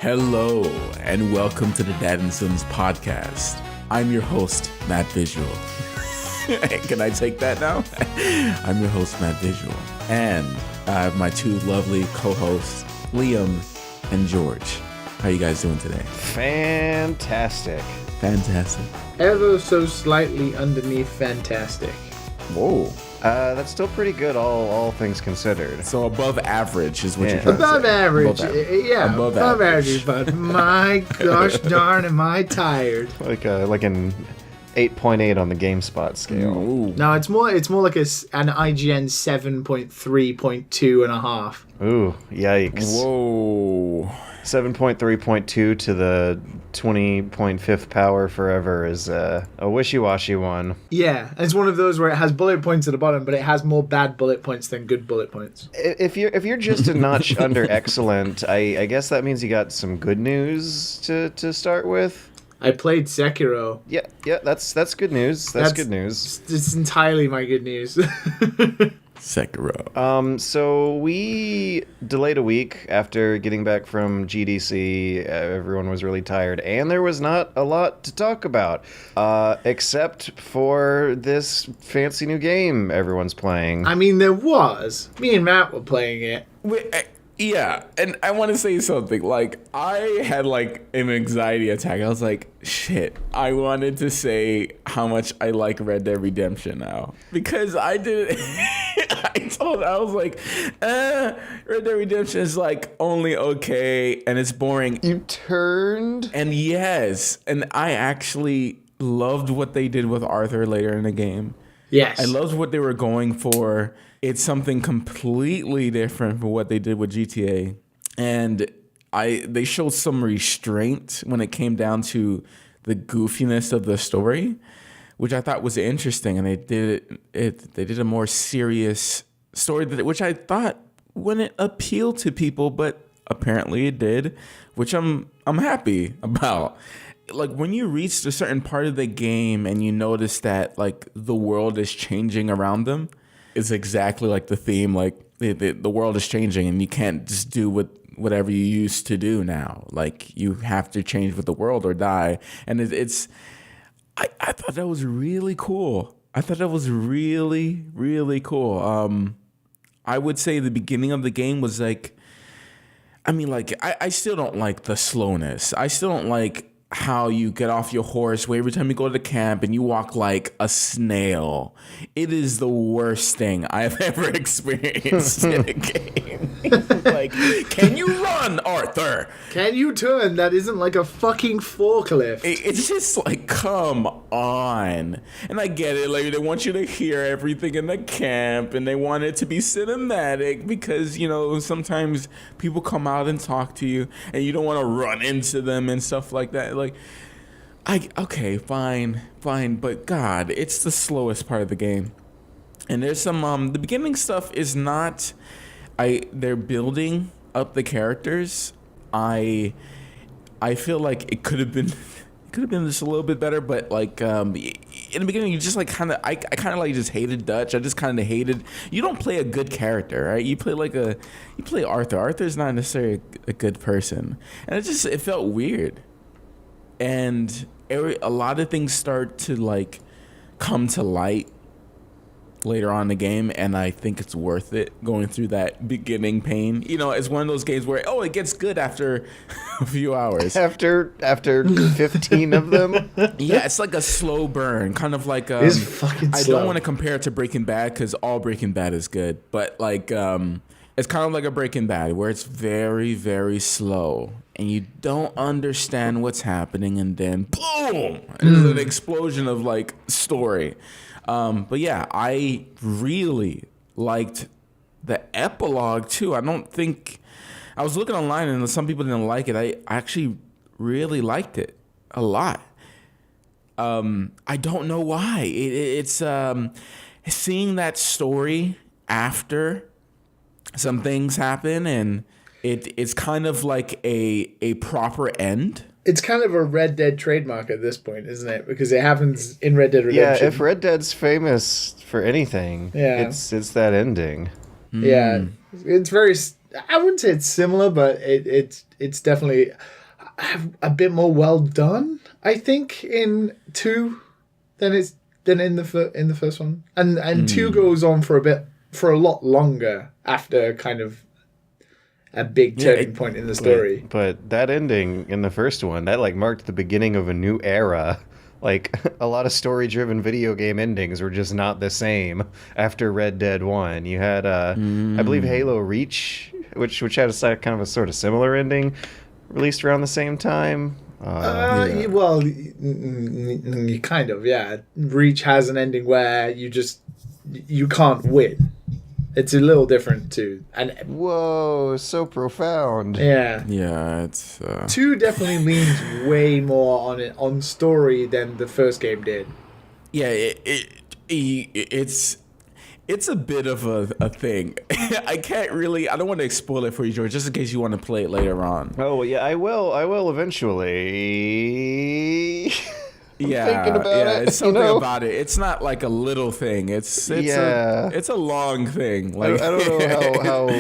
Hello, and welcome to the Dad and Sons podcast. I'm your host, Matt Visual. Can I take that now? I'm your host, Matt Visual. And I have my two lovely co-hosts, Liam and George. How you guys doing today? Fantastic. Ever so slightly underneath fantastic. Whoa. That's still pretty good, all things considered. So above average is what you're trying Above to say. average. Yeah, above average. But my gosh darn am I tired. Like an 8.8 on the GameSpot scale. Ooh. No, it's more like an IGN 7.3.2 and a half. Ooh, yikes. Whoa. 7.3.2 to the 20.5th power forever is a wishy-washy one. Yeah, it's one of those where it has bullet points at the bottom, but it has more bad bullet points than good bullet points. If you're just a notch under excellent, I guess that means you got some good news to start with. I played Sekiro. Yeah, that's good news. That's good news. It's entirely my good news. Sekiro. So we delayed a week after getting back from GDC. Everyone was really tired, and there was not a lot to talk about, except for this fancy new game everyone's playing. I mean, there was. Me and Matt were playing it. Yeah, and I want to say something. Like, I had like an anxiety attack. I was like, shit. I wanted to say how much I like Red Dead Redemption now. Because I did. I was like, Red Dead Redemption is like only okay and it's boring. You turned? And yes, and I actually loved what they did with Arthur later in the game. Yes. I loved what they were going for. It's something completely different from what they did with GTA. And they showed some restraint when it came down to the goofiness of the story, which I thought was interesting. And they did a more serious story, which I thought wouldn't appeal to people, but apparently it did, which I'm happy about. Like, when you reach a certain part of the game and you notice that like the world is changing around them, it's exactly like the theme. Like the world is changing and you can't just do whatever you used to do now. Like, you have to change with the world or die. And I thought that was really cool. I thought that was really, really cool. I would say the beginning of the game was like, I mean, like, I still don't like the slowness. I still don't like how you get off your horse every time you go to the camp and you walk like a snail. It is the worst thing I've ever experienced in a game. Like, can you run, Arthur? Can you turn? That isn't like a fucking forklift. It's just like, come on. And I get it, like, they want you to hear everything in the camp and they want it to be cinematic because, you know, sometimes people come out and talk to you and you don't want to run into them and stuff like that. Like, okay, fine, but God, it's the slowest part of the game. And there's some the beginning stuff is not. They're building up the characters. I feel like it could have been just a little bit better, but like in the beginning you just like I kind of like just hated Dutch. I just kind of hated. You don't play a good character, right? You play Arthur. Arthur's not necessarily a good person, and it felt weird. And a lot of things start to like come to light later on in the game, and I think it's worth it going through that beginning pain. You know, it's one of those games where it gets good after a few hours. After 15 of them? Yeah, it's like a slow burn, kind of like it's fucking slow. I don't want to compare it to Breaking Bad because all Breaking Bad is good, but like it's kind of like a Breaking Bad where it's very, very slow and you don't understand what's happening, and then boom, there's an explosion of like story. But yeah, I really liked the epilogue too. I was looking online and some people didn't like it. I actually really liked it a lot. I don't know why. It's seeing that story after some things happen, and it's kind of like a proper end. It's kind of a Red Dead trademark at this point, isn't it? Because it happens in Red Dead Redemption. Yeah, if Red Dead's famous for anything, it's that ending. Yeah, it's very I wouldn't say it's similar, but it's definitely a bit more well done, I think, in 2 than in the first one. And 2 goes on for a lot longer after kind of a big turning point in the story. But that ending in the first one, that like marked the beginning of a new era. Like, a lot of story-driven video game endings were just not the same after Red Dead 1. You had, I believe, Halo Reach, which had a kind of a sort of similar ending, released around the same time. Well, you kind of, yeah. Reach has an ending where you can't win. It's a little different too. And whoa, so profound. Yeah. Yeah, it's 2 definitely leans way more on story than the first game did. Yeah, it's a bit of a thing. I don't want to spoil it for you, George, just in case you want to play it later on. Oh, yeah, I will eventually. Thinking about it. It's something about it. It's not like a little thing. It's a long thing. Like I don't know how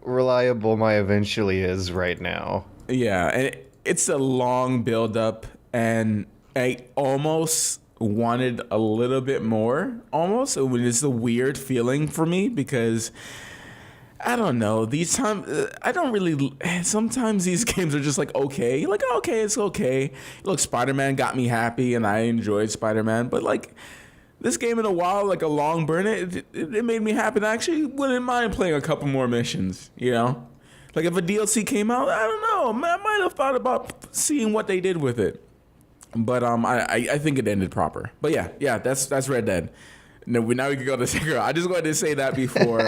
reliable my eventually is right now. Yeah, and it's a long build up, and I almost wanted a little bit more. Almost, it's a weird feeling for me because I don't know. These times, I don't really. Sometimes these games are just like okay, it's okay. Look, Spider-Man got me happy, and I enjoyed Spider-Man. But like this game in a while, like a long burn, it made me happy. And I actually wouldn't mind playing a couple more missions. You know, like if a DLC came out, I don't know. I might have thought about seeing what they did with it. But I think it ended proper. But yeah, that's Red Dead. Now we can go to Sekiro. I just wanted to say that before.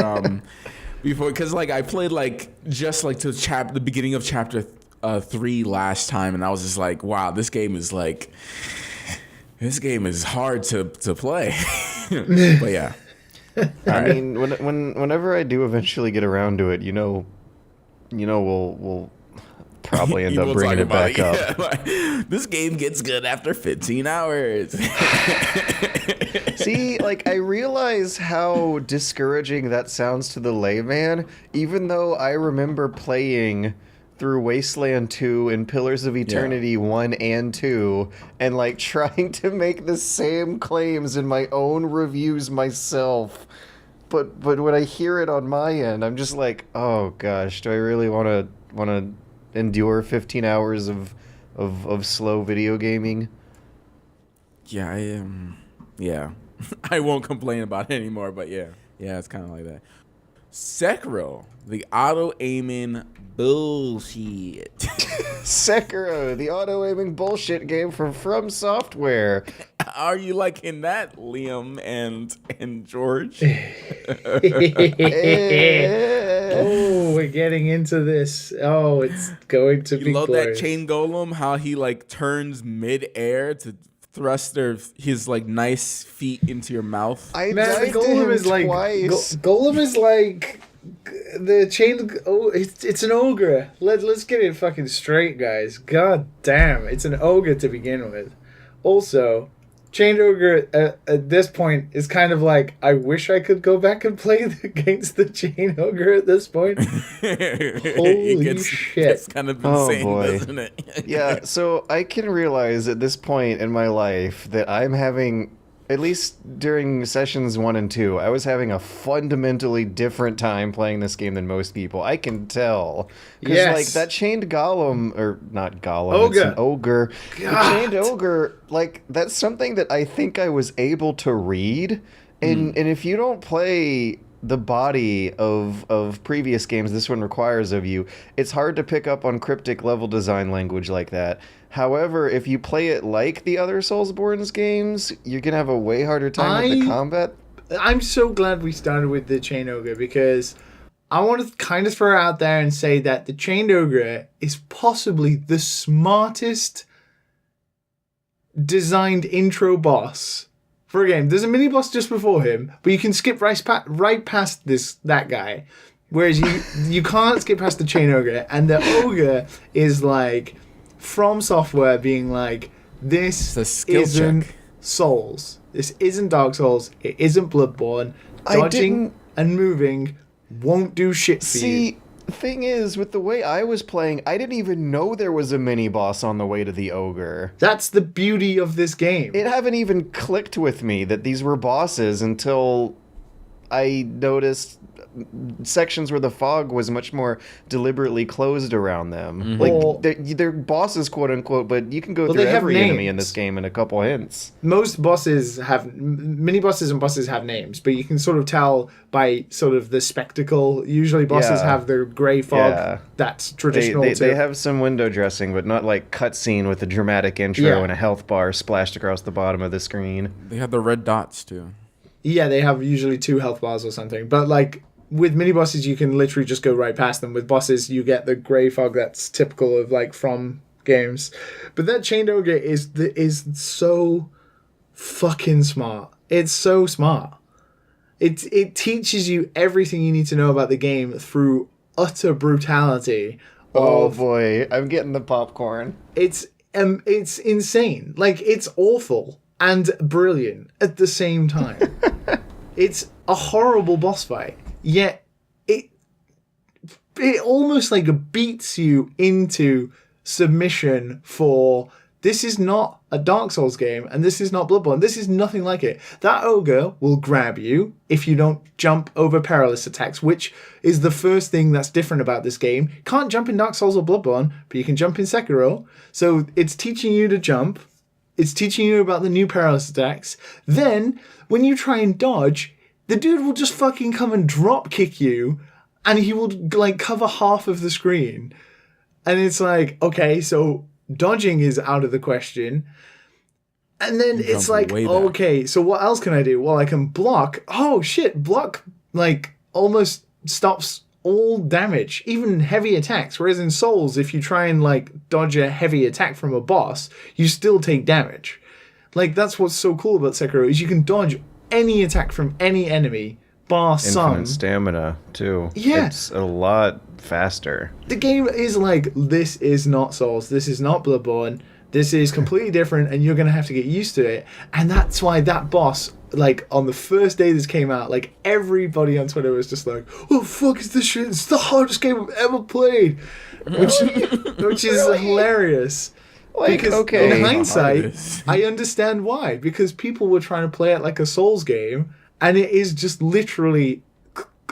Because like I played like just like to the beginning of chapter 3 last time, and I was just like, wow, this game is hard to play. But yeah, I mean, whenever I do eventually get around to it, we'll probably end up bringing it back up. Yeah, like, this game gets good after 15 hours. See, like, I realize how discouraging that sounds to the layman, even though I remember playing through Wasteland 2 and Pillars of Eternity 1 and 2, and, like, trying to make the same claims in my own reviews myself. But when I hear it on my end, I'm just like, oh gosh, do I really want to endure 15 hours of slow video gaming? Yeah, I am. Yeah. I won't complain about it anymore, but yeah, it's kind of like that. Sekiro, the auto-aiming bullshit. Sekiro, the auto-aiming bullshit game from Software. Are you liking that, Liam and George? Oh, we're getting into this. Oh, it's going to be You love glorious. that chain golem, how he like turns mid-air to thrust his like nice feet into your mouth. I Man, died the golem to is him like twice. golem is like the chain. Oh, it's an ogre. Let's get it fucking straight, guys. God damn, it's an ogre to begin with. Also, chained ogre at this point is kind of like, I wish I could go back and play against the chain ogre at this point. Holy shit! It's kind of insane, doesn't it? Yeah, so I can realize at this point in my life that I'm having, at least during sessions 1 and 2, I was having a fundamentally different time playing this game than most people. I can tell. Because, like, that chained golem, or not golem, ogre. It's an ogre. God. The chained ogre, like, that's something that I think I was able to read. And if you don't play the body of previous games this one requires of you, it's hard to pick up on cryptic level design language like that. However, if you play it like the other Soulsborne's games, you're going to have a way harder time with the combat. I'm so glad we started with the chain ogre, because I want to kind of throw out there and say that the chained ogre is possibly the smartest designed intro boss for a game. There's a mini boss just before him, but you can skip right past that guy. Whereas you can't skip past the chain ogre, and the ogre is like From Software being like, this isn't Souls. This isn't Dark Souls. It isn't Bloodborne. Dodging and moving won't do shit for you. thing is, with the way I was playing, I didn't even know there was a mini boss on the way to the ogre. That's the beauty of this game. It haven't even clicked with me that these were bosses until I noticed sections where the fog was much more deliberately closed around them. Mm-hmm. Like, they're bosses, quote unquote, but you can go through every enemy in this game in a couple hints. Most bosses have mini bosses, and bosses have names, but you can sort of tell by sort of the spectacle. Usually bosses have their gray fog. That's traditional too. They have some window dressing, but not like cutscene with a dramatic intro and a health bar splashed across the bottom of the screen. They have the red dots too. Yeah, they have usually 2 health bars or something. But like with mini bosses, you can literally just go right past them. With bosses, you get the grey fog that's typical of like from games. But that chained ogre is so fucking smart. It's so smart. It teaches you everything you need to know about the game through utter brutality. Oh boy, I'm getting the popcorn. It's insane. Like, it's awful and brilliant at the same time. It's a horrible boss fight, yet it almost like beats you into submission for this is not a Dark Souls game and this is not Bloodborne. This is nothing like it. That ogre will grab you if you don't jump over perilous attacks, which is the first thing that's different about this game. Can't jump in Dark Souls or Bloodborne, but you can jump in Sekiro. So it's teaching you to jump. It's teaching you about the new perilous attacks. Then, when you try and dodge, the dude will just fucking come and drop kick you, and he will, like, cover half of the screen. And it's like, okay, so dodging is out of the question. And then it's like, okay, so what else can I do? Well, I can block. Oh, shit, block, like, almost stops all damage, even heavy attacks. Whereas in Souls, if you try and like dodge a heavy attack from a boss, you still take damage. Like, that's what's so cool about Sekiro, is you can dodge any attack from any enemy, bar some. Infinite stamina too. Yeah, it's a lot faster. The game is like, this is not Souls, this is not Bloodborne, this is completely different, and you're gonna have to get used to it. And that's why that boss, like, on the first day this came out, like, everybody on Twitter was just like, "Oh, fuck is this shit? It's the hardest game I've ever played," which is hilarious. Like, because okay, in hindsight, I understand why. Because people were trying to play it like a Souls game, and it is just literally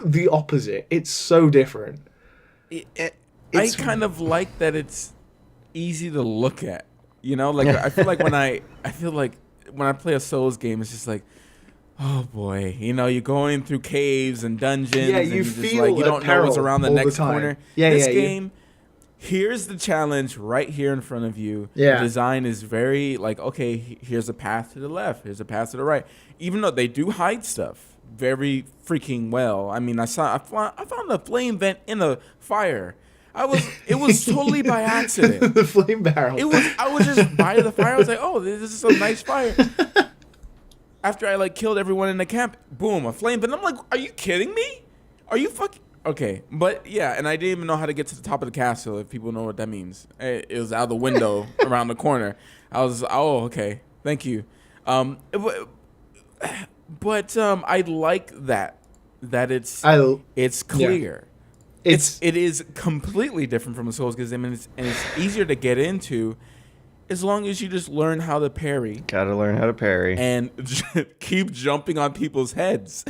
the opposite. It's so different. I kind of like that it's easy to look at. You know, like, I feel like when I play a Souls game, it's just like, oh boy, you know, you're going through caves and dungeons. Yeah, and you just feel like, you don't know what's around the next corner. Yeah, this game, here's the challenge right here in front of you. Yeah. The design is very like, okay, here's a path to the left, here's a path to the right. Even though they do hide stuff very freaking well. I mean, I found a flame vent in a fire. It was totally by accident. The flame barrel. I was just by the fire. I was like, oh, this is a nice fire. After I like killed everyone in the camp, boom, a flame. But I'm like, are you kidding me? Are you fucking okay? But yeah, and I didn't even know how to get to the top of the castle. If people know what that means, it was out the window around the corner. I was, oh, okay, thank you. But I like that it's clear. Yeah. It is completely different from a Souls game, and it's easier to get into as long as you just learn how to parry. Gotta learn how to parry and keep jumping on people's heads.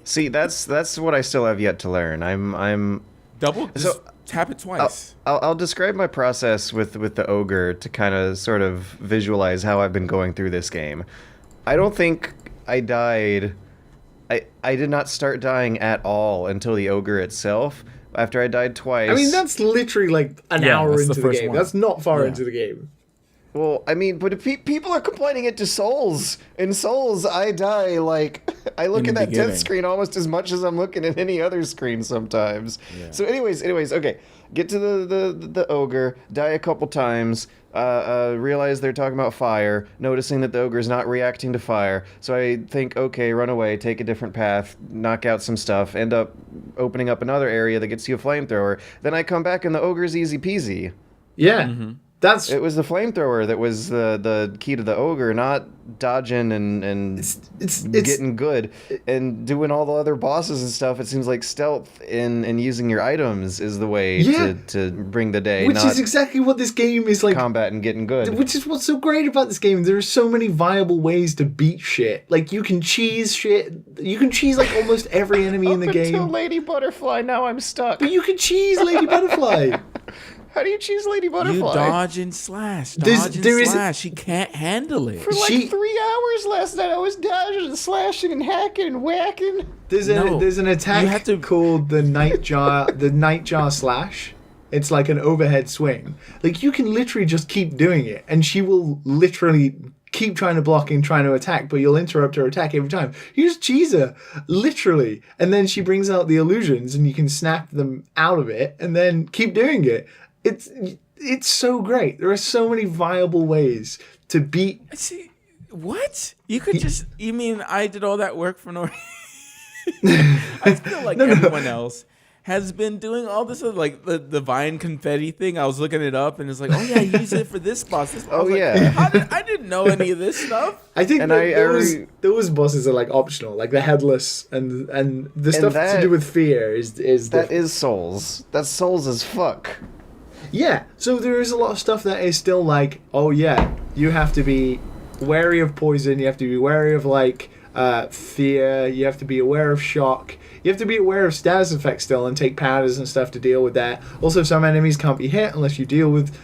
See, that's what I still have yet to learn. I'm tap it twice. I'll describe my process with the ogre to kind of sort of visualize how I've been going through this game. I don't think I died. I did not start dying at all until the ogre itself. After I died twice. I mean, that's literally like an hour into the game. One. That's not far into the game. Well, I mean, but if people are complaining it to Souls. In Souls, I die, like, I look at that 10th screen almost as much as I'm looking at any other screen sometimes. Yeah. So anyways, okay. Get to the ogre, die a couple times, realize they're talking about fire, noticing that the ogre's not reacting to fire. So I think, okay, run away, take a different path, knock out some stuff, end up opening up another area that gets you a flamethrower. Then I come back and the ogre's easy peasy. Yeah. Mm-hmm. It was the flamethrower that was the key to the ogre, not dodging and it's getting good and doing all the other bosses and stuff. It seems like stealth and using your items is the way to bring the day, which not is exactly what this game is like. Combat and getting good. Which is what's so great about this game. There are so many viable ways to beat shit. Like, you can cheese shit. You can cheese, like, almost every enemy in the game. Until Lady Butterfly, now I'm stuck. But you can cheese Lady Butterfly. How do you cheese Lady Butterfly? You dodge and slash. She can't handle it. For like 3 hours last night, I was dodging and slashing and hacking and whacking. There's an attack called the Nightjar Slash. It's like an overhead swing. Like, you can literally just keep doing it, and she will literally keep trying to block and trying to attack, but you'll interrupt her attack every time. You just cheese her, literally. And then she brings out the illusions, and you can snap them out of it, and then keep doing it. It's so great. There are so many viable ways to beat. See, what? You could just. You mean I did all that work for no reason? I feel like everyone else has been doing all this, like the vine confetti thing. I was looking it up, and it's like, oh yeah, use it for this boss. This boss. Oh yeah. I didn't know any of this stuff. I think those bosses are like optional, like the headless and the stuff to do with fear is Souls. That's Souls as fuck. Yeah, so there is a lot of stuff that is still like, oh yeah, you have to be wary of poison, you have to be wary of like fear, you have to be aware of shock, you have to be aware of status effects still and take powders and stuff to deal with that. Also, some enemies can't be hit unless you deal with,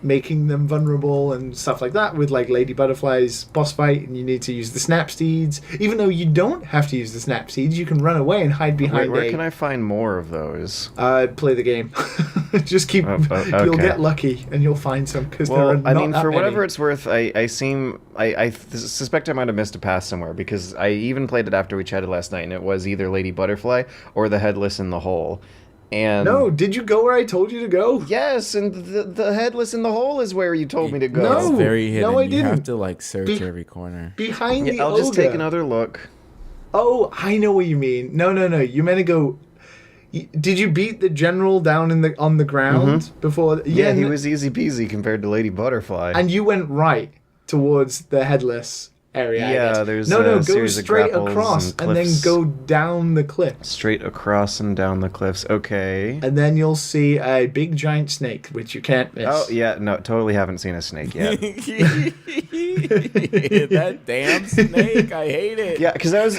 making them vulnerable and stuff like that with like Lady Butterfly's boss fight, and you need to use the snap seeds. Even though you don't have to use the snap seeds, you can run away and hide behind. Where can I find more of those? Play the game. Just keep. Okay. You'll get lucky and you'll find some because there are not that many. For whatever it's worth, I suspect I might have missed a pass somewhere, because I even played it after we chatted last night, and it was either Lady Butterfly or the Headless in the Hole. And no, did you go where I told you to go? Yes, and the Headless in the Hole is where you told me to go. No, it's very hidden. No, I didn't. You have to like search every corner. Behind the I'll ogre. just take another look. Oh, I know what you mean. No. You meant to go. Did you beat the general down on the ground before? Yeah, he was easy peasy compared to Lady Butterfly. And you went right towards the Headless area. Yeah, there's go straight across and then go down the cliff. Straight across and down the cliffs. Okay. And then you'll see a big giant snake, which you can't miss. Oh yeah, no, totally haven't seen a snake yet. That damn snake, I hate it. Yeah, because I was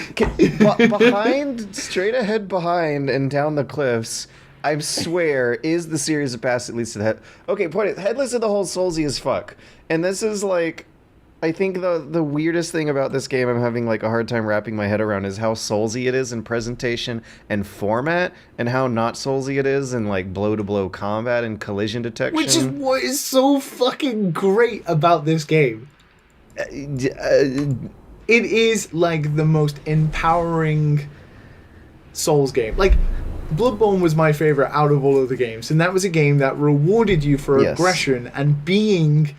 behind, straight ahead behind and down the cliffs. I swear, is the series of paths that leads to the head. Okay, point it. Headless in the Hole, soulsy as fuck, and this is like. I think the weirdest thing about this game I'm having like a hard time wrapping my head around is how soulsy it is in presentation and format, and how not soulsy it is in like blow-to-blow combat and collision detection. Which is what is so fucking great about this game. It is like the most empowering Souls game. Like, Bloodborne was my favorite out of all of the games, and that was a game that rewarded you for aggression and being...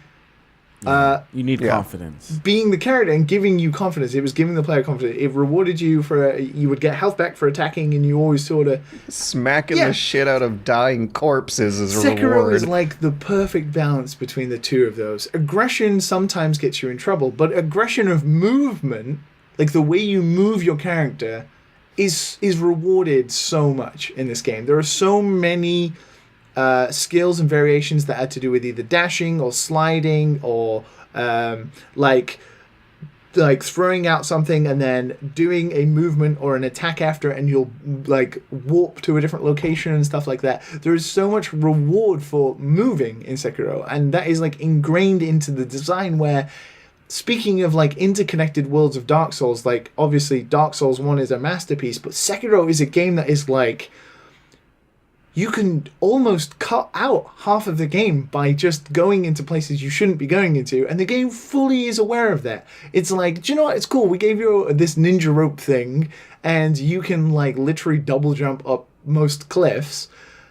you need confidence. Being the character and giving you confidence. It was giving the player confidence. It rewarded you for... you would get health back for attacking, and you always sort of... Smacking the shit out of dying corpses as a Sekiro reward. is like the perfect balance between the two of those. Aggression sometimes gets you in trouble, but aggression of movement, like the way you move your character, is rewarded so much in this game. There are so many... skills and variations that had to do with either dashing or sliding or like throwing out something and then doing a movement or an attack after it, and you'll like warp to a different location and stuff like that. There is so much reward for moving in Sekiro, and that is like ingrained into the design. Where, speaking of like interconnected worlds of Dark Souls, like obviously Dark Souls 1 is a masterpiece, but Sekiro is a game that is like, you can almost cut out half of the game by just going into places you shouldn't be going into, and the game fully is aware of that. It's like, do you know what? It's cool. We gave you this ninja rope thing, and you can like literally double jump up most cliffs.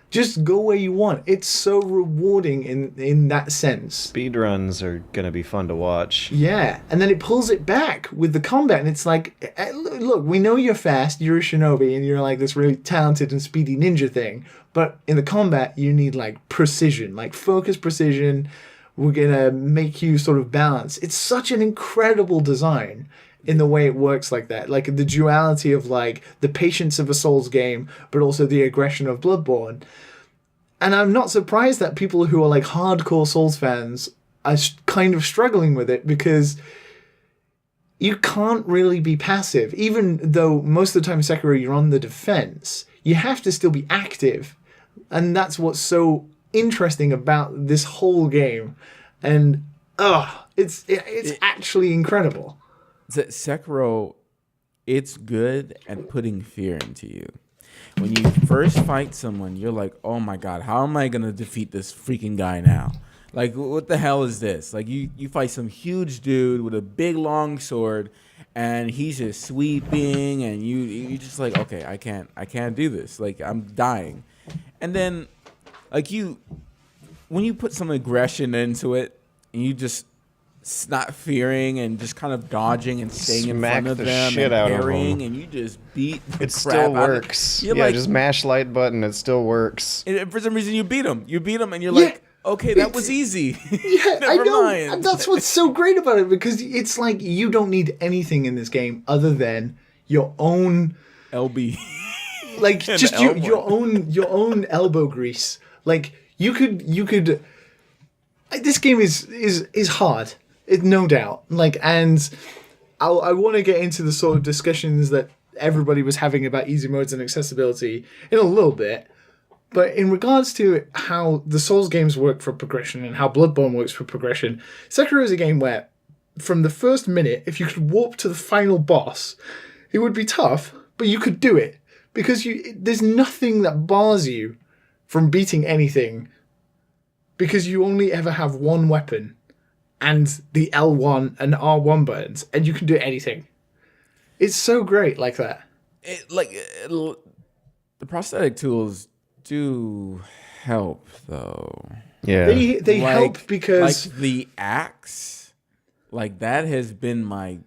Just go where you want. It's so rewarding in that sense. Speedruns are gonna be fun to watch. Yeah, and then it pulls it back with the combat, and it's like, look, we know you're fast, you're a shinobi, and you're like this really talented and speedy ninja thing, but in the combat, you need like precision, like focus precision. We're gonna make you sort of balance. It's such an incredible design in the way it works like that. Like the duality of like the patience of a Souls game, but also the aggression of Bloodborne. And I'm not surprised that people who are like hardcore Souls fans are kind of struggling with it, because you can't really be passive. Even though most of the time Sekiro you're on the defense, you have to still be active. And that's what's so interesting about this whole game. And it's actually incredible. Sekiro, it's good at putting fear into you. When you first fight someone, you're like, oh my god, how am I gonna defeat this freaking guy now? Like, what the hell is this? Like, you fight some huge dude with a big long sword, and he's just sweeping, and you just like, okay, I can't do this. Like, I'm dying. And then, like, when you put some aggression into it, and you just not fearing and just kind of dodging and staying in front of them and parrying, and you just beat the It crap still out works. of, Yeah, just mash light button. It still works. and for some reason you beat him, and you're like, okay, that was easy. Yeah, Never I know. mind. And that's what's so great about it, because it's like you don't need anything in this game other than your own LB. like just your own elbow grease. Like you could this game is hard. It, no doubt. Like, and I want to get into the sort of discussions that everybody was having about easy modes and accessibility in a little bit. But in regards to how the Souls games work for progression and how Bloodborne works for progression, Sekiro is a game where, from the first minute, if you could warp to the final boss, it would be tough, but you could do it. Because there's nothing that bars you from beating anything, because you only ever have one weapon and the L1 and R1 buttons, and you can do anything. It's so great like that. The prosthetic tools do help, though. Yeah. They help because... Like the axe, like that has been my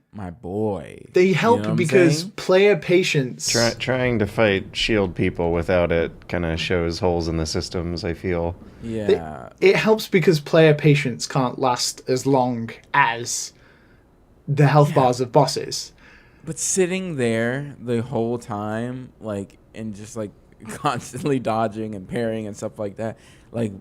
boy. They help, you know because player patience... Trying to fight shield people without it kind of shows holes in the systems, I feel. Yeah. It helps because player patience can't last as long as the health bars of bosses. But sitting there the whole time, like, and just like constantly dodging and parrying and stuff like that, like,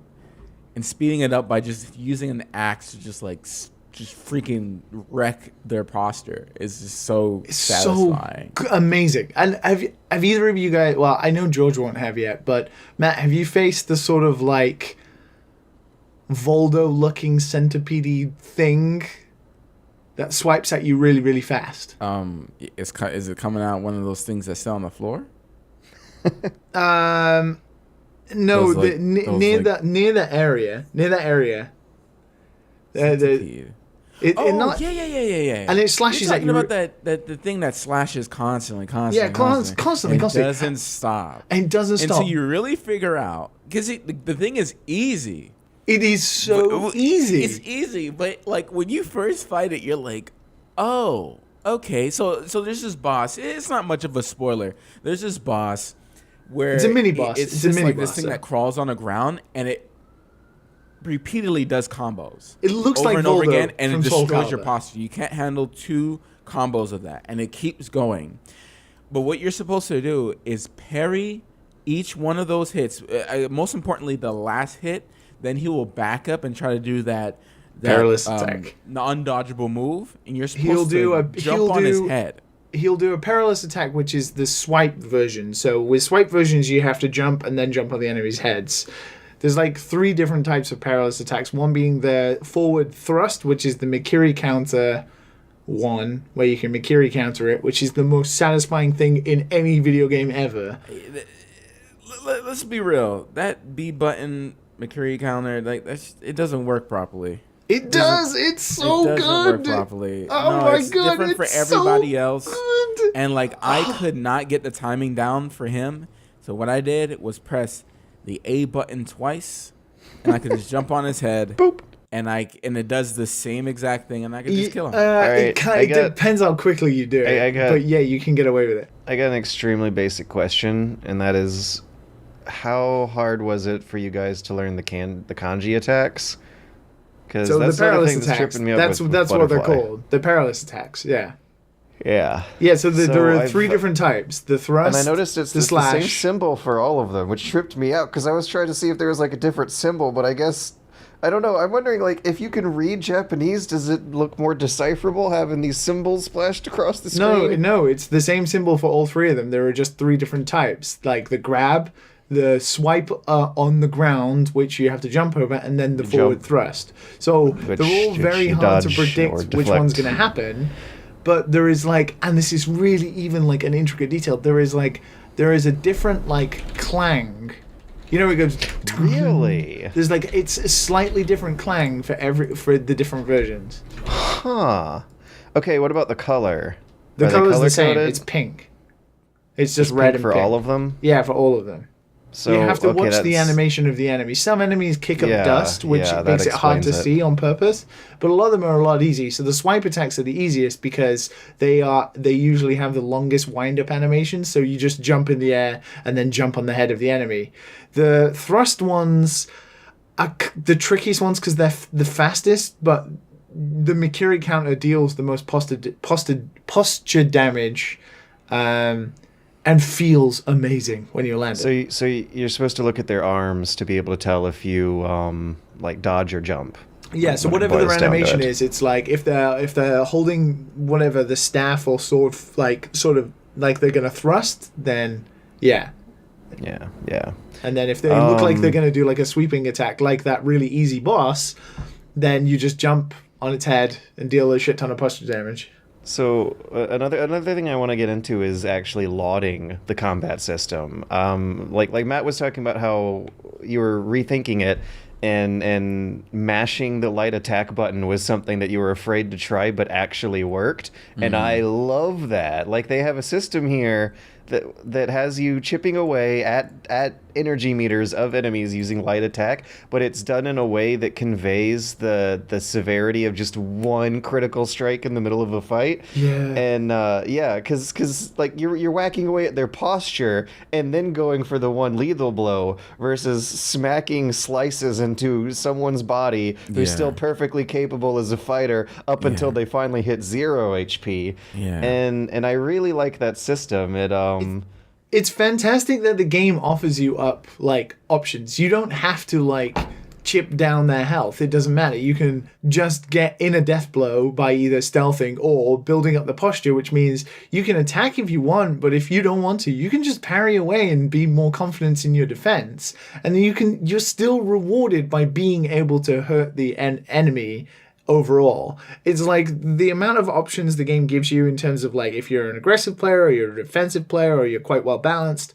and speeding it up by just using an axe to just like just freaking wreck their posture is just so satisfying. So amazing. And have either of you guys, well, I know George won't have yet, but Matt, have you faced the sort of like Voldo looking centipede thing that swipes at you really, really fast? Is it coming out one of those things that sit on the floor? No, near that area. Centipede. Yeah. And it slashes You're at you. talking about the thing that slashes constantly. Yeah, constantly. It doesn't stop. And it doesn't stop. Until you really figure out, because the thing is easy. It is so easy. It's easy, but like when you first fight it, you're like, oh, okay. So there's this boss. It's not much of a spoiler. There's this boss where it's a mini boss. It's just like this thing that crawls on the ground, and it repeatedly does combos. It looks over like and over Voldo again, and it from Soul destroys your Calibur. posture. You can't handle 2 combos of that, and it keeps going. But what you're supposed to do is parry each one of those hits. Most importantly, the last hit. Then he will back up and try to do that perilous attack, non-dodgeable move, and you're supposed to jump on his head. He'll do a perilous attack, which is the swipe version. So with swipe versions, you have to jump and then jump on the enemy's heads. There's like 3 different types of perilous attacks. One being the forward thrust, which is the Mikiri counter one, where you can Mikiri counter it, which is the most satisfying thing in any video game ever. Let's be real. That B button Mikiri counter, like it doesn't work properly. It does. It's so it doesn't good. Work properly. Oh no, my it's god! Different for It's everybody so else. Good. And like I could not get the timing down for him. So what I did was press the A button twice, and I can just jump on his head. Boop. And it does the same exact thing, and I can just kill him. right, It depends how quickly you do it. But yeah, you can get away with it. I got an extremely basic question, and that is, how hard was it for you guys to learn the kanji attacks? Because So that's the the other perilous thing that's attacks. tripping me up. That's with what they're Butterfly. called. The perilous attacks. Yeah. Yeah. Yeah. So there are I've- 3 different types. The thrust. And I noticed it's the the same slash. symbol for all of them, which tripped me out because I was trying to see if there was like a different symbol, but I guess I don't know. I'm wondering, like, if you can read Japanese, does it look more decipherable having these symbols splashed across the screen? No, it's the same symbol for all 3 of them. There are just 3 different types, like the grab, the swipe on the ground, which you have to jump over, and then the forward thrust. So they're all very you hard to dodge or predict which one's deflect. going to happen. But there is like, and this is really even like an intricate detail. There is a different like clang. You know, it goes. Really? There's like it's a slightly different clang for the different versions. Huh. Okay, what about the color? The Are they color's the same. color-coded? It's pink. It's just Pink red and for pink. all of them? Yeah, for all of them. So You have to okay, watch the that's- animation of the enemy. Some enemies kick up Yeah, dust, which yeah, that makes it hard to explains it. see on purpose. But a lot of them are a lot easy. So the swipe attacks are the easiest because they usually have the longest wind up animation. So you just jump in the air and then jump on the head of the enemy. The thrust ones are the trickiest ones because they're the fastest, but the Mikiri counter deals the most posture damage. And feels amazing when you land it. So you're supposed to look at their arms to be able to tell if you like dodge or jump. Yeah, so when it whatever their boils down to animation it. is, it's like if they're holding whatever the staff or sword, like sort of like they're gonna thrust, then yeah. Yeah. And then if they look like they're gonna do like a sweeping attack, like that really easy boss, then you just jump on its head and deal a shit ton of posture damage. So another thing I want to get into is actually lauding the combat system. Like Matt was talking about how you were rethinking it, and mashing the light attack button was something that you were afraid to try, but actually worked. And I love that. Like they have a system here that has you chipping away at energy meters of enemies using light attack, but it's done in a way that conveys the severity of just one critical strike in the middle of a fight. Yeah. And because like you're whacking away at their posture and then going for the one lethal blow versus smacking slices into someone's body who's Yeah. still perfectly capable as a fighter up until they finally hit 0 HP. Yeah. And I really like that system. It's fantastic that the game offers you up like options. You don't have to like chip down their health. It doesn't matter. You can just get in a death blow by either stealthing or building up the posture, which means you can attack if you want, but if you don't want to, you can just parry away and be more confident in your defense. And then you're still rewarded by being able to hurt the enemy overall. It's like the amount of options the game gives you in terms of like if you're an aggressive player or you're a defensive player or you're quite well balanced,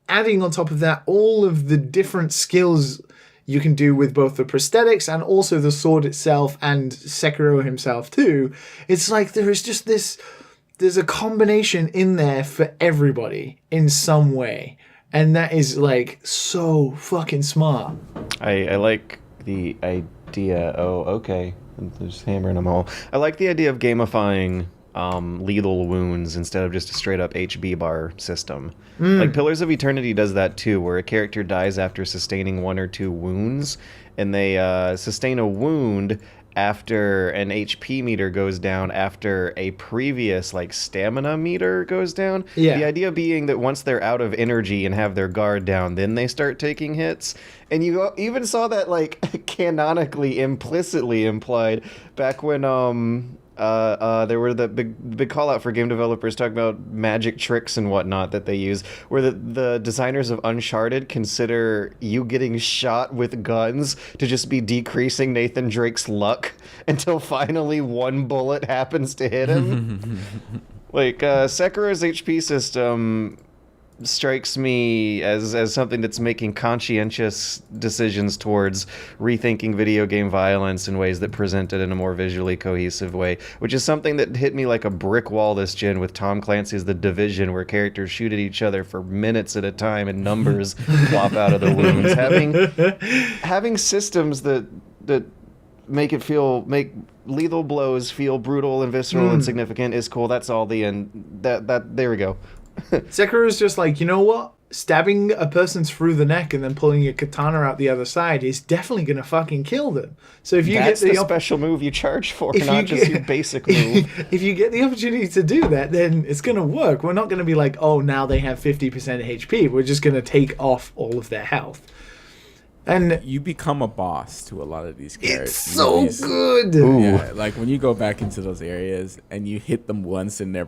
adding on top of that all of the different skills you can do with both the prosthetics and also the sword itself and Sekiro himself too. It's like there's a combination in there for everybody in some way, and that is like so fucking smart. I like the idea. Oh, okay. I'm just hammering them all. I like the idea of gamifying lethal wounds instead of just a straight up HB bar system. Like Pillars of Eternity does that too, where a character dies after sustaining 1 or 2 wounds, and they sustain a wound after an HP meter goes down after a previous like stamina meter goes down. Yeah. The idea being that once they're out of energy and have their guard down, then they start taking hits. And you even saw that like canonically, implicitly implied back when there were the big call out for game developers talking about magic tricks and whatnot that they use, where the designers of Uncharted consider you getting shot with guns to just be decreasing Nathan Drake's luck until finally one bullet happens to hit him. Like Sekiro's HP system strikes me as something that's making conscientious decisions towards rethinking video game violence in ways that present it in a more visually cohesive way, which is something that hit me like a brick wall this gen with Tom Clancy's The Division, where characters shoot at each other for minutes at a time and numbers plop out of the wounds. Having systems that make lethal blows feel brutal and visceral and significant is cool. That's all the end. That there we go. Sekiro is just like, you know what? Stabbing a person through the neck and then pulling your katana out the other side is definitely going to fucking kill them. So if you That's get the special move you charge for, not just your basic move. If you get the opportunity to do that, then it's going to work. We're not going to be like, oh, now they have 50% HP. We're just going to take off all of their health. And you become a boss to a lot of these characters. It's so good. Yeah, like when you go back into those areas and you hit them once and their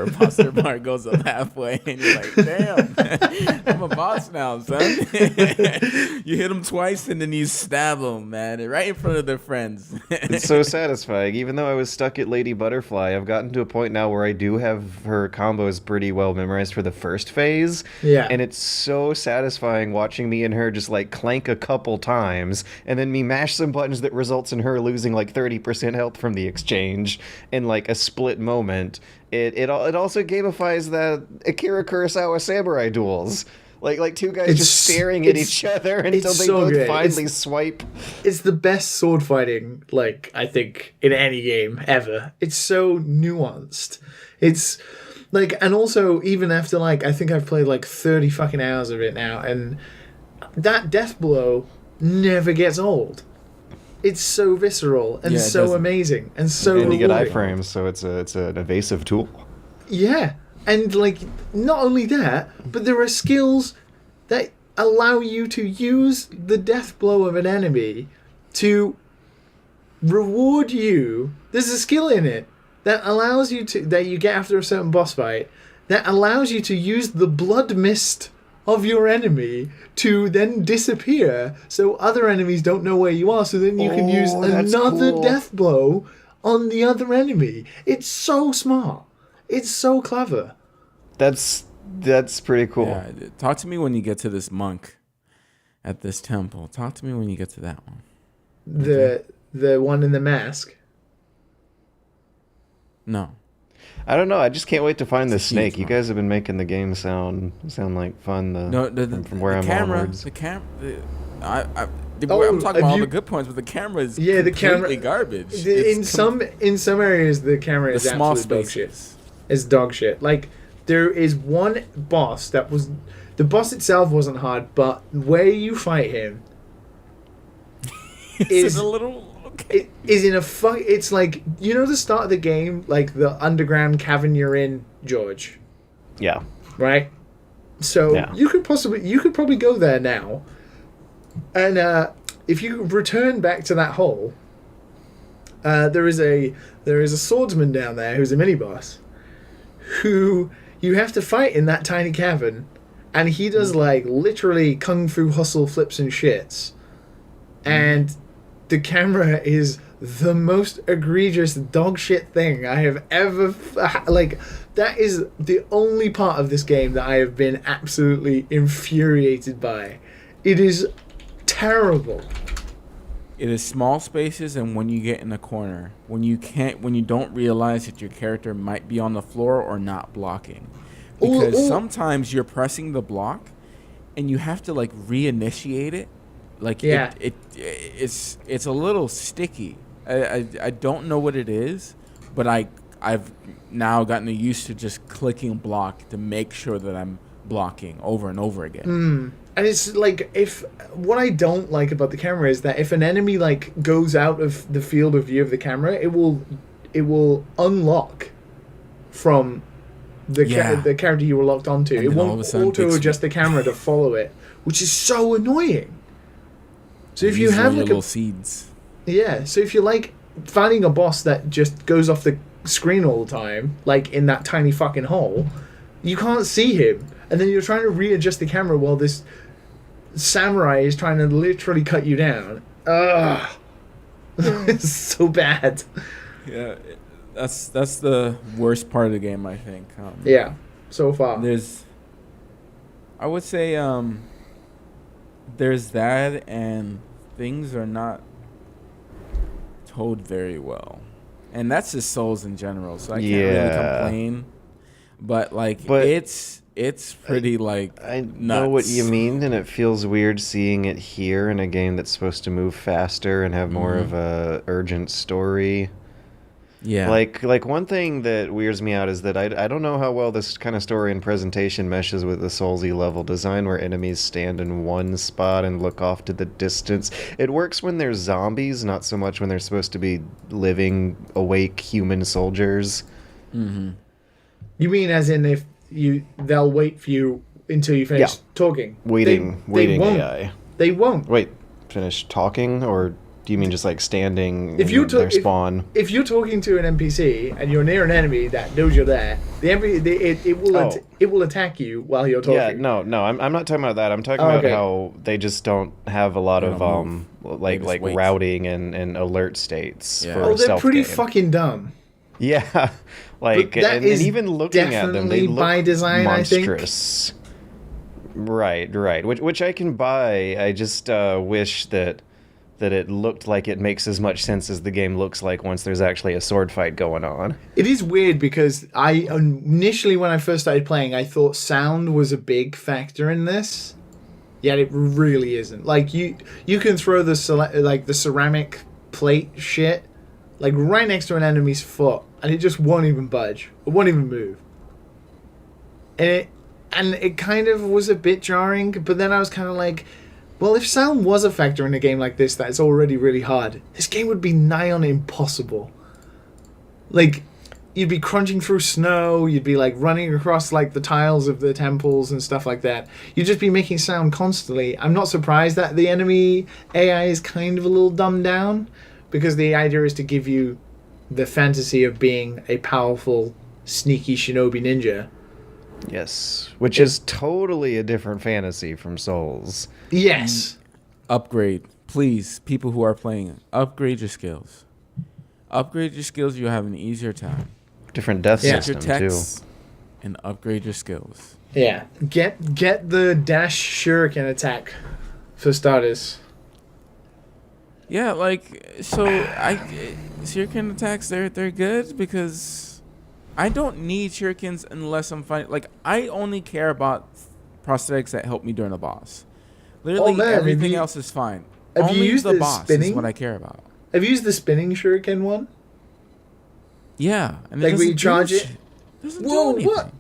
imposter bar goes up halfway and you're like, damn, I'm a boss now, son. You hit them twice and then you stab them, man, right in front of their friends. It's so satisfying. Even though I was stuck at Lady Butterfly, I've gotten to a point now where I do have her combos pretty well memorized for the first phase. Yeah. And it's so satisfying watching me and her just like clank a couple times and then me mash some buttons that results in her losing like 30% health from the exchange in like a split moment. It also gamifies the Akira Kurosawa samurai duels. Like two guys just staring at each other until they so both good. finally swipe. It's the best sword fighting, like, I think, in any game ever. It's so nuanced. It's like, and also even after like, I think I've played like 30 fucking hours of it now, and that death blow never gets old. It's so visceral and so amazing and so and you get rewarding. iframes, so it's an evasive tool. Yeah, and like not only that, but there are skills that allow you to use the death blow of an enemy to reward you. There's a skill in it that allows you to, that you get after a certain boss fight, that allows you to use the blood mist of your enemy to then disappear so other enemies don't know where you are, so then you can use another death blow on the other enemy. It's so smart. It's so clever. That's pretty cool. Yeah, talk to me when you get to this monk at this temple. Talk to me when you get to that one. The one in the mask. No. I don't know. I just can't wait to find the snake. You guys have been making the game sound like fun. From where I'm onwards. I'm talking about all the good points, but the camera is completely garbage. In some areas, the camera is absolute dog shit. It's dog shit. Like there is one boss that was, the boss itself wasn't hard, but where you fight him is a little. It is in a it's like, you know, the start of the game, like the underground cavern you're in, George. Yeah. Right? So you could probably go there now. And if you return back to that hole, there is a swordsman down there who's a mini boss who you have to fight in that tiny cavern, and he does like literally kung fu hustle flips and shits. And the camera is the most egregious dog shit thing I have ever... Like, that is the only part of this game that I have been absolutely infuriated by. It is terrible. It is small spaces, and when you get in a corner, when you don't realize that your character might be on the floor or not blocking. Because sometimes you're pressing the block, and you have to, like, reinitiate it. Like it's a little sticky. I don't know what it is, but I've now gotten used to just clicking block to make sure that I'm blocking over and over again. And it's like, what I don't like about the camera is that if an enemy like goes out of the field of view of the camera, it will unlock from the character you were locked onto. And it won't auto adjust the camera to follow it, which is so annoying. So if you have like little seeds. Yeah, so if you're like finding a boss that just goes off the screen all the time, like in that tiny fucking hole, you can't see him, and then you're trying to readjust the camera while this samurai is trying to literally cut you down. Ugh. It's so bad. Yeah, that's the worst part of the game, I think. Yeah, so far. I would say there's that, and things are not told very well, and that's just Souls in general. So I can't really complain. But like, it's pretty I nuts. know what you mean, and it feels weird seeing it here in a game that's supposed to move faster and have more of a urgent story. Yeah. Like one thing that weirds me out is that I don't know how well this kind of story and presentation meshes with the Soulsy level design where enemies stand in one spot and look off to the distance. It works when they're zombies, not so much when they're supposed to be living, awake human soldiers. Mm-hmm. You mean as in if they'll wait for you until you finish talking? Waiting won't. AI. They won't. Wait, finish talking, or do you mean just like standing if you in their spawn? If you're talking to an NPC and you're near an enemy that knows you're there, the NPC it will attack you while you're talking. Yeah, no, I'm not talking about that. I'm talking about how they just don't have a lot of like wait. routing and alert states for they're stealth pretty game. fucking dumb. Yeah, like and even looking at them, they look by design, monstrous. Right, which I can buy. I just wish that it looked like it makes as much sense as the game looks like once there's actually a sword fight going on. It is weird because I initially, when I first started playing, I thought sound was a big factor in this. Yet it really isn't. Like you can throw the ceramic plate shit like right next to an enemy's foot, and it just won't even budge. It won't even move. And it kind of was a bit jarring, but then I was kind of like, well, if sound was a factor in a game like this that's already really hard, this game would be nigh on impossible. Like, you'd be crunching through snow, you'd be like running across like the tiles of the temples and stuff like that. You'd just be making sound constantly. I'm not surprised that the enemy AI is kind of a little dumbed down, because the idea is to give you the fantasy of being a powerful, sneaky shinobi ninja. Yes, which is totally a different fantasy from Souls. Yes. Upgrade. Please, people who are playing, upgrade your skills. Upgrade your skills, you'll have an easier time. Different death Get system, your techs and upgrade your skills. Yeah. Get the dash shuriken attack, for starters. Yeah, like, so shuriken attacks, they're good because I don't need shurikens unless I'm fighting. Like, I only care about prosthetics that help me during a boss. Literally, everything else is fine. Have Only you used the the boss spinning? is what I care about. Have you used the spinning shuriken one? Yeah. And Like, when you charge it? Doesn't Whoa, do anything. what?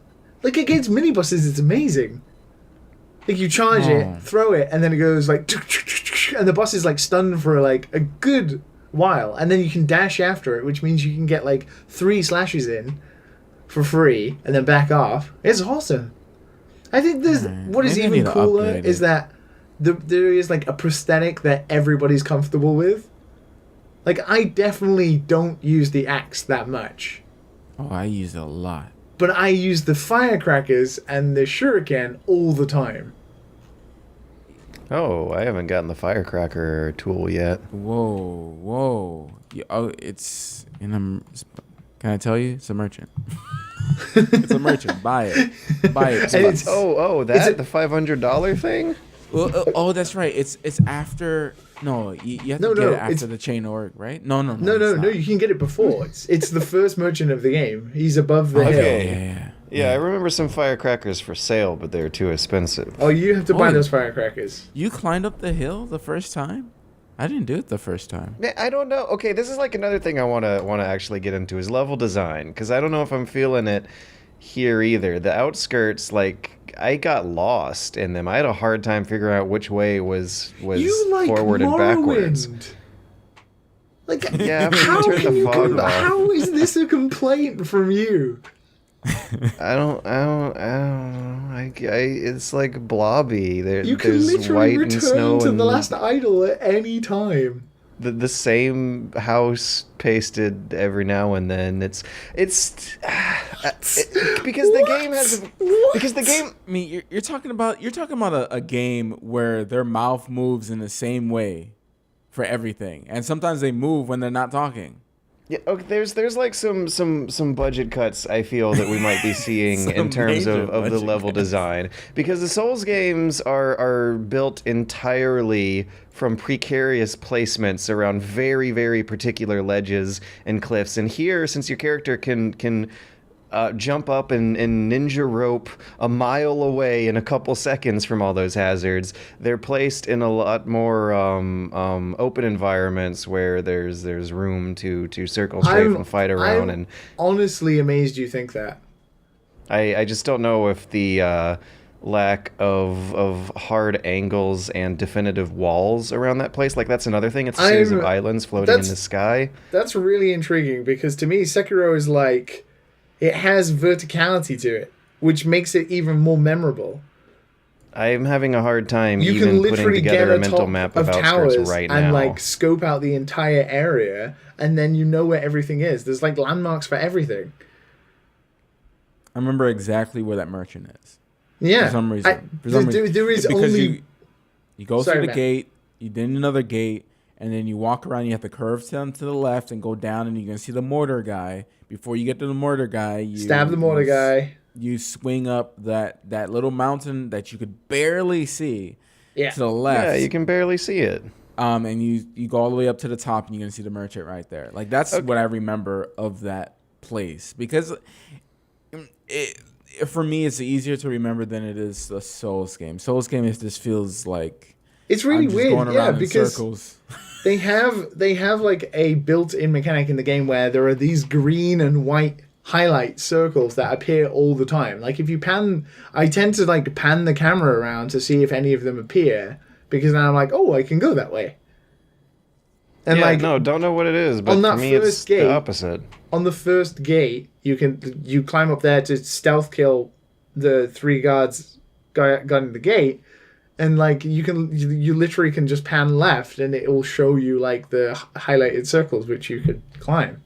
Like, against mini bosses, it's amazing. Like, you charge it, throw it, and then it goes like, and the boss is like stunned for like a good while, and then you can dash after it, which means you can get like 3 slashes in for free, and then back off. It's awesome. I think what is Maybe I even need to cooler upgrade is it. that there is like a prosthetic that everybody's comfortable with. Like, I definitely don't use the axe that much, Oh, I use it a lot. but I use the firecrackers and the shuriken all the time. Oh, I haven't gotten the firecracker tool yet. Whoa. It's in a... Can I tell you? It's a merchant. It's a merchant. Buy it. And it's- The $500 thing? Well, that's right. It's after... No, you have to get it after the chain org, right? No. No, you can get it before. It's the first merchant of the game. He's above the hill. Yeah, I remember some firecrackers for sale, but they were too expensive. Oh, you have to buy those firecrackers. You climbed up the hill the first time? I didn't do it the first time. I don't know. Okay, this is like another thing I want to actually get into is level design, because I don't know if I'm feeling it here either. The outskirts, like, I got lost in them. I had a hard time figuring out which way was You like forward and backwards. Morrowind. Like, Yeah, after how you turn can the you fog off. how is this a complaint from you? I don't know. It's like blobby. You can there's literally white and snow return to and the last idol at any time. the same house pasted every now and then. It's because the game has because the game. I mean, you're talking about a game where their mouth moves in the same way for everything, and sometimes they move when they're not talking. Yeah, okay, there's like some budget cuts I feel that we might be seeing in Some terms major of the budget level cuts. design, because the Souls games are built entirely from precarious placements around very, very particular ledges and cliffs. And here, since your character can jump up and ninja rope a mile away in a couple seconds from all those hazards, they're placed in a lot more open environments where there's room to circle strafe and fight around. I'm And honestly amazed you think that. I just don't know if the lack of hard angles and definitive walls around that place, like that's another thing. It's a series of islands floating in the sky. That's really intriguing because to me, Sekiro is like, it has verticality to it, which makes it even more memorable. I'm having a hard time You even can putting literally get together a a mental top map of of towers Outskirts right and now. like scope out the entire area, and then you know where everything is. There's like landmarks for everything. I remember exactly where that merchant is. Yeah, For some reason. there is Because only. you go Sorry, through the Matt. gate, you then another gate, and then you walk around. You have to curve down to the left and go down, and you're gonna see the mortar guy. Before you get to the mortar guy, you Stab the mortar guy. You swing up that little mountain that you could barely see Yeah. to the left. Yeah, you can barely see it. And you go all the way up to the top, and you're gonna see the merchant right there. Like that's what I remember of that place, because for me it's easier to remember than it is a Souls game. Souls game just feels like It's really I'm just weird, going around in because circles. they have like a built-in mechanic in the game where there are these green and white highlight circles that appear all the time. Like if you pan, I tend to like pan the camera around to see if any of them appear, because then I'm like, oh, I can go that way. And Yeah, like no, don't know what it is, but on for that me it's first gate- the opposite. on the first gate, you climb up there to stealth kill the 3 guards guarding the gate, and like you literally can just pan left and it will show you like the highlighted circles which you could climb.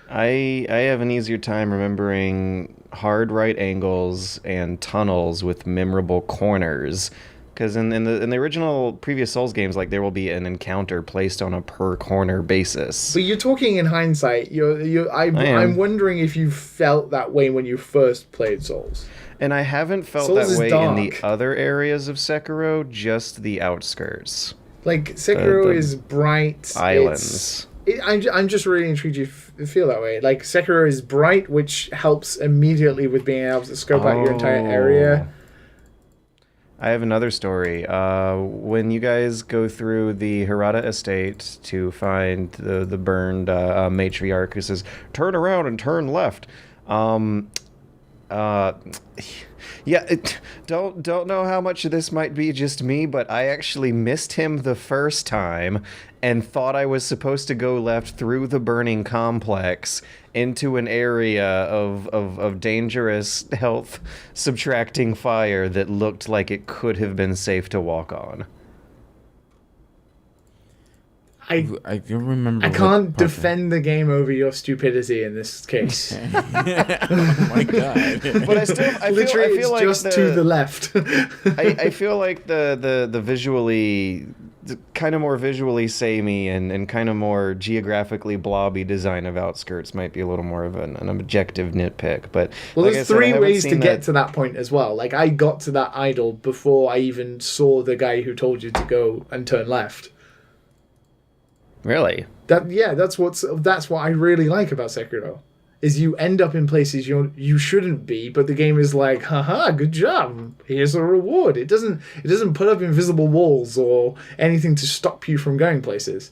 I have an easier time remembering hard right angles and tunnels with memorable corners. Because in the original previous Souls games, like there will be an encounter placed on a per corner basis. But you're talking in hindsight. I'm wondering if you felt that way when you first played Souls. And I haven't felt Souls that is way in the dark. other areas of Sekiro, just the outskirts. Like Sekiro The is bright. Islands. I'm just really intrigued you feel that way. Like Sekiro is bright, which helps immediately with being able to scope out your entire area. I have another story. When you guys go through the Harriott estate to find the burned matriarch who says, "Turn around and turn left." Don't know how much of this might be just me, but I actually missed him the first time and thought I was supposed to go left through the burning complex into an area of dangerous health subtracting fire that looked like it could have been safe to walk on. I don't remember. I what can't part defend the game over your stupidity in this case. oh my god! But I Literally, feel it's like just to the left. I feel like the visually, kind of more visually samey and kind of more geographically blobby design of Outskirts might be a little more of an objective nitpick. But Well, like there's I said, I 3 haven't ways to seen get to that point as well. Like, I got to that idol before I even saw the guy who told you to go and turn left. Really? That's what I really like about Sekiro. Is you end up in places you shouldn't be, but the game is like, haha, good job. Here's a reward. It doesn't put up invisible walls or anything to stop you from going places.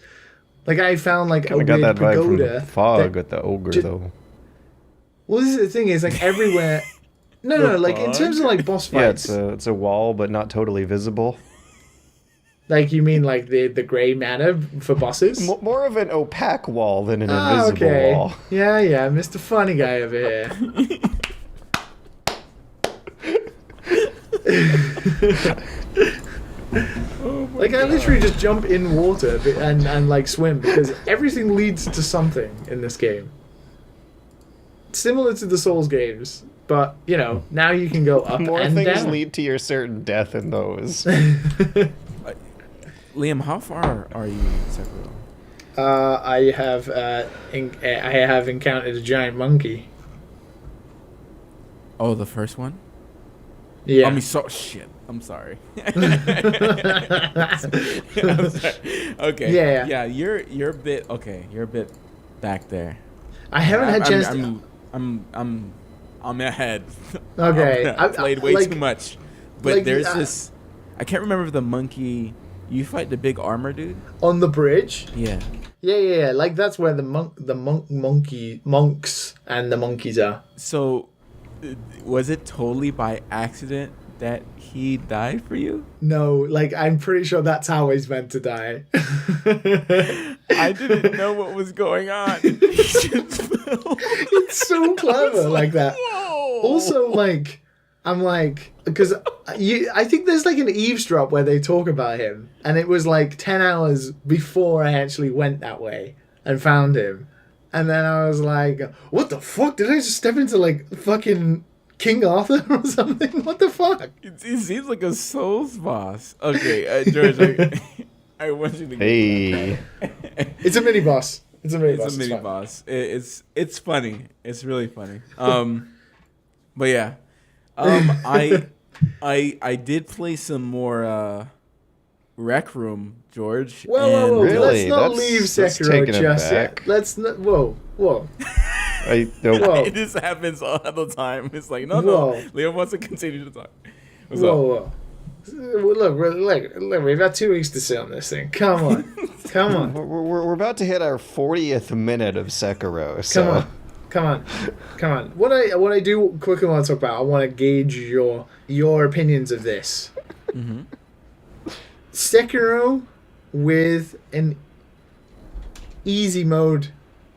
Like I found like a I got weird that vibe from pagoda. the fog that- with the ogre though. Well, this is the thing, is like everywhere. No, like in terms of like boss Yeah, fights. it's a wall, but not totally visible. Like you mean like the grey matter for bosses? More of an opaque wall than an invisible wall. Yeah, Mr. Funny Guy over here. Like I literally just jump in water and like swim because everything leads to something in this game. Similar to the Souls games, but you know now you can go up More and things down. lead to your certain death in those. Liam, how far are you in Sekiro? I have encountered a giant monkey. Oh, the first one. Yeah. I mean, shit. I'm sorry. I'm sorry. Okay. Yeah. Yeah. You're a bit okay. You're a bit back there. I haven't had a chance. I'm ahead. Okay. I played way like- too much. But like, there's this. I can't remember the monkey. You fight the big armor dude. on the bridge. Yeah. Yeah. Like that's where the monks and the monkeys are. So, was it totally by accident that he died for you? No, like I'm pretty sure that's how he's meant to die. I didn't know what was going on. It's so clever like that. Whoa. Also, like, I'm like, because I think there's like an eavesdrop where they talk about him, and it was like 10 hours before I actually went that way and found him. And then I was like, what the fuck? Did I just step into like fucking King Arthur or something? What the fuck? He seems like a Souls boss. Okay, George, I want you to get Hey. It's a mini boss. It's a mini It's boss. a mini fine. boss. It's funny. It's really funny. But yeah, I did play some more Rec Room, George. Whoa. Really? Let's not That's- leave that's Sekiro taking it just back. yet. Let's not. Whoa. Whoa. It just happens all the time. It's like no, Whoa. Leo wants to continue to talk. What's Whoa. up? Look, we've got 2 weeks to sit on this thing. Come on. We're about to hit our 40th minute of Sekiro. So. Come on. What I do quickly want to talk about, I want to gauge your opinions of this. Mm-hmm. Sekiro with an easy mode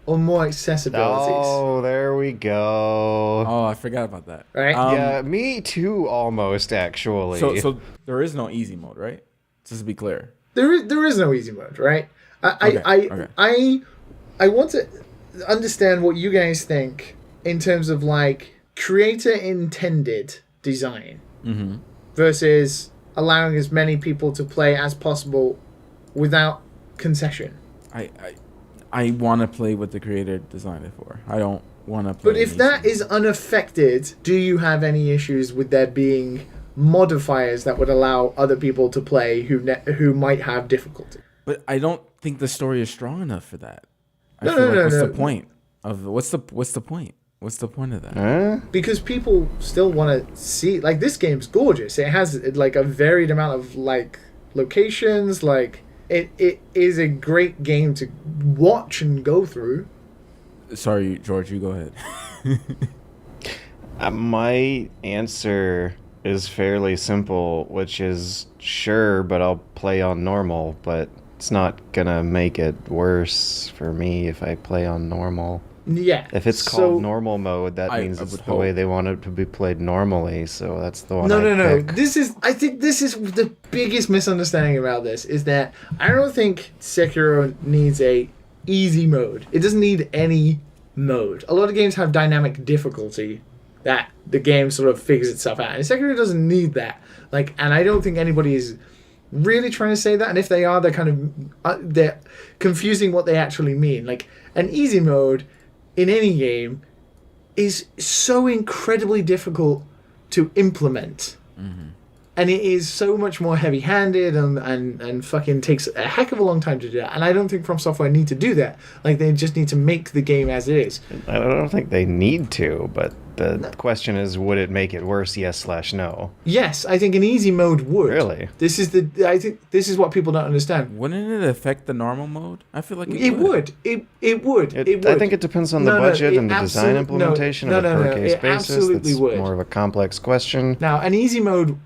or more accessibilities. Oh, there we go. Oh, I forgot about that. Right? Yeah, me too, almost, actually. So there is no easy mode, right? Just to be clear. There is no easy mode, right? Okay. I want to understand what you guys think in terms of like creator intended design versus allowing as many people to play as possible without concession. I want to play what the creator designed it for. I don't want to play. But if that is unaffected, do you have any issues with there being modifiers that would allow other people to play who might have difficulty? But I don't think the story is strong enough for that. No, What's no. the point of what's the point? What's the point of that? Huh? Because people still want to see, like, this game's gorgeous. It has like a varied amount of like locations. Like it is a great game to watch and go through. Sorry, George, you go ahead. My answer is fairly simple, which is sure, but I'll play on normal, but it's not gonna make it worse for me if I play on normal. Yeah. If it's called normal mode, that means I it's would the way hope. they want it to be played normally, so that's the one No. Pick. I think this is the biggest misunderstanding about this is that I don't think Sekiro needs a easy mode. It doesn't need any mode. A lot of games have dynamic difficulty that the game sort of figures itself out. And Sekiro doesn't need that. Like, and I don't think anybody is really trying to say that. And if they are, they're kind of they're confusing what they actually mean. Like, an easy mode in any game is so incredibly difficult to implement. And it is so much more heavy-handed and fucking takes a heck of a long time to do that. And I don't think From Software need to do that. Like, they just need to make the game as it is. I don't think they need to, but the question is, would it make it worse? Yes/no. Yes, I think an easy mode would. Really? I think this is what people don't understand. Wouldn't it affect the normal mode? I feel like It would. It would. I think it depends on the budget and the design implementation on a per case it basis. absolutely That's would. more of a complex question. Now, an easy mode,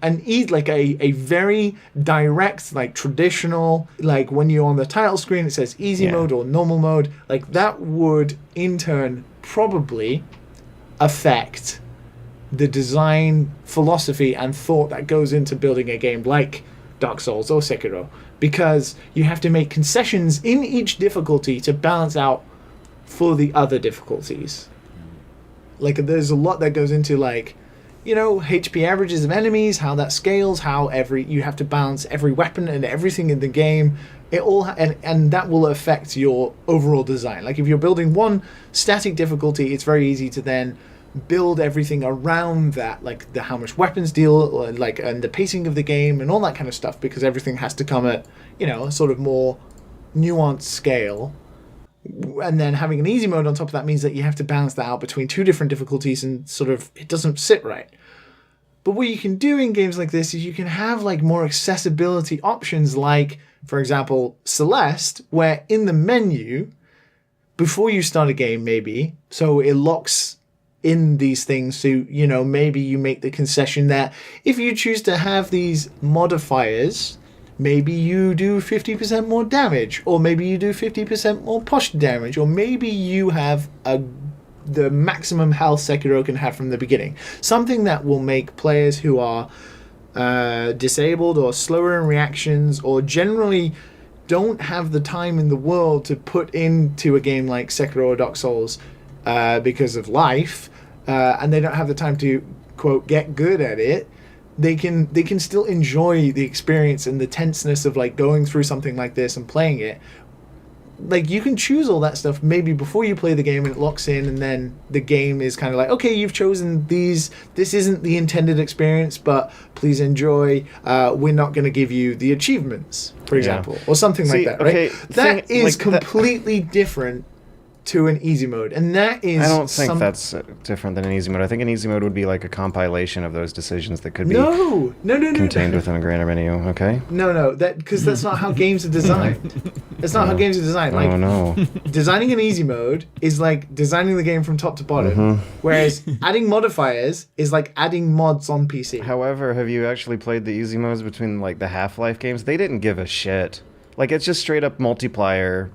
like a very direct, like traditional, like when you're on the title screen, it says easy Yeah. mode or normal mode. Like that would, in turn, probably affect the design philosophy and thought that goes into building a game like Dark Souls or Sekiro, because you have to make concessions in each difficulty to balance out for the other difficulties. Like, there's a lot that goes into, like, you know, HP averages of enemies, how that scales, how you have to balance every weapon and everything in the game And that will affect your overall design. Like if you're building one static difficulty, it's very easy to then build everything around that, like how much weapons deal, and the pacing of the game and all that kind of stuff, because everything has to come at a sort of more nuanced scale. And then having an easy mode on top of that means that you have to balance that out between two different difficulties, and sort of it doesn't sit right. But what you can do in games like this is you can have like more accessibility options, like for example Celeste, where in the menu before you start a game, maybe, so it locks in these things. So maybe you make the concession that if you choose to have these modifiers, maybe you do 50% more damage, or maybe you do 50% more posture damage, or maybe you have the maximum health Sekiro can have from the beginning. Something that will make players who are disabled or slower in reactions, or generally don't have the time in the world to put into a game like Sekiro or Dark Souls because of life, and they don't have the time to, quote, get good at it, they can still enjoy the experience and the tenseness of like going through something like this and playing it. Like you can choose all that stuff maybe before you play the game, and it locks in, and then the game is kind of like, okay, you've chosen these. This isn't the intended experience, but please enjoy. We're not going to give you the achievements, for example, or something like that, right? Okay, that is like completely different to an easy mode, and that is. I don't think that's different than an easy mode. I think an easy mode would be like a compilation of those decisions that could be contained within a greater menu. Okay. No, because that's not how games are designed. That's not how games are designed. Like, oh no. Designing an easy mode is like designing the game from top to bottom, whereas adding modifiers is like adding mods on PC. However, have you actually played the easy modes between like the Half-Life games? They didn't give a shit. Like it's just straight up multiplier.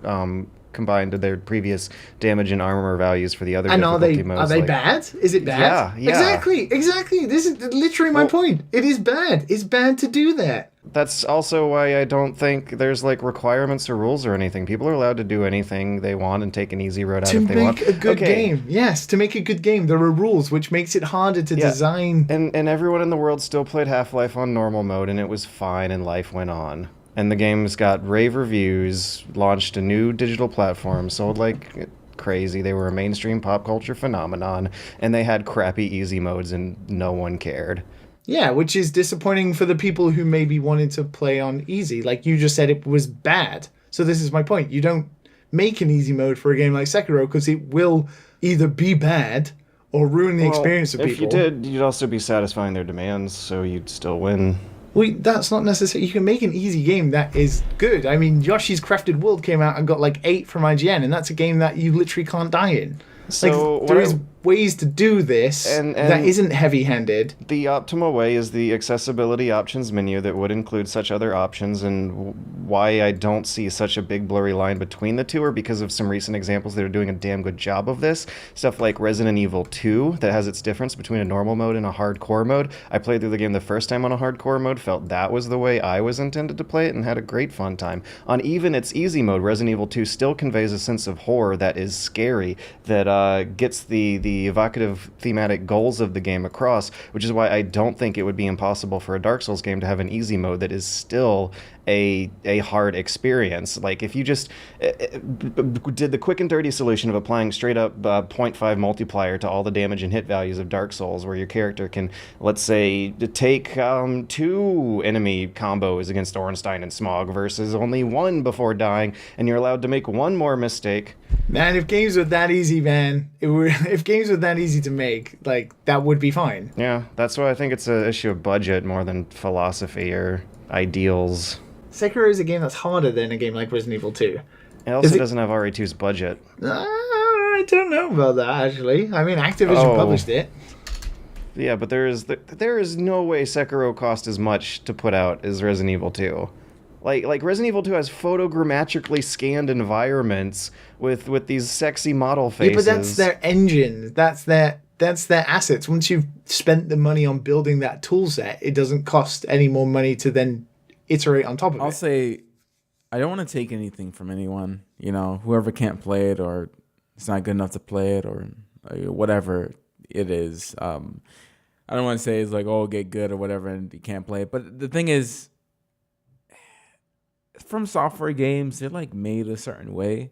Combined to their previous damage and armor values for the other difficulty modes. Are they bad? Is it bad? Yeah. Exactly. This is literally my point. It is bad. It's bad to do that. That's also why I don't think there's like requirements or rules or anything. People are allowed to do anything they want and take an easy road out if they want. To make a good game. Yes, to make a good game. There are rules, which makes it harder to design. And everyone in the world still played Half-Life on normal mode, and it was fine, and life went on. And the game's got rave reviews, launched a new digital platform, sold like crazy. They were a mainstream pop culture phenomenon, and they had crappy easy modes, and no one cared. Yeah, which is disappointing for the people who maybe wanted to play on easy. Like you just said, it was bad. So this is my point. You don't make an easy mode for a game like Sekiro because it will either be bad or ruin the experience of people. If you did, you'd also be satisfying their demands, so you'd still win. Well, that's not necessary. You can make an easy game that is good. I mean, Yoshi's Crafted World came out and got like 8 from IGN, and that's a game that you literally can't die in. So like, there is ways to do this and that isn't heavy-handed. The optimal way is the accessibility options menu that would include such other options, and why I don't see such a big blurry line between the two are because of some recent examples that are doing a damn good job of this. Stuff like Resident Evil 2 that has its difference between a normal mode and a hardcore mode. I played through the game the first time on a hardcore mode, felt that was the way I was intended to play it, and had a great fun time. On even its easy mode, Resident Evil 2 still conveys a sense of horror that is scary, that gets the evocative thematic goals of the game across, which is why I don't think it would be impossible for a Dark Souls game to have an easy mode that is still a hard experience. Like if you just did the quick and dirty solution of applying straight up 0.5 multiplier to all the damage and hit values of Dark Souls, where your character can, let's say, take 2 enemy combos against Ornstein and Smog versus only 1 before dying, and you're allowed to make 1 more mistake. Man, if games were that easy, if games were that easy to make, like, that would be fine. Yeah, that's why I think it's an issue of budget more than philosophy or ideals. Sekiro is a game that's harder than a game like Resident Evil 2. It also doesn't have RE2's budget. I don't know about that, actually. I mean, Activision published it. Yeah, but there is no way Sekiro cost as much to put out as Resident Evil 2. Like Resident Evil 2 has photogrammetrically scanned environments with these sexy model faces. Yeah, but that's their engine. That's their assets. Once you've spent the money on building that tool set, it doesn't cost any more money to then iterate on top of it. I'll say, I don't want to take anything from anyone. You know, whoever can't play it, or it's not good enough to play it, or whatever it is. I don't want to say it's like, oh, get good or whatever, and you can't play it. But the thing is, From Software games, they're like made a certain way,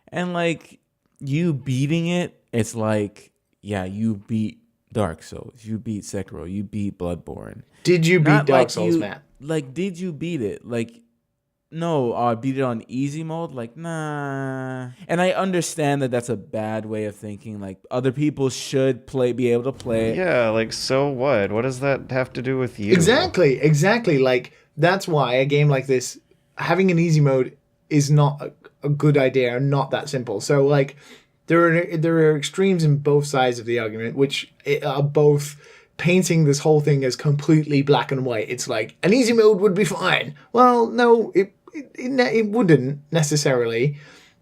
and like you beating it, it's like, yeah, you beat Dark Souls, you beat Sekiro, you beat Bloodborne. Did you beat Not Dark like Souls, you, Matt? like, did you beat it? Like, no, I beat it on easy mode. Like, nah. And I understand that that's a bad way of thinking. Like, other people should be able to play it. Yeah, like, so what? What does that have to do with you? Exactly. Like, that's why a game like this, having an easy mode is not a good idea and not that simple. So, like, there are extremes in both sides of the argument, which are both painting this whole thing as completely black and white. It's like, an easy mode would be fine. Well, no, it wouldn't necessarily.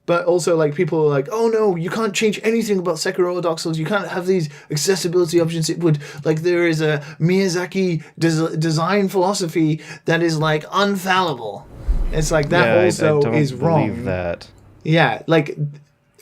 But also, like, people are like, oh no, you can't change anything about Sekiro or Dark Souls. You can't have these accessibility options. It would, like, there is a Miyazaki design philosophy that is, like, infallible. It's like, that also is wrong. I don't believe that. Yeah, like,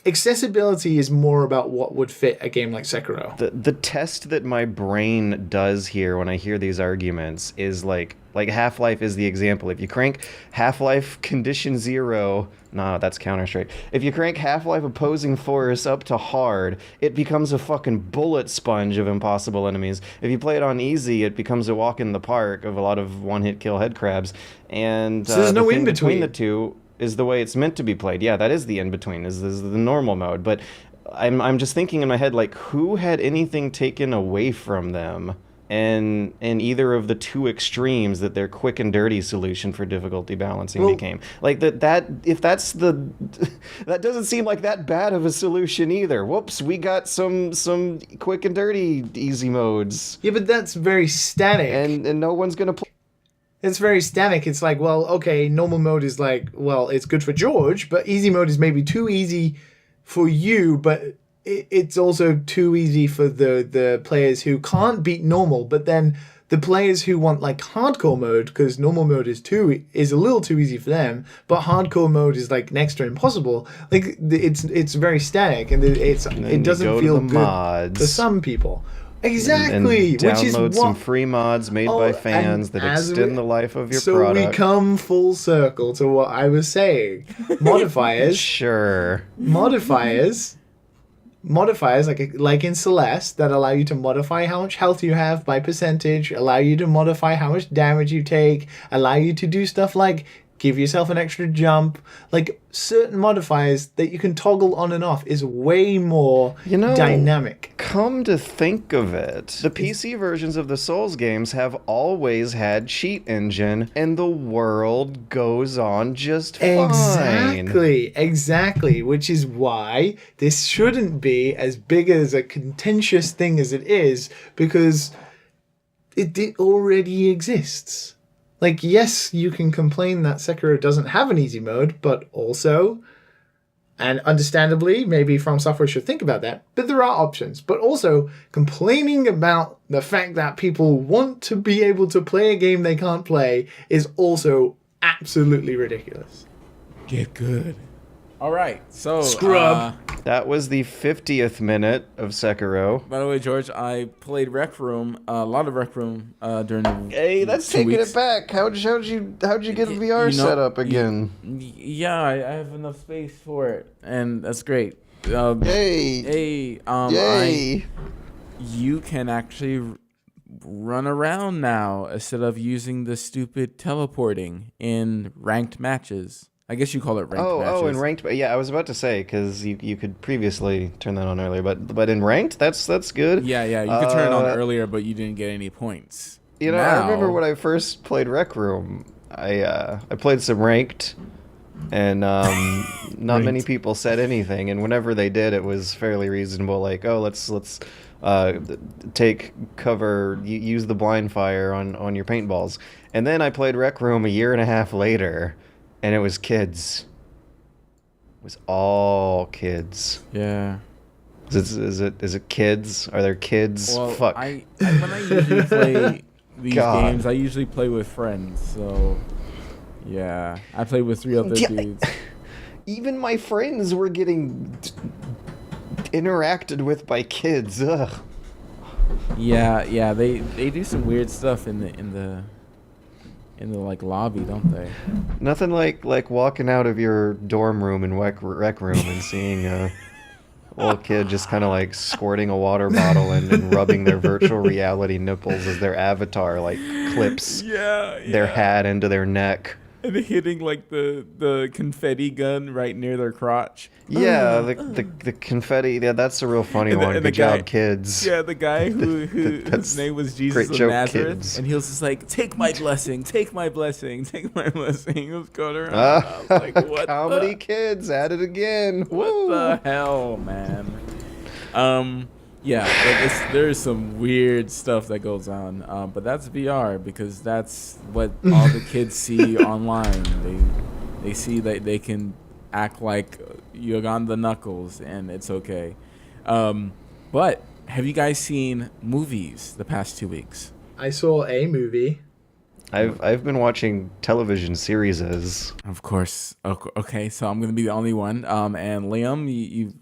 accessibility is more about what would fit a game like Sekiro. The test that my brain does here when I hear these arguments is like Half-Life is the example. If you crank Half-Life Condition 0, nah, that's Counter-Strike. If you crank Half-Life Opposing Force up to hard, it becomes a fucking bullet sponge of impossible enemies. If you play it on easy, it becomes a walk in the park of a lot of one-hit kill head crabs. And so there's no in-between. Between the two is the way it's meant to be played. Yeah, that is the in-between, is the normal mode. But I'm just thinking in my head, like, who had anything taken away from them and either of the two extremes that their quick and dirty solution for difficulty balancing became? Like, that doesn't seem like that bad of a solution either. Whoops, we got some quick and dirty easy modes. Yeah, but that's very static. And no one's gonna play. It's very static. It's like, well, okay, normal mode is like, well, it's good for George, but easy mode is maybe too easy for you, but it's also too easy for the players who can't beat normal, but then the players who want like hardcore mode, because normal mode is a little too easy for them, but hardcore mode is like next to impossible. Like, it's very static, and it doesn't feel good mods for some people. Exactly, and which is download some free mods made by fans that extend the life of your product. So we come full circle to what I was saying. Modifiers. Sure. Modifiers like in Celeste that allow you to modify how much health you have by percentage, allow you to modify how much damage you take, allow you to do stuff like give yourself an extra jump. Like, certain modifiers that you can toggle on and off is way more dynamic. Come to think of it, the PC versions of the Souls games have always had cheat engine, and the world goes on just fine. Exactly, which is why this shouldn't be as big as a contentious thing as it is, because it already exists. Like, yes, you can complain that Sekiro doesn't have an easy mode, but also, and understandably, maybe From Software should think about that, but there are options. But also, complaining about the fact that people want to be able to play a game they can't play is also absolutely ridiculous. Get good. All right, so Scrub. That was the 50th minute of Sekiro. By the way, George, I played Rec Room, a lot of Rec Room during the Hey, that's taking it back. How'd you get a VR set up again? Yeah, I have enough space for it, and that's great. Yay! You can actually run around now instead of using the stupid teleporting in ranked matches. I guess you call it ranked matches. Oh, in ranked. Yeah, I was about to say, because you could previously turn that on earlier, but in ranked, that's good. Yeah, you could turn it on earlier, but you didn't get any points. You know, I remember when I first played Rec Room, I played some ranked, and not many people said anything, and whenever they did, it was fairly reasonable. Like, oh, let's take cover, use the blind fire on your paintballs, and then I played Rec Room a year and a half later. And it was kids. It was all kids. Yeah. Is it kids? Are there kids? Well, Fuck. when I usually play these games, I usually play with friends. So, yeah, I played with 3 other dudes. Even my friends were getting interacted with by kids. Ugh. Yeah, they do some weird stuff in the in the like lobby, don't they? Nothing like walking out of your dorm room and rec room and seeing a little kid just kind of like squirting a water bottle and rubbing their virtual reality nipples as their avatar like clips their hat into their neck. And hitting like the confetti gun right near their crotch. Yeah, the confetti. Yeah, that's a real funny one. Good job, kids. Yeah, the guy whose name was Jesus of Nazareth, kids. and he was just like, "Take my blessing, take my blessing, take my blessing." He was going around. I was like, "What?" Comedy kids at it again. What the hell, man? Yeah, like there's some weird stuff that goes on, but that's VR because that's what all the kids see online. They see that they can act like Uganda Knuckles, and it's okay. But have you guys seen movies the past 2 weeks? I saw a movie. I've been watching television series. Of course. Okay, so I'm gonna be the only one. And Liam,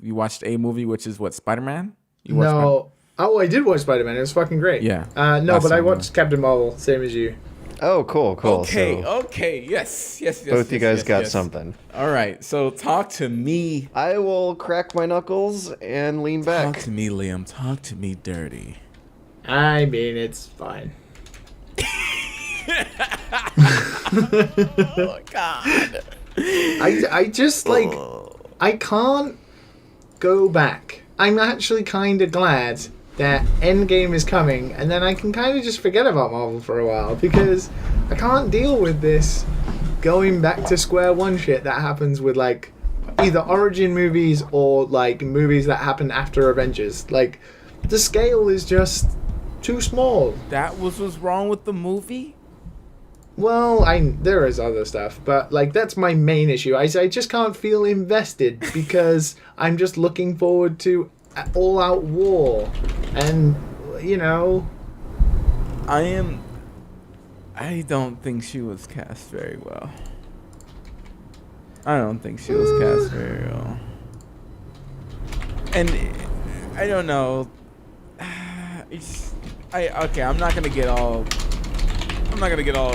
you watched a movie, which is what, Spider-Man? No. Oh, I did watch Spider-Man. It was fucking great. Yeah. No, but I watched Captain Marvel, same as you. Oh, cool. Okay, So okay, yes. both you guys got something. All right, so talk to me. I will crack my knuckles and lean back. Talk to me, Liam. Talk to me dirty. I mean, it's fine. Oh, God. I just, like, I can't go back. I'm actually kind of glad that Endgame is coming, and then I can kind of just forget about Marvel for a while, because I can't deal with this going back to square one shit that happens with, like, either origin movies or, like, movies that happen after Avengers. Like, the scale is just too small. That was what's wrong with the movie? Well, there is other stuff, but like that's my main issue. I just can't feel invested because I'm just looking forward to all-out war, and you know. I don't think she was cast very well. I don't think she was cast very well, and I don't know. I'm not gonna get all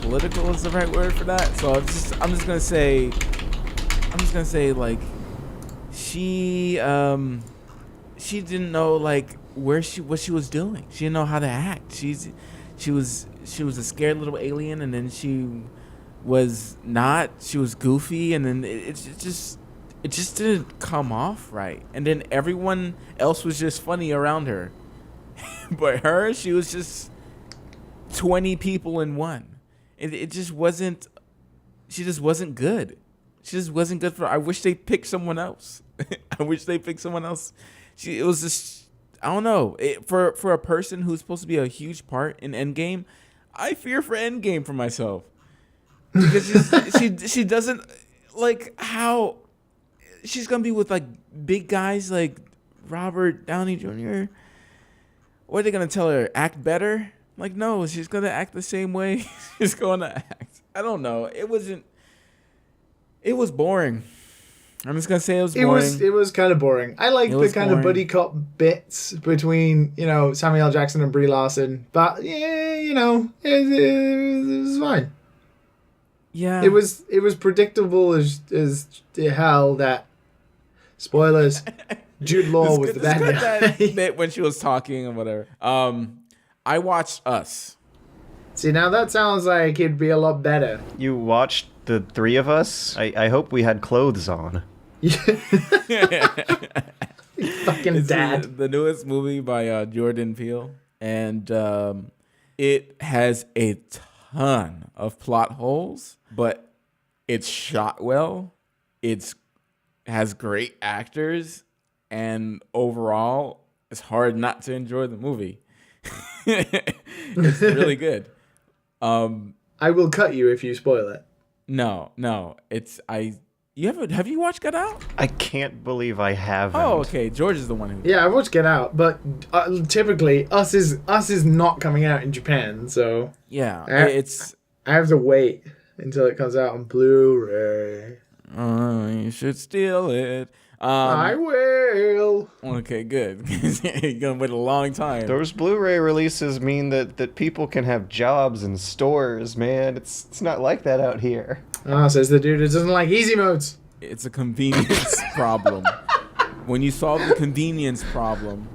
political is the right word for that. So I'm just gonna say like she didn't know like what she was doing. She didn't know how to act. She was a scared little alien, and then she was not. She was goofy, and then it just didn't come off right. And then everyone else was just funny around her, but her, she was just 20 people in one. It just wasn't. She just wasn't good. She just wasn't good for. I wish they picked someone else. It was just. I don't know. For a person who's supposed to be a huge part in Endgame, I fear for Endgame for myself because she doesn't like how she's gonna be with like big guys like Robert Downey Jr. What are they gonna tell her? Act better? Like, no, she's gonna act the same way she's gonna act. I don't know. It was boring. I'm just gonna say it was boring. It was kind of boring. I like the kind of buddy cop bits between, you know, Samuel L. Jackson and Brie Larson, but yeah, you know, it was fine. Yeah, it was predictable as hell that spoilers. Jude Law was the bad guy. That bit when she was talking or whatever. I watched Us. See, now that sounds like it'd be a lot better. You watched the three of us? I hope we had clothes on. Fucking dad. The newest movie by Jordan Peele. And it has a ton of plot holes, but it's shot well. It has great actors. And overall, it's hard not to enjoy the movie. It's really good. I will cut you if you spoil it. No. Have you watched Get Out? I can't believe I haven't. Oh, okay. George is the one who. Yeah, I watched Get Out, but typically Us is not coming out in Japan, so yeah, I have to wait until it comes out on Blu-ray. You should steal it. I will. Okay, good. You're gonna wait a long time. Those Blu-ray releases mean that people can have jobs in stores, man. It's not like that out here. Says the dude who doesn't like easy modes. It's a convenience problem. When you solve the convenience problem,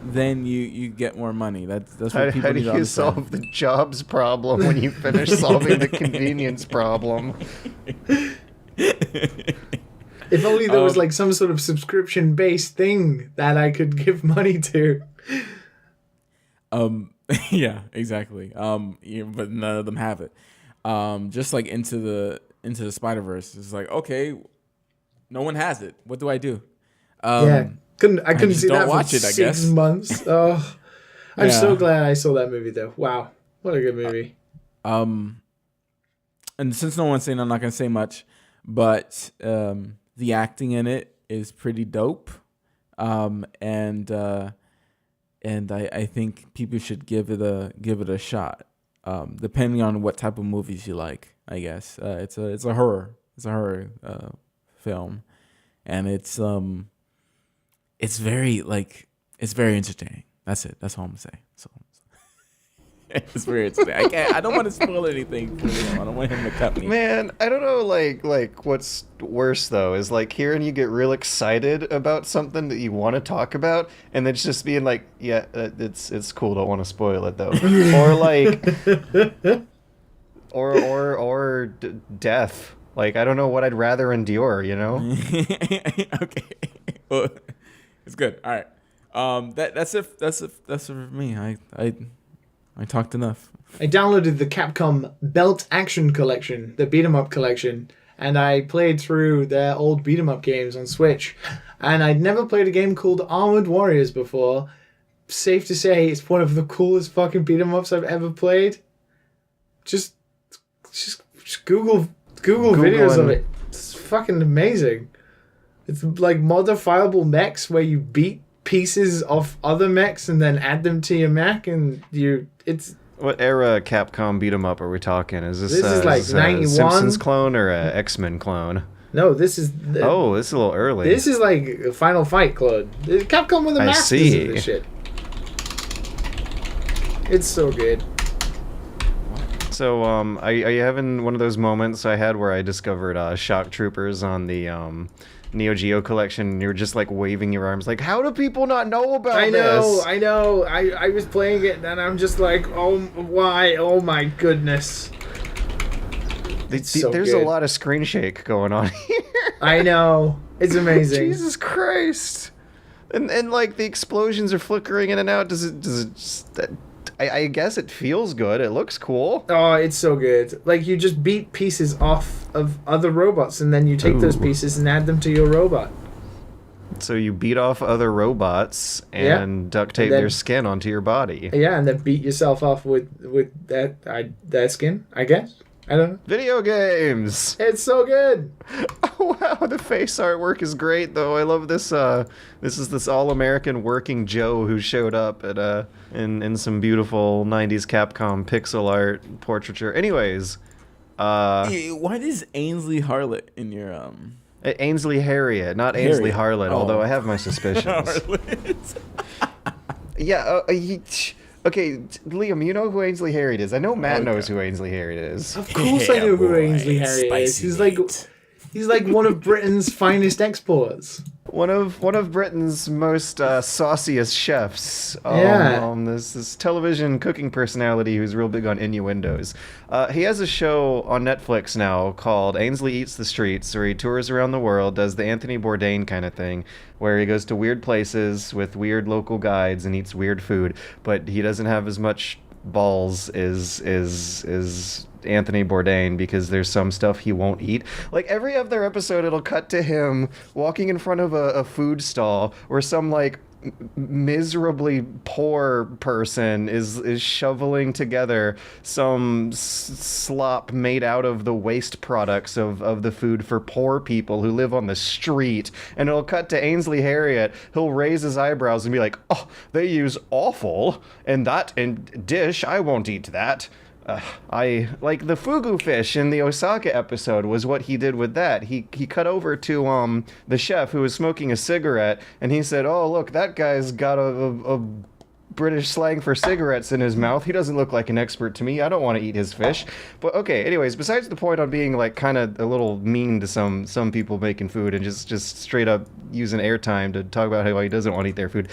then you get more money. That's what people How do need to you understand. solve the jobs problem when you finish solving the convenience problem? If only there was like some sort of subscription-based thing that I could give money to. Yeah, exactly. Yeah, but none of them have it. Just like into the Spider-Verse, it's like, okay, no one has it. What do I do? I couldn't just see don't that for watch it, I 6 guess. months. Oh, I'm Yeah. so glad I saw that movie though. Wow, what a good movie. And since no one's saying, I'm not gonna say much, but the acting in it is pretty dope. And I think people should give it a shot. Depending on what type of movies you like, I guess. It's a horror film, and it's very entertaining. That's it. That's all I'm gonna say. So it's very entertaining. I don't want to spoil anything for him. I don't want him to cut me. Man, I don't know, like what's worse though is like hearing you get real excited about something that you want to talk about, and then it's just being like, yeah, it's cool. Don't want to spoil it though, or like, or death. Like I don't know what I'd rather endure, you know? Okay, well, it's good. All right, that's it. That's it for me. I talked enough. I downloaded the Capcom Belt Action Collection, the beat 'em up collection, and I played through their old beat 'em up games on Switch. And I'd never played a game called Armored Warriors before. Safe to say, it's one of the coolest fucking beat 'em ups I've ever played. Just Google videos of it. It's fucking amazing. It's like modifiable mechs where you beat pieces of other mechs and then add them to your mech, and What era Capcom beat 'em up are we talking? Is this is like a 91? Simpsons clone or a X-Men clone? No, this is This is a little early. this is like a Final Fight, Claude. Capcom were the I masters see. of this shit. It's so good. So, are you having one of those moments I had where I discovered Shock Troopers on the Neo Geo collection, and you're just like waving your arms like, how do people not know about this? I know. I was playing it and I'm just like, oh, why? Oh my goodness. So There's good. a lot of screen shake going on here. I know. It's amazing. Jesus Christ. And like the explosions are flickering in and out. Does it just, I guess it feels good. It looks cool. Oh, it's so good. Like, you just beat pieces off of other robots, and then you take those Ooh. pieces and add them to your robot. So you beat off other robots and duct tape And then- their skin onto your body. Yeah, and then beat yourself off with that skin, I guess. I don't know. Video games! It's so good. Oh, wow, the face artwork is great, though. I love this. This is this all-American working Joe who showed up at in some beautiful 90s Capcom pixel art portraiture. Anyways, Why is Ainsley Harriott in your Ainsley Harriott, not Ainsley Harriott. Harlot, Oh. although I have my suspicions. Yeah, okay, Liam, you know who Ainsley Harriott is. I know Matt knows who Ainsley Harriott is. Of course I know who Ainsley Harriott is. He's like one of Britain's finest exports. One of Britain's most sauciest chefs. Yeah. This television cooking personality who's real big on innuendos. He has a show on Netflix now called Ainsley Eats the Streets, where he tours around the world, does the Anthony Bourdain kind of thing, where he goes to weird places with weird local guides and eats weird food, but he doesn't have as much balls as Anthony Bourdain, because there's some stuff he won't eat. Like every other episode, it'll cut to him walking in front of a food stall where some like miserably poor person is shoveling together some slop made out of the waste products of the food for poor people who live on the street. And it'll cut to Ainsley Harriott. He'll raise his eyebrows and be like, oh, they use offal in that dish. I won't eat that. I like the fugu fish in the Osaka episode was what he did with that. He cut over to the chef who was smoking a cigarette, and he said, "Oh, look, that guy's got a British slang for cigarettes in his mouth. He doesn't look like an expert to me. I don't want to eat his fish." But okay, anyways, besides the point on being like kind of a little mean to some people making food and just straight up using airtime to talk about how he doesn't want to eat their food,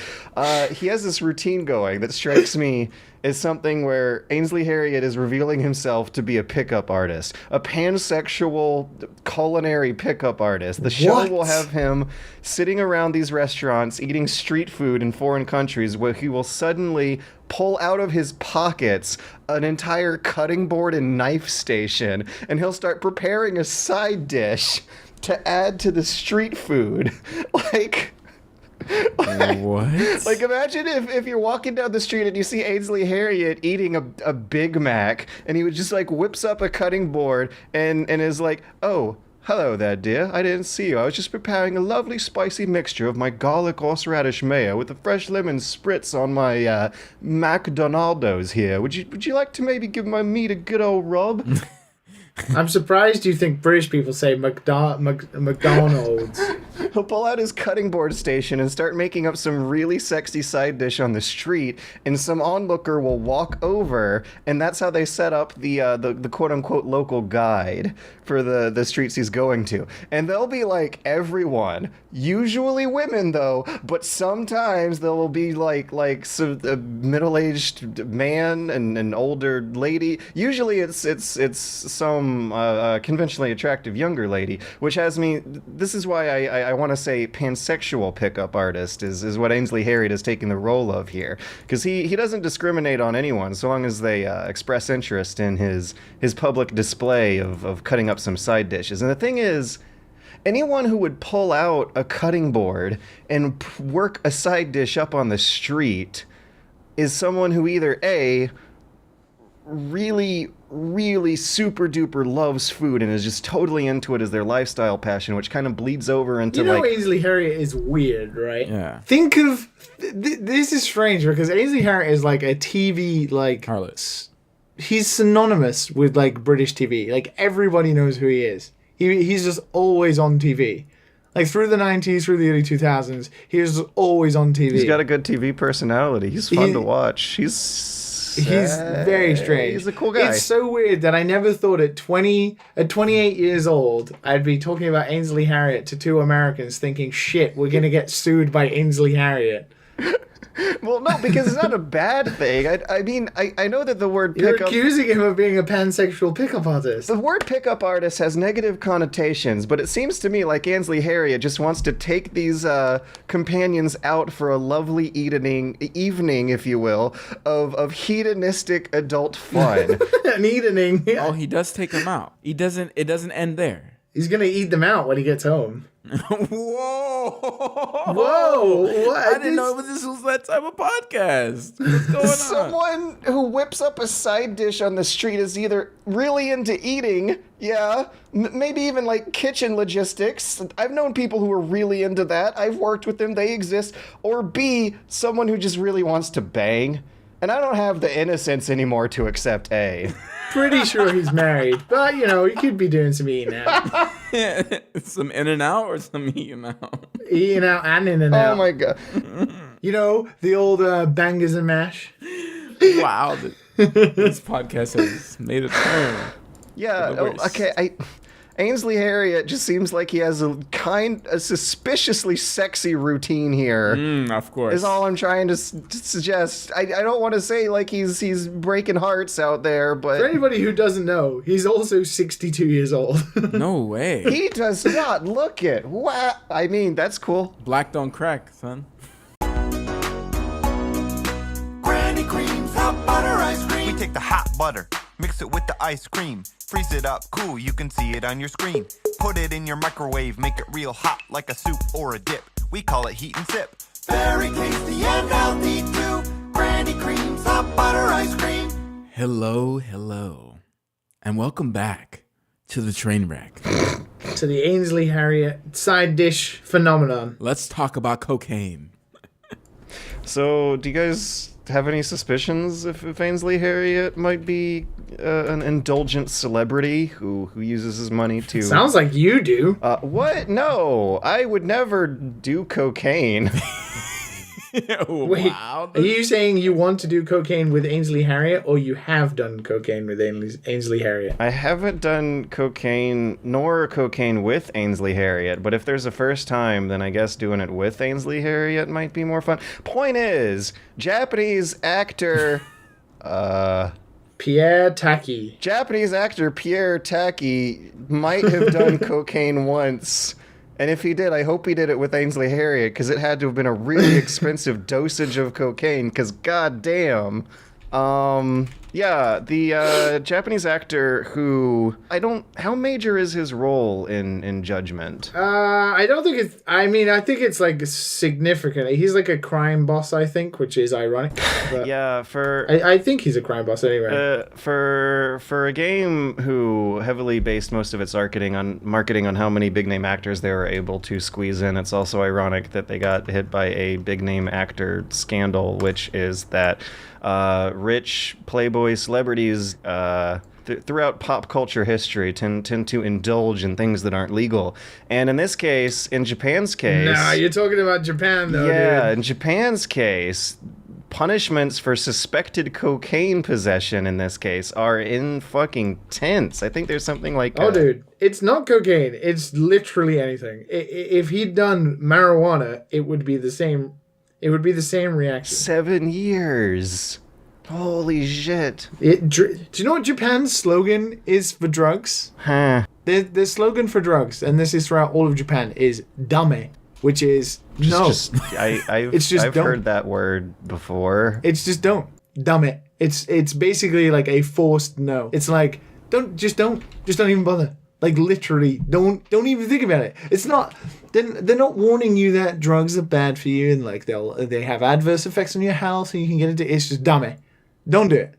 he has this routine going that strikes me as something where Ainsley Harriott is revealing himself to be a pickup artist, a pansexual culinary pickup artist. The show will have him sitting around these restaurants eating street food in foreign countries where he will suddenly pull out of his pockets an entire cutting board and knife station, and he'll start preparing a side dish to add to the street food. What? Like, imagine if you're walking down the street and you see Ainsley Harriott eating a Big Mac, and he would just like whips up a cutting board and is like, "Oh, hello there, dear. I didn't see you. I was just preparing a lovely spicy mixture of my garlic horseradish mayo with a fresh lemon spritz on my McDonaldo's here. Would you like to maybe give my meat a good old rub?" I'm surprised you think British people say McDonald's. He'll pull out his cutting board station and start making up some really sexy side dish on the street, and some onlooker will walk over, and that's how they set up the quote-unquote local guide for the streets he's going to. And they'll be like everyone, usually women though, but sometimes there will be like a middle-aged man and an older lady. Usually it's some conventionally attractive younger lady, which has me. This is why I want to say pansexual pickup artist is what Ainsley Harriott is taking the role of here, because he doesn't discriminate on anyone so long as they express interest in his public display of cutting up some side dishes. And the thing is, anyone who would pull out a cutting board and work a side dish up on the street is someone who either A, really, really super duper loves food and is just totally into it as their lifestyle passion, which kind of bleeds over into Ainsley Harriott is weird, right? Yeah. Think of this is strange because Ainsley Harriott is like a TV harlot. He's synonymous with like British TV. Like everybody knows who he is. He's just always on TV. Like through the 90s, through the early 2000s, he was always on TV. He's got a good TV personality. He's fun to watch. He's very strange. He's a cool guy. It's so weird that I never thought at 28 years old, I'd be talking about Ainsley Harriott to two Americans thinking, shit, we're going to get sued by Ainsley Harriott. Well, no, because it's not a bad thing. I mean, I know that the word pickup... You're accusing him of being a pansexual pickup artist. The word pickup artist has negative connotations, but it seems to me like Ainsley Harriott just wants to take these companions out for a lovely evening, if you will, of hedonistic adult fun. An evening. Oh, he does take them out. It doesn't end there. He's going to eat them out when he gets home. Whoa! What? I didn't know this was that type of podcast. What's going on? Someone who whips up a side dish on the street is either really into eating, maybe even like kitchen logistics. I've known people who are really into that. I've worked with them. They exist. Or B, someone who just really wants to bang. And I don't have the innocence anymore to accept A. Pretty sure he's married, but he could be doing some eating out. Some in and out or some eating out? Eating out and in and out. Oh my god. The old bangers and mash. Wow. This podcast has made a turn. Yeah, okay, Ainsley Harriott just seems like he has a suspiciously sexy routine here. Of course. Is all I'm trying to suggest. I don't want to say like he's breaking hearts out there, but... For anybody who doesn't know, he's also 62 years old. No way. He does not look it. What? I mean, that's cool. Black don't crack, son. Granny Cream's hot butter ice cream. We take the hot butter, mix it with the ice cream, freeze it up cool, you can see it on your screen. Put it in your microwave, make it real hot like a soup or a dip. We call it heat and sip. Very tasty and healthy too. Granny Cream's hot butter ice cream. Hello, and welcome back to the train wreck. To the Ainsley Harriott side dish phenomenon. Let's talk about cocaine. So, do you guys have any suspicions if Ainsley Harriott might be an indulgent celebrity who uses his money to... Sounds like you do. What? No, I would never do cocaine. Wait, Wow. are you saying you want to do cocaine with Ainsley Harriott, or you have done cocaine with Ainsley Harriott? I haven't done cocaine nor cocaine with Ainsley Harriott, but if there's a first time, then I guess doing it with Ainsley Harriott might be more fun. Point is, Japanese actor Pierre Taki. Japanese actor Pierre Taki might have done cocaine once. And if he did, I hope he did it with Ainsley Harriott, because it had to have been a really expensive dosage of cocaine, because goddamn. Yeah, the Japanese actor who... How major is his role in Judgment? I don't think it's... I mean, I think it's, like, significant. He's, like, a crime boss, I think, which is ironic. But Yeah, for... I think he's a crime boss anyway. For a game who heavily based most of its marketing on how many big name actors they were able to squeeze in, it's also ironic that they got hit by a big name actor scandal, which is that rich Playboy celebrities throughout pop culture history tend to indulge in things that aren't legal. And in this case, in Japan's case... Nah, you're talking about Japan, though, Yeah, dude. in Japan's case... punishments for suspected cocaine possession in this case are in fucking tense. I think there's something like... Dude, it's not cocaine. It's literally anything. If he'd done marijuana, it would be the same... It would be the same reaction. 7 years. Holy shit. Do you know what Japan's slogan is for drugs? Huh. The slogan for drugs, and this is throughout all of Japan, is dame, which is no. I've heard that word before. It's just don't. Dame. It's basically like a forced no. It's like don't even bother. Like literally, don't even think about it. It's not. They're not warning you that drugs are bad for you and like they have adverse effects on your health and you can get into. It's just dame. Don't do it.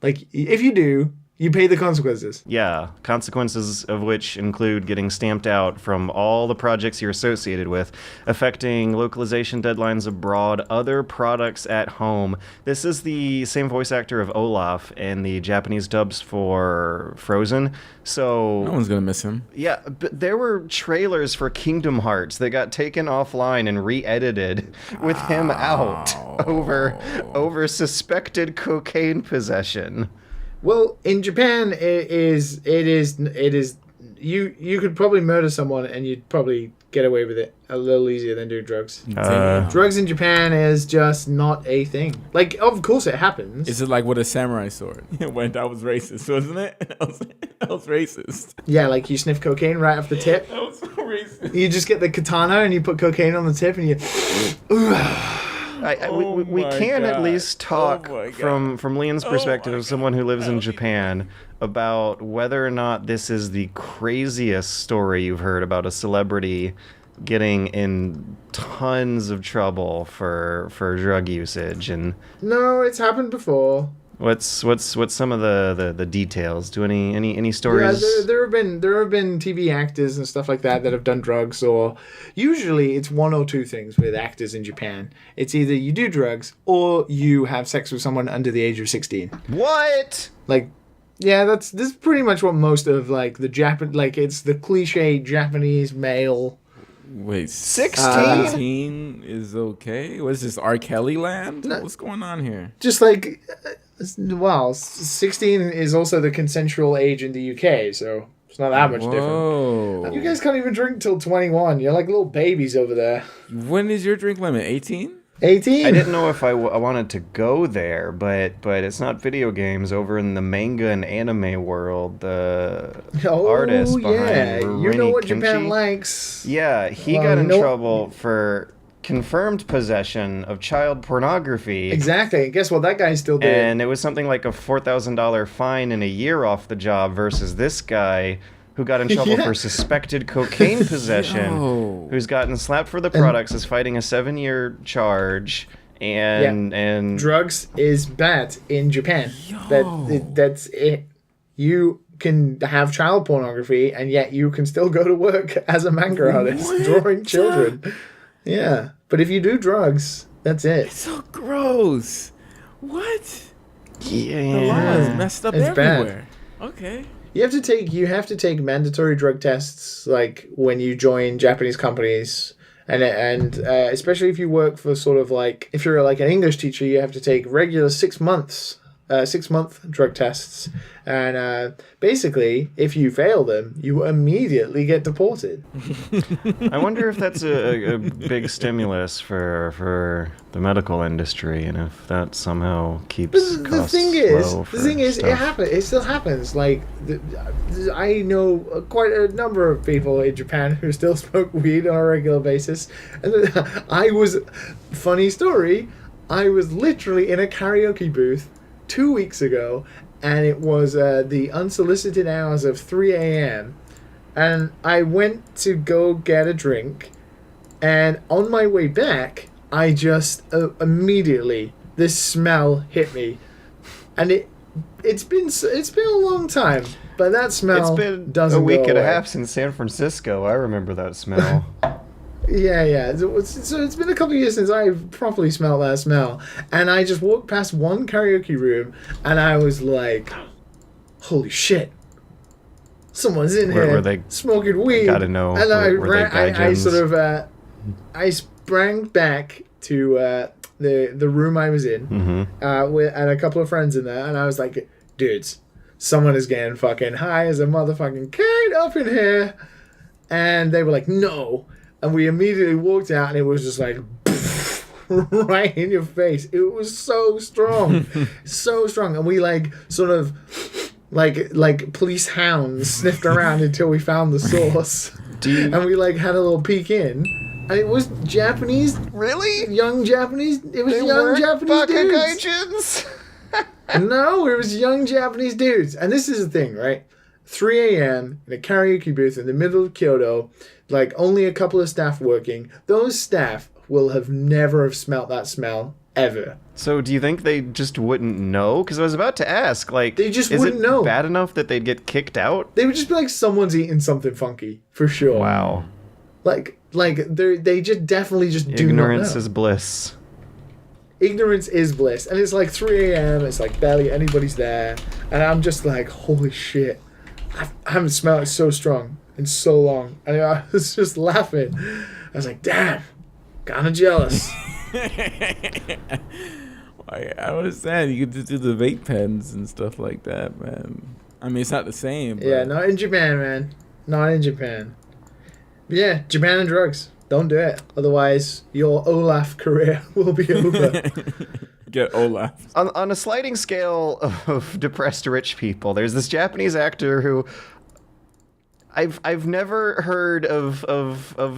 Like if you do, you pay the consequences. Yeah, consequences of which include getting stamped out from all the projects you're associated with, affecting localization deadlines abroad, other products at home. This is the same voice actor of Olaf in the Japanese dubs for Frozen. So No one's gonna miss him. yeah, but there were trailers for Kingdom Hearts that got taken offline and re-edited with him out over suspected cocaine possession. Well, in Japan, it is. You could probably murder someone and you'd probably get away with it a little easier than doing drugs. Drugs in Japan is just not a thing. Like, of course, it happens. Is it like with a samurai sword? When that was racist, wasn't it? That was racist. Yeah, like you sniff cocaine right off the tip. That was so racist. You just get the katana and you put cocaine on the tip and you. We can at least talk from Liam's perspective of someone who lives in Japan about whether or not this is the craziest story you've heard about a celebrity getting in tons of trouble for drug usage. And No, it's happened before. what's some of the details? Do any stories? Yeah, there have been TV actors and stuff like that have done drugs, or usually it's one or two things with actors in Japan. It's either you do drugs or you have sex with someone under the age of 16. What? Like, yeah, this is pretty much what most of like the it's the cliche Japanese male. Wait, 16? 16 is okay? What is this, R. Kelly land? No. What's going on here? Just like, well, 16 is also the consensual age in the UK, so it's not that much different. Whoa. You guys can't even drink till 21. You're like little babies over there. When is your drink limit? 18? 18? I didn't know if I wanted to go there, but it's not video games. Over in the manga and anime world, the artist behind you know Rurouni what Japan Kenshin- likes. Yeah, he Well, got you in know- trouble for confirmed possession of child pornography. Exactly. Guess what that guy's still doing? And it was something like a $4,000 fine and a year off the job versus this guy who got in trouble Yeah. for suspected cocaine possession, Yo. who's gotten slapped for the products, is fighting a 7-year charge, and Drugs is bad in Japan. That's it. You can have child pornography and yet you can still go to work as a manga artist drawing children. Yeah. But if you do drugs, that's it. So gross. What? The law Yeah. is messed up It's bad. everywhere. Okay. You have to take mandatory drug tests like when you join Japanese companies, and especially if you work for sort of like if you're like an English teacher, you have to take regular 6 month drug tests, and basically if you fail them, you immediately get deported. I wonder if that's a big stimulus for the medical industry, and if that somehow keeps The costs thing low. is, it happens. It still happens. Like, I know quite a number of people in Japan who still smoke weed on a regular basis. And funny story, I was literally in a karaoke booth 2 weeks ago, and it was the unsolicited hours of 3 a.m. And I went to go get a drink, and on my way back, I just immediately this smell hit me, and it's been a long time, but that smell It's been doesn't a week go and a away. half since San Francisco. I remember that smell. Yeah. So it's been a couple of years since I properly smelled that smell, and I just walked past one karaoke room, and I was like, "Holy shit! Someone's in Were here they- smoking weed." gotta know, And were they I gaijins? sort of I sprang back to the room I was in, and a couple of friends in there, and I was like, "Dudes, someone is getting fucking high as a motherfucking kite up in here," and they were like, "No." And we immediately walked out, and it was just like right in your face. It was so strong, so strong. And we like sort of like police hounds sniffed around until we found the source. And we like had a little peek in, and it was Japanese, Really? young Japanese. It was They young weren't Japanese dudes. gaijins? No, it was young Japanese dudes. And this is the thing, right? 3 a.m. in a karaoke booth in the middle of Kyoto, like only a couple of staff working. Those staff will have never have smelt that smell ever. So do you think they just wouldn't know? Because I was about to ask, like, They just is wouldn't it know. bad enough that they'd get kicked out? They would just be like, someone's eating something funky for sure. Wow. Like they just definitely just do Ignorance not know. is bliss. Ignorance is bliss, and it's like 3 a.m. It's like barely anybody's there, and I'm just like, holy shit! I haven't smelled it so strong in so long, and I was just laughing. I was like, damn, kind of jealous. I understand. You could just do the vape pens and stuff like that, man. I mean, it's not the same. But Yeah, not in Japan, man. Not in Japan. But yeah, Japan and drugs. Don't do it. Otherwise, your Olaf career will be over. Get Olaf. On a sliding scale of depressed rich people, there's this Japanese actor who I've never heard of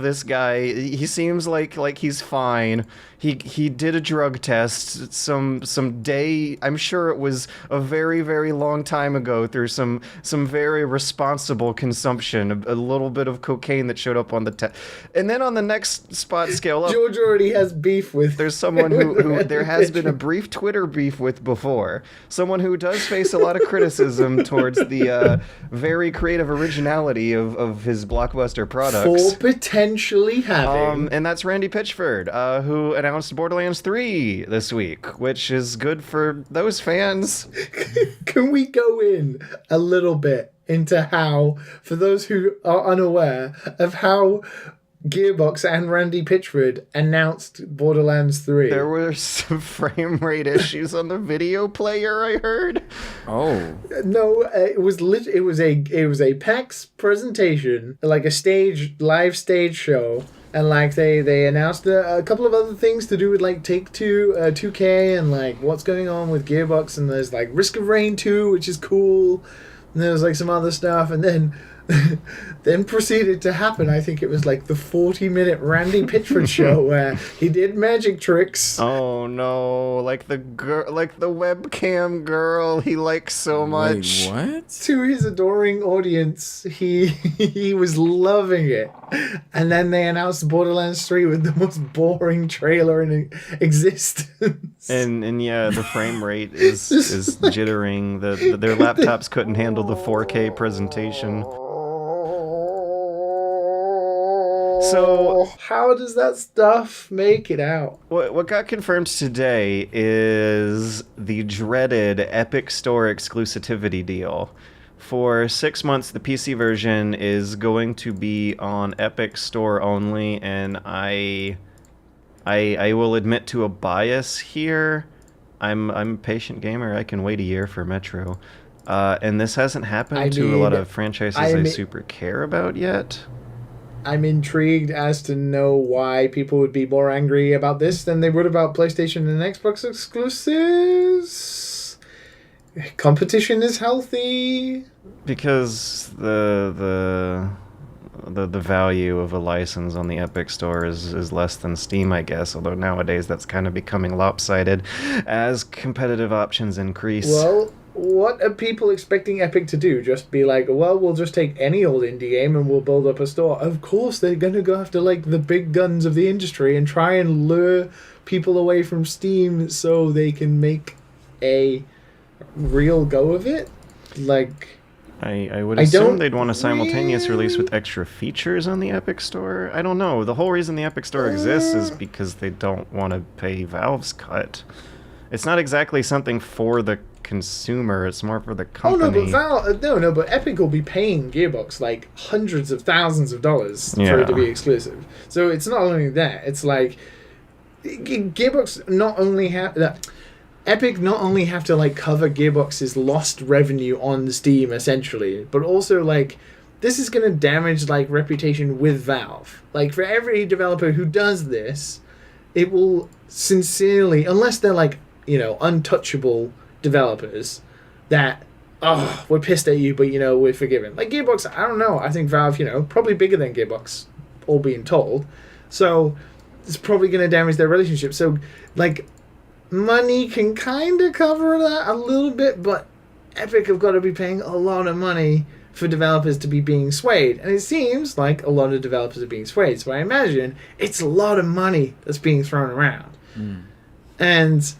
this guy. He seems like he's fine. He did a drug test some day. I'm sure it was a very, very long time ago through some very responsible consumption, a little bit of cocaine that showed up on the test. And then on the next spot scale up, George already has beef with. there's someone who there has been a brief Twitter beef with before. Someone who does face a lot of criticism towards the very creative originality of his blockbuster products. For potentially having. And that's Randy Pitchford, who announced Borderlands 3 this week, which is good for those fans. Can we go in a little bit into how, for those who are unaware of how Gearbox and Randy Pitchford announced Borderlands 3? There were some frame rate issues on the video player, I heard. Oh. No, it was a PAX presentation, like a live stage show, and like they announced a couple of other things to do with like Take-Two, 2K, and like what's going on with Gearbox, and there's like Risk of Rain 2, which is cool, and there's like some other stuff, and then then proceeded to happen. I think it was like the 40-minute Randy Pitchford show where he did magic tricks. Oh no, like the webcam girl he likes so much. Wait, what? To his adoring audience, he was loving it. And then they announced Borderlands 3 with the most boring trailer in existence. And yeah, the frame rate is jittering. Their laptops couldn't handle the 4K presentation. So- how does that stuff make it out? What got confirmed today is the dreaded Epic Store exclusivity deal. For 6 months, the PC version is going to be on Epic Store only, and I will admit to a bias here. I'm a patient gamer. I can wait a year for Metro. And this hasn't happened to a lot of franchises I super care about yet. I'm intrigued as to know why people would be more angry about this than they would about PlayStation and Xbox exclusives. Competition is healthy. Because the value of a license on the Epic Store is less than Steam, I guess. Although nowadays that's kind of becoming lopsided as competitive options increase. Well, what are people expecting Epic to do? Just be like, well, we'll just take any old indie game and we'll build up a store. Of course, they're going to go after like the big guns of the industry and try and lure people away from Steam so they can make a real go of it. Like, I would assume they'd want a simultaneous release with extra features on the Epic Store. I don't know. The whole reason the Epic Store exists is because they don't want to pay Valve's cut. It's not exactly something for the consumer. It's more for the company. But Epic will be paying Gearbox like hundreds of thousands of dollars for it to be exclusive. So it's not only that. It's like Gearbox not only have that. Epic not only have to like cover Gearbox's lost revenue on Steam essentially, but also like this is going to damage like reputation with Valve. Like for every developer who does this, it will sincerely, unless they're like, you know, untouchable developers that we're pissed at you, but you know, we're forgiven. Like Gearbox, I don't know. I think Valve, you know, probably bigger than Gearbox, all being told. So it's probably going to damage their relationship. So like money can kind of cover that a little bit, but Epic have got to be paying a lot of money for developers to be being swayed. And it seems like a lot of developers are being swayed. So I imagine it's a lot of money that's being thrown around. And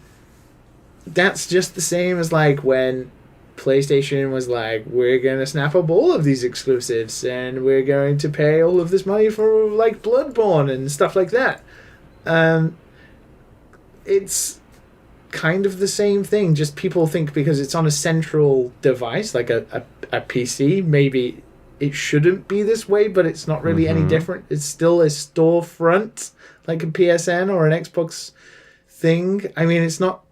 that's just the same as like when PlayStation was like, we're going to snap up all of these exclusives and we're going to pay all of this money for like Bloodborne and stuff like that. It's kind of the same thing, just people think because it's on a central device like a PC, maybe it shouldn't be this way, but it's not really any different. It's still a storefront like a PSN or an Xbox thing. I mean, it's not.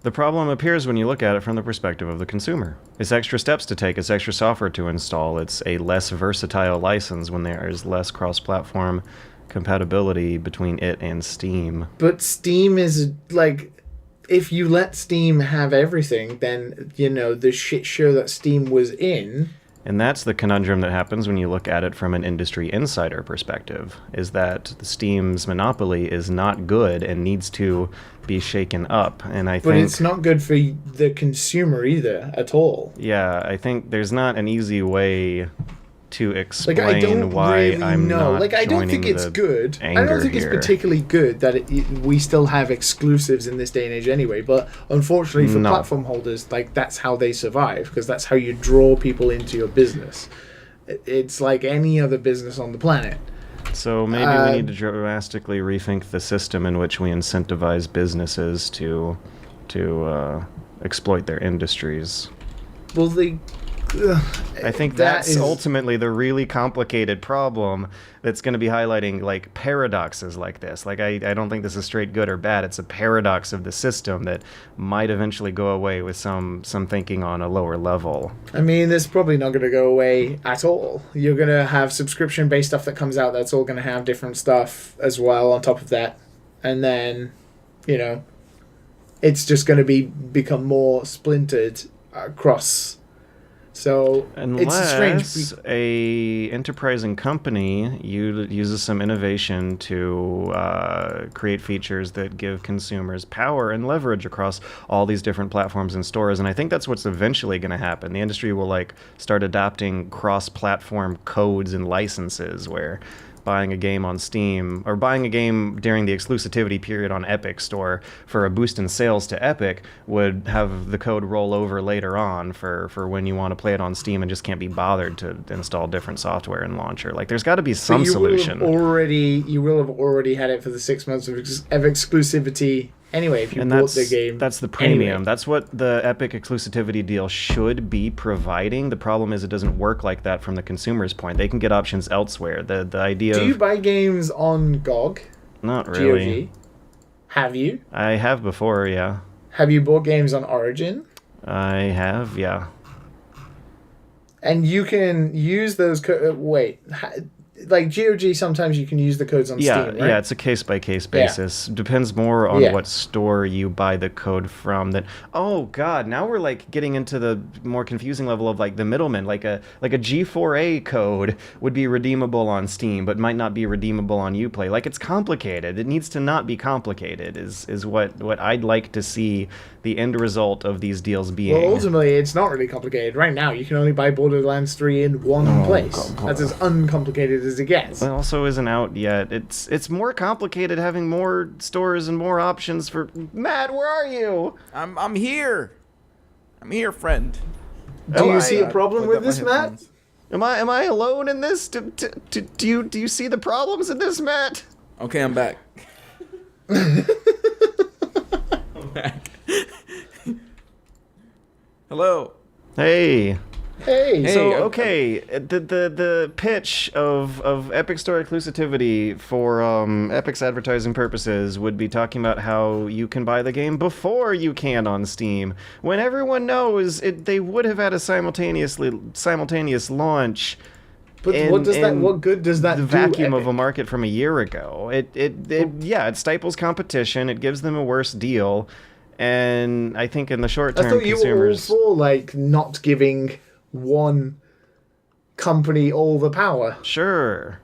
The problem appears when you look at it from the perspective of the consumer. It's extra steps to take, it's extra software to install, it's a less versatile license when there is less cross-platform compatibility between it and Steam. But Steam is like, if you let Steam have everything, then, you know, the shit show that Steam was in. And that's the conundrum that happens when you look at it from an industry insider perspective, is that Steam's monopoly is not good and needs to be shaken up. And But it's not good for the consumer either, at all. Yeah, I think there's not an easy way to explain like, I don't why really I'm know. not Like, I don't think it's good. I don't think it's particularly good that we still have exclusives in this day and age anyway. But unfortunately for platform holders, like that's how they survive, because that's how you draw people into your business. It's like any other business on the planet. So maybe we need to drastically rethink the system in which we incentivize businesses to exploit their industries. Well, I think that's ultimately the really complicated problem that's going to be highlighting like paradoxes like this. Like I don't think this is straight good or bad. It's a paradox of the system that might eventually go away with some thinking on a lower level. I mean, it's probably not going to go away at all. You're going to have subscription-based stuff that comes out that's all going to have different stuff as well on top of that. And then, you know, it's just going to become more splintered across. So unless it's strange. a enterprising company uses some innovation to create features that give consumers power and leverage across all these different platforms and stores, and I think that's what's eventually going to happen. The industry will like start adopting cross-platform codes and licenses where buying a game on Steam or buying a game during the exclusivity period on Epic Store for a boost in sales to Epic would have the code roll over later on for when you want to play it on Steam and just can't be bothered to install different software and launcher. Like, there's got to be some solution. You will have already had it for the 6 months of exclusivity anyway, if you bought the game. That's the premium. Anyway. That's what the Epic exclusivity deal should be providing. The problem is it doesn't work like that from the consumer's point. They can get options elsewhere. The idea Do you buy games on GOG? Not really. GOG? Have you? I have before, yeah. Have you bought games on Origin? I have, yeah. And you can use those like GOG, sometimes you can use the codes on Steam, right? Yeah, it's a case-by-case basis. Depends more on what store you buy the code from. Oh, God, now we're, like, getting into the more confusing level of, like, the middleman. Like a G4A code would be redeemable on Steam, but might not be redeemable on Uplay. Like, it's complicated. It needs to not be complicated, is what I'd like to see the end result of these deals being. Well, ultimately, it's not really complicated. Right now, you can only buy Borderlands 3 in one place. That's as uncomplicated as it gets. It also isn't out yet. It's more complicated having more stores and more options for... Matt, where are you? I'm here. I'm here, friend. Do you see a problem with this, Matt? Am I alone in this? Do you see the problems in this, Matt? Okay, I'm back. I'm back. Hello. Hey. Hey. So, okay, the pitch of Epic Store exclusivity for Epic's advertising purposes would be talking about how you can buy the game before you can on Steam, when everyone knows they would have had a simultaneous launch. But what good does that do? The vacuum Epic? of a market from a year ago. It stifles competition. It gives them a worse deal. And I think in the short term, I thought you were all for, like, not giving one company all the power. Sure.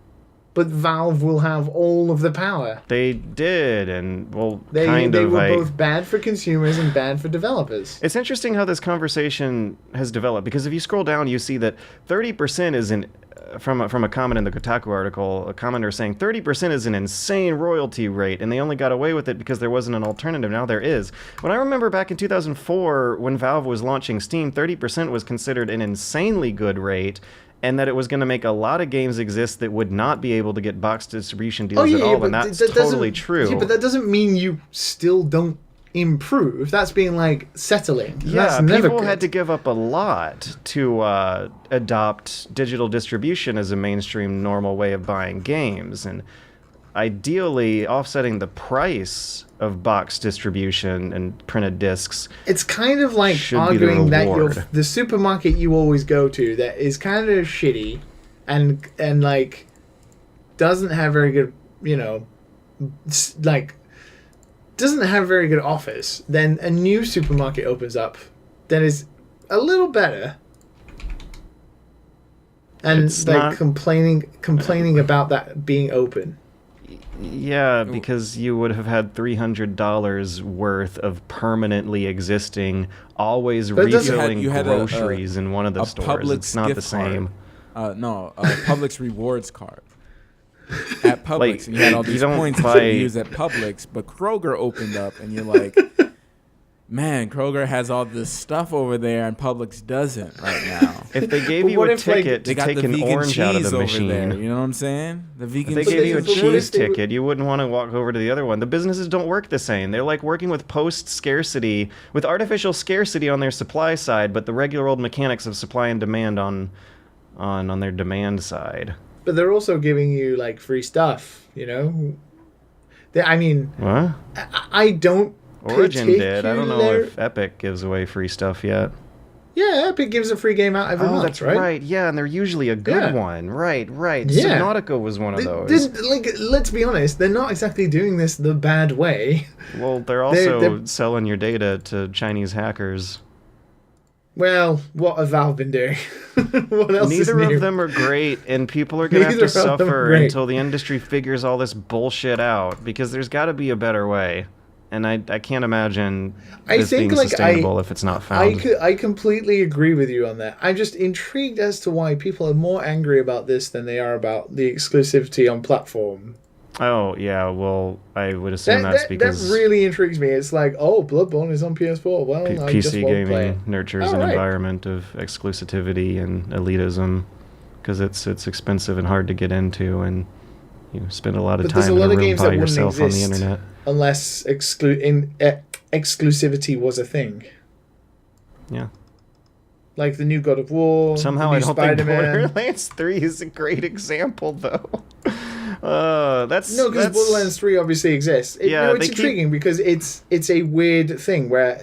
But Valve will have all of the power. They did, and, well, They were both bad for consumers and bad for developers. It's interesting how this conversation has developed, because if you scroll down, you see that 30% is from a comment in the Kotaku article, a commenter saying 30% is an insane royalty rate, and they only got away with it because there wasn't an alternative. Now there is. When I remember back in 2004, when Valve was launching Steam, 30% was considered an insanely good rate, and that it was going to make a lot of games exist that would not be able to get box distribution deals at all, and that's totally true. Yeah, but that doesn't mean you still don't improve. That's being, like, settling. Yeah, that's people had to give up a lot to adopt digital distribution as a mainstream normal way of buying games, and ideally offsetting the price of box distribution and printed discs. It's kind of like arguing that the supermarket you always go to that is kind of shitty and like doesn't have very good, doesn't have very good offers. Then a new supermarket opens up that is a little better. And It's like not- complaining about that being open. Yeah, because you would have had $300 worth of permanently existing, always But it doesn't- refilling You had groceries in one of the stores. Publix It's not the gift card. same. No, a Publix rewards card. At Publix, Like, and you had all you these don't points that buy- you could use at Publix, but Kroger opened up, and you're like, man, Kroger has all this stuff over there, and Publix doesn't right now. If they gave But you what a if, like, ticket They to got take the an vegan orange out of cheese the over machine, there. You know what I'm saying? The vegan if they cheese. gave you a But what if cheese they ticket, you wouldn't want to walk over to the other one. The businesses don't work the same. They're like working with post-scarcity, with artificial scarcity on their supply side, but the regular old mechanics of supply and demand on their demand side. But they're also giving you like free stuff, I mean, What? I don't. Origin did. I don't know particular- if Epic gives away free stuff yet. Yeah, Epic gives a free game out every month, that's right? right. Yeah, and they're usually a good Yeah. one. Right. Yeah. Subnautica was one of those. Let's be honest, they're not exactly doing this the bad way. Well, they're also they're- selling your data to Chinese hackers. Well, what have Valve been doing? What else is Neither new? of them are great, and people are going to have to Neither of them are suffer great. until the industry figures all this bullshit out, because there's got to be a better way. And I can't imagine I this think, being like, sustainable if it's not found. I completely agree with you on that. I'm just intrigued as to why people are more angry about this than they are about the exclusivity on platform. Oh, yeah, well, I would assume that's because that really intrigues me. It's like, oh, Bloodborne is on PS4. Well, I just PC won't play it. gaming nurtures an environment of exclusivity and elitism because it's expensive and hard to get into, and you spend a lot of time in a room by yourself on the internet. Unless exclusivity was a thing. Yeah. Like the new God of War. Somehow I don't think Borderlands 3 is a great example, though. Because Borderlands 3 obviously exists. It's intriguing because it's a weird thing where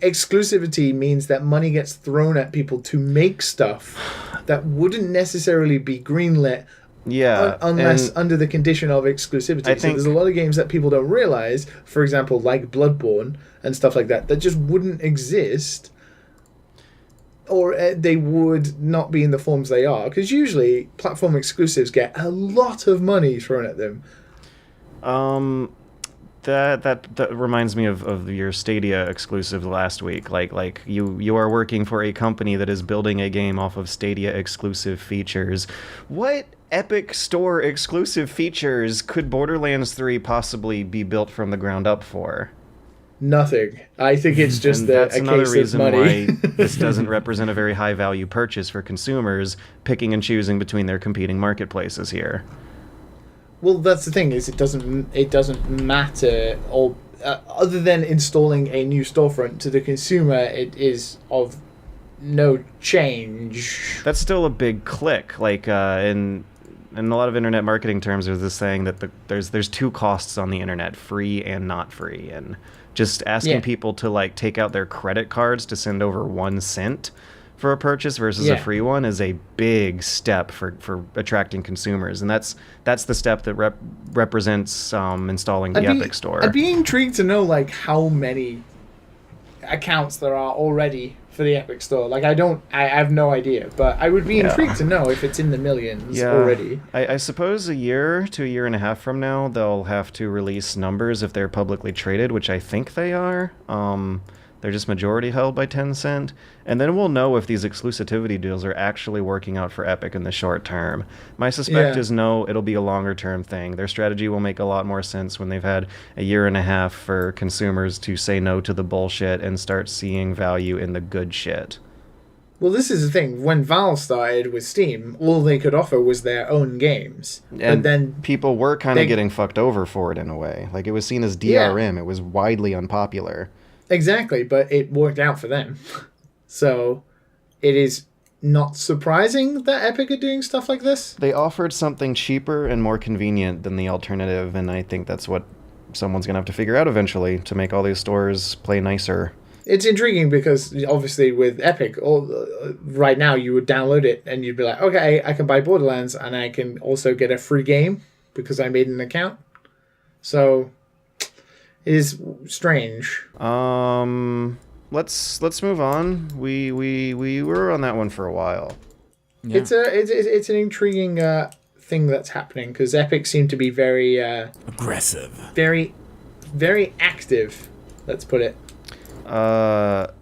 exclusivity means that money gets thrown at people to make stuff that wouldn't necessarily be greenlit. Yeah, unless under the condition of exclusivity. So there's a lot of games that people don't realize, for example, like Bloodborne and stuff like that just wouldn't exist, or they would not be in the forms they are. Because usually platform exclusives get a lot of money thrown at them. That reminds me of your Stadia exclusive last week. Like you are working for a company that is building a game off of Stadia exclusive features. What Epic Store exclusive features could Borderlands 3 possibly be built from the ground up for? Nothing. I think it's just that's a another case reason of money. why this doesn't represent a very high value purchase for consumers picking and choosing between their competing marketplaces here. Well, that's the thing, is it doesn't matter, or other than installing a new storefront to the consumer, it is of no change. That's still a big click. Like in a lot of internet marketing terms, there's this saying that there's two costs on the internet: free and not free. And just asking people to like take out their credit cards to send over 1 cent for a purchase versus a free one is a big step for attracting consumers, and that's the step that represents installing the Epic Store. I'd be intrigued to know like how many accounts there are already for the Epic Store. Like I have no idea, but I would be intrigued to know if it's in the millions already. I suppose a year to a year and a half from now they'll have to release numbers if they're publicly traded, which I think they are. They're just majority held by Tencent. And then we'll know if these exclusivity deals are actually working out for Epic in the short term. My suspect is no, it'll be a longer term thing. Their strategy will make a lot more sense when they've had a year and a half for consumers to say no to the bullshit and start seeing value in the good shit. Well, this is the thing. When Valve started with Steam, all they could offer was their own games. And but then people were kind of getting fucked over for it in a way. Like it was seen as DRM. It was widely unpopular. Exactly, but it worked out for them. So it is not surprising that Epic are doing stuff like this. They offered something cheaper and more convenient than the alternative, and I think that's what someone's going to have to figure out eventually to make all these stores play nicer. It's intriguing because obviously with Epic, right now you would download it and you'd be like, okay, I can buy Borderlands and I can also get a free game because I made an account. So it is strange. Let's move on. We were on that one for a while. Yeah. It's an intriguing thing that's happening because Epic seem to be very aggressive, very very active. Let's put it. So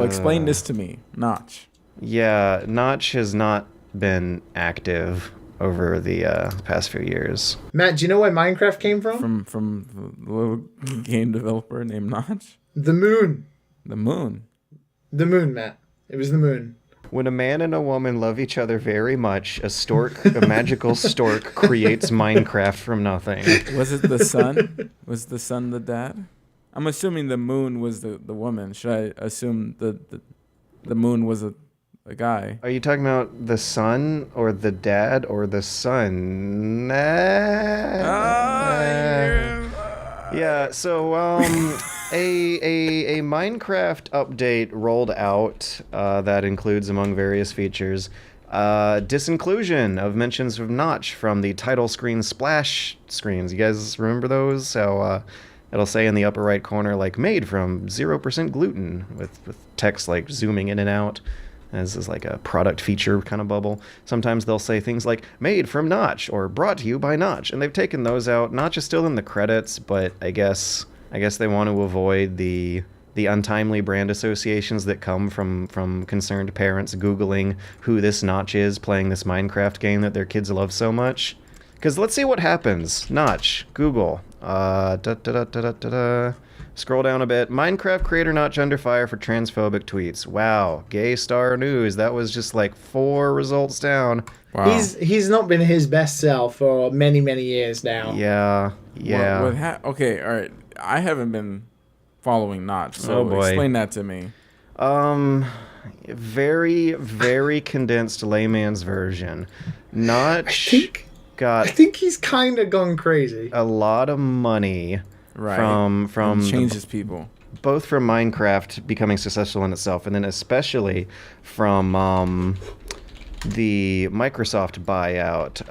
explain this to me, Notch. Yeah, Notch has not been active over the past few years. Matt, do you know where Minecraft came from? From the little game developer named Notch? The moon. The moon? The moon, Matt. It was the moon. When a man and a woman love each other very much, a magical stork creates Minecraft from nothing. Was it the sun? Was the sun the dad? I'm assuming the moon was the woman. Should I assume the moon was a guy? Are you talking about the son or the dad or the son? Yeah, so a Minecraft update rolled out that includes, among various features, disinclusion of mentions of Notch from the title screen splash screens. You guys remember those? So it'll say in the upper right corner, like, made from 0% gluten, with text, like, zooming in and out. as like a product feature kind of bubble. Sometimes they'll say things like "made from Notch" or "brought to you by Notch," and they've taken those out. Notch is still in the credits, but I guess they want to avoid the untimely brand associations that come from concerned parents Googling who this Notch is playing this Minecraft game that their kids love so much. Because let's see what happens. Notch, Google. Scroll down a bit. Minecraft creator Notch under fire for transphobic tweets. Wow. Gay Star News. That was just like 4 results down. Wow. He's not been his best self for many, many years now. Yeah. Okay, all right. I haven't been following Notch, so explain that to me. Very, very condensed layman's version. Notch I think he's kind of gone crazy. A lot of money from changes people. Both from Minecraft becoming successful in itself, and then especially from the Microsoft buyout.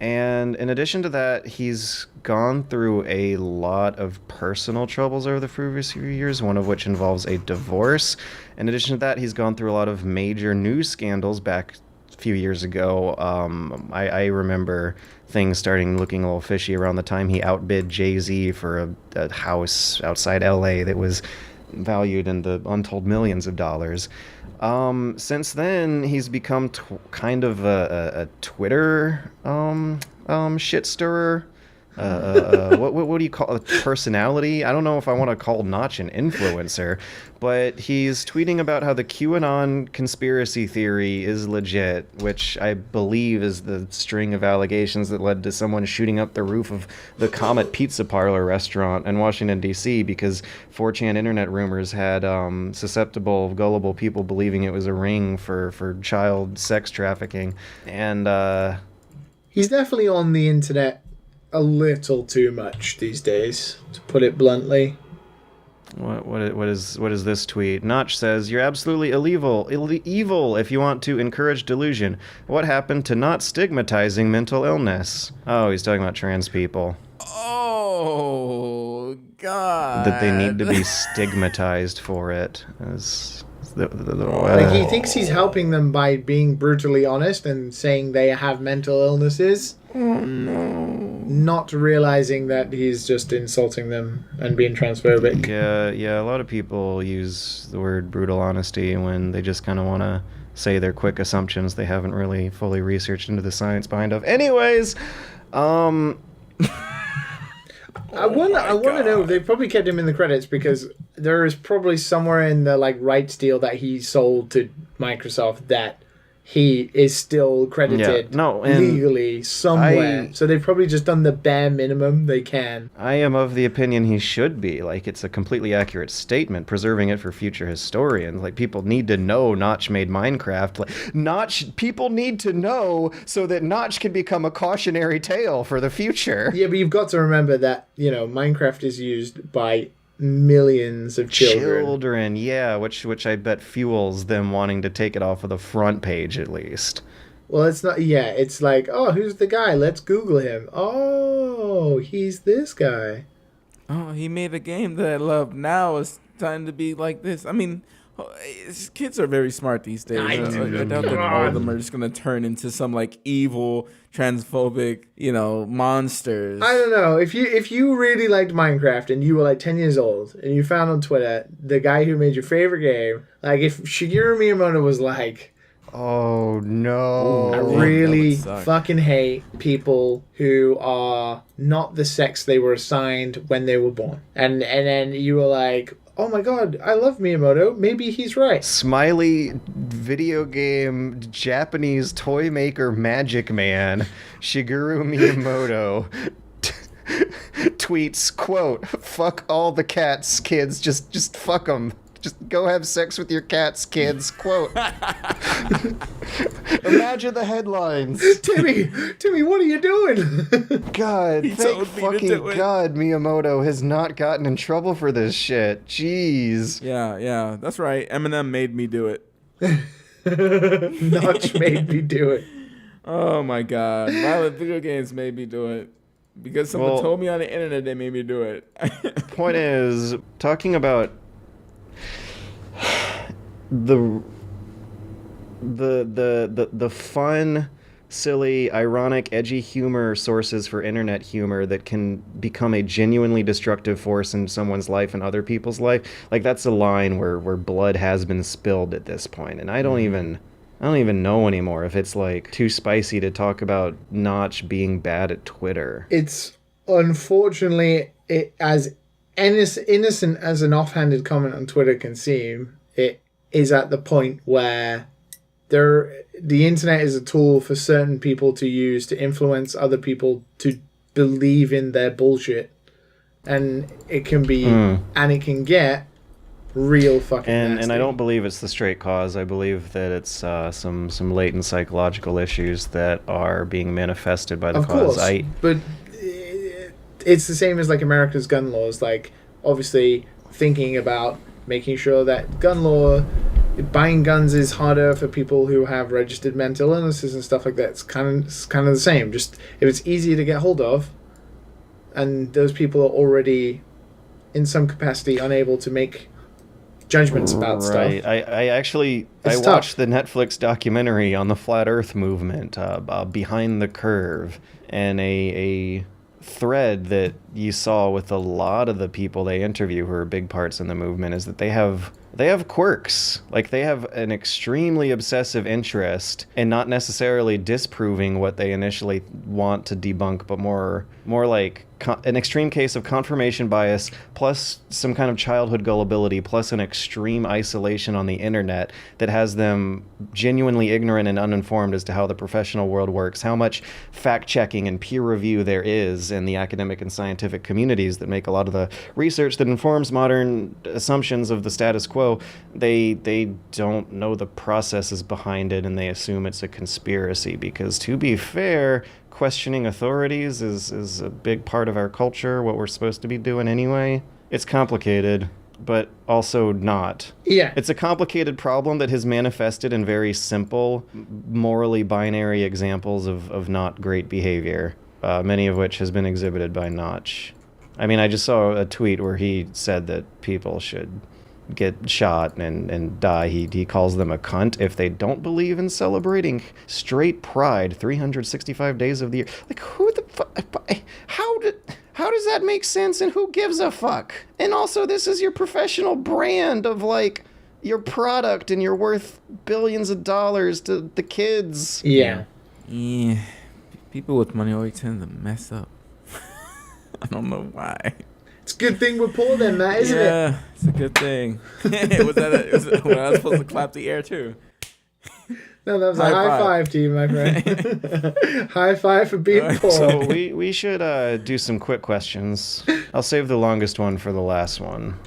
And in addition to that, he's gone through a lot of personal troubles over the previous few years, one of which involves a divorce. In addition to that, he's gone through a lot of major news scandals back a few years ago. I remember things starting looking a little fishy around the time he outbid Jay-Z for a house outside LA that was valued in the untold millions of dollars. Since then, he's become kind of a Twitter shit stirrer. What do you call a personality? I don't know if I want to call Notch an influencer, but he's tweeting about how the QAnon conspiracy theory is legit, which I believe is the string of allegations that led to someone shooting up the roof of the Comet Pizza Parlor restaurant in Washington, D.C. because 4chan internet rumors had susceptible, gullible people believing it was a ring for child sex trafficking. And he's definitely on the internet a little too much these days, to put it bluntly. What is this tweet? Notch says, "You're absolutely evil if you want to encourage delusion. What happened to not stigmatizing mental illness?" Oh, he's talking about trans people. Oh God! That they need to be stigmatized for it. Like, he thinks he's helping them by being brutally honest and saying they have mental illnesses. Oh no! Not realizing that he's just insulting them and being transphobic. Yeah. A lot of people use the word brutal honesty when they just kind of want to say their quick assumptions they haven't really fully researched into the science behind of. Anyways, I want to know. They probably kept him in the credits because there is probably somewhere in the rights deal that he sold to Microsoft that he is still credited legally somewhere. So they've probably just done the bare minimum they can. I am of the opinion he should be. It's a completely accurate statement, preserving it for future historians. People need to know Notch made Minecraft. People need to know so that Notch can become a cautionary tale for the future. Yeah, but you've got to remember that, Minecraft is used by millions of children. Yeah, which I bet fuels them wanting to take it off of the front page at least. Well, it's not. Yeah, it's like, oh, who's the guy? Let's Google him. Oh, he's this guy. Oh, he made a game that I love. Now it's time to be like this. I mean, kids are very smart these days. I doubt that all of them are just gonna turn into some evil, transphobic, monsters. I don't know. If you really liked Minecraft and you were 10 years old and you found on Twitter the guy who made your favorite game, if Shigeru Miyamoto was oh no, I really fucking hate people who are not the sex they were assigned when they were born, and then you were like, oh my god, I love Miyamoto. Maybe he's right. Smiley video game Japanese toy maker magic man Shigeru Miyamoto tweets, quote, "Fuck all the cats, kids. Just fuck them. Just go have sex with your cats, kids." Quote. Imagine the headlines. Timmy, what are you doing? God, thank fucking God Miyamoto has not gotten in trouble for this shit. Jeez. Yeah, that's right. Eminem made me do it. Notch made me do it. Oh my God. Violent video games made me do it. Because someone told me on the internet they made me do it. Point is, talking about the the fun, silly, ironic, edgy humor sources for internet humor that can become a genuinely destructive force in someone's life and other people's life, like that's a line where blood has been spilled at this point, and I don't even know anymore if it's like too spicy to talk about Notch being bad at Twitter. It's unfortunately as innocent as an offhanded comment on Twitter can seem. It is at the point where the internet is a tool for certain people to use to influence other people to believe in their bullshit, and it can be and it can get real fucking nasty. And I don't believe it's the straight cause. I believe that it's some latent psychological issues that are being manifested by the cause. Of course, but it's the same as like America's gun laws. Like, obviously, thinking about making sure that buying guns is harder for people who have registered mental illnesses and stuff like that. It's kind of the same. Just if it's easier to get hold of, and those people are already, in some capacity, unable to make judgments about stuff. Right. I watched the Netflix documentary on the Flat Earth movement, Behind the Curve, and a thread that you saw with a lot of the people they interview who are big parts in the movement is that they have quirks. Like, they have an extremely obsessive interest in not necessarily disproving what they initially want to debunk, but more like an extreme case of confirmation bias, plus some kind of childhood gullibility, plus an extreme isolation on the internet that has them genuinely ignorant and uninformed as to how the professional world works, how much fact-checking and peer review there is in the academic and scientific communities that make a lot of the research that informs modern assumptions of the status quo. They don't know the processes behind it, and they assume it's a conspiracy because, to be fair, questioning authorities is a big part of our culture, what we're supposed to be doing anyway. It's complicated, but also not. Yeah. It's a complicated problem that has manifested in very simple, morally binary examples of not great behavior, many of which has been exhibited by Notch. I mean, I just saw a tweet where he said that people should get shot and die. He calls them a cunt if they don't believe in celebrating straight pride 365 days of the year. Like, who the fuck? How does that make sense, and who gives a fuck? And also, this is your professional brand of, like, your product, and you're worth billions of dollars to the kids. Yeah. People with money always tend to mess up. I don't know why. It's a good thing we're poor then, Matt, isn't it? Yeah, it's a good thing. Was I was supposed to clap the air too? No, that was a high five to you, my friend. High five for being poor. So we should do some quick questions. I'll save the longest one for the last one.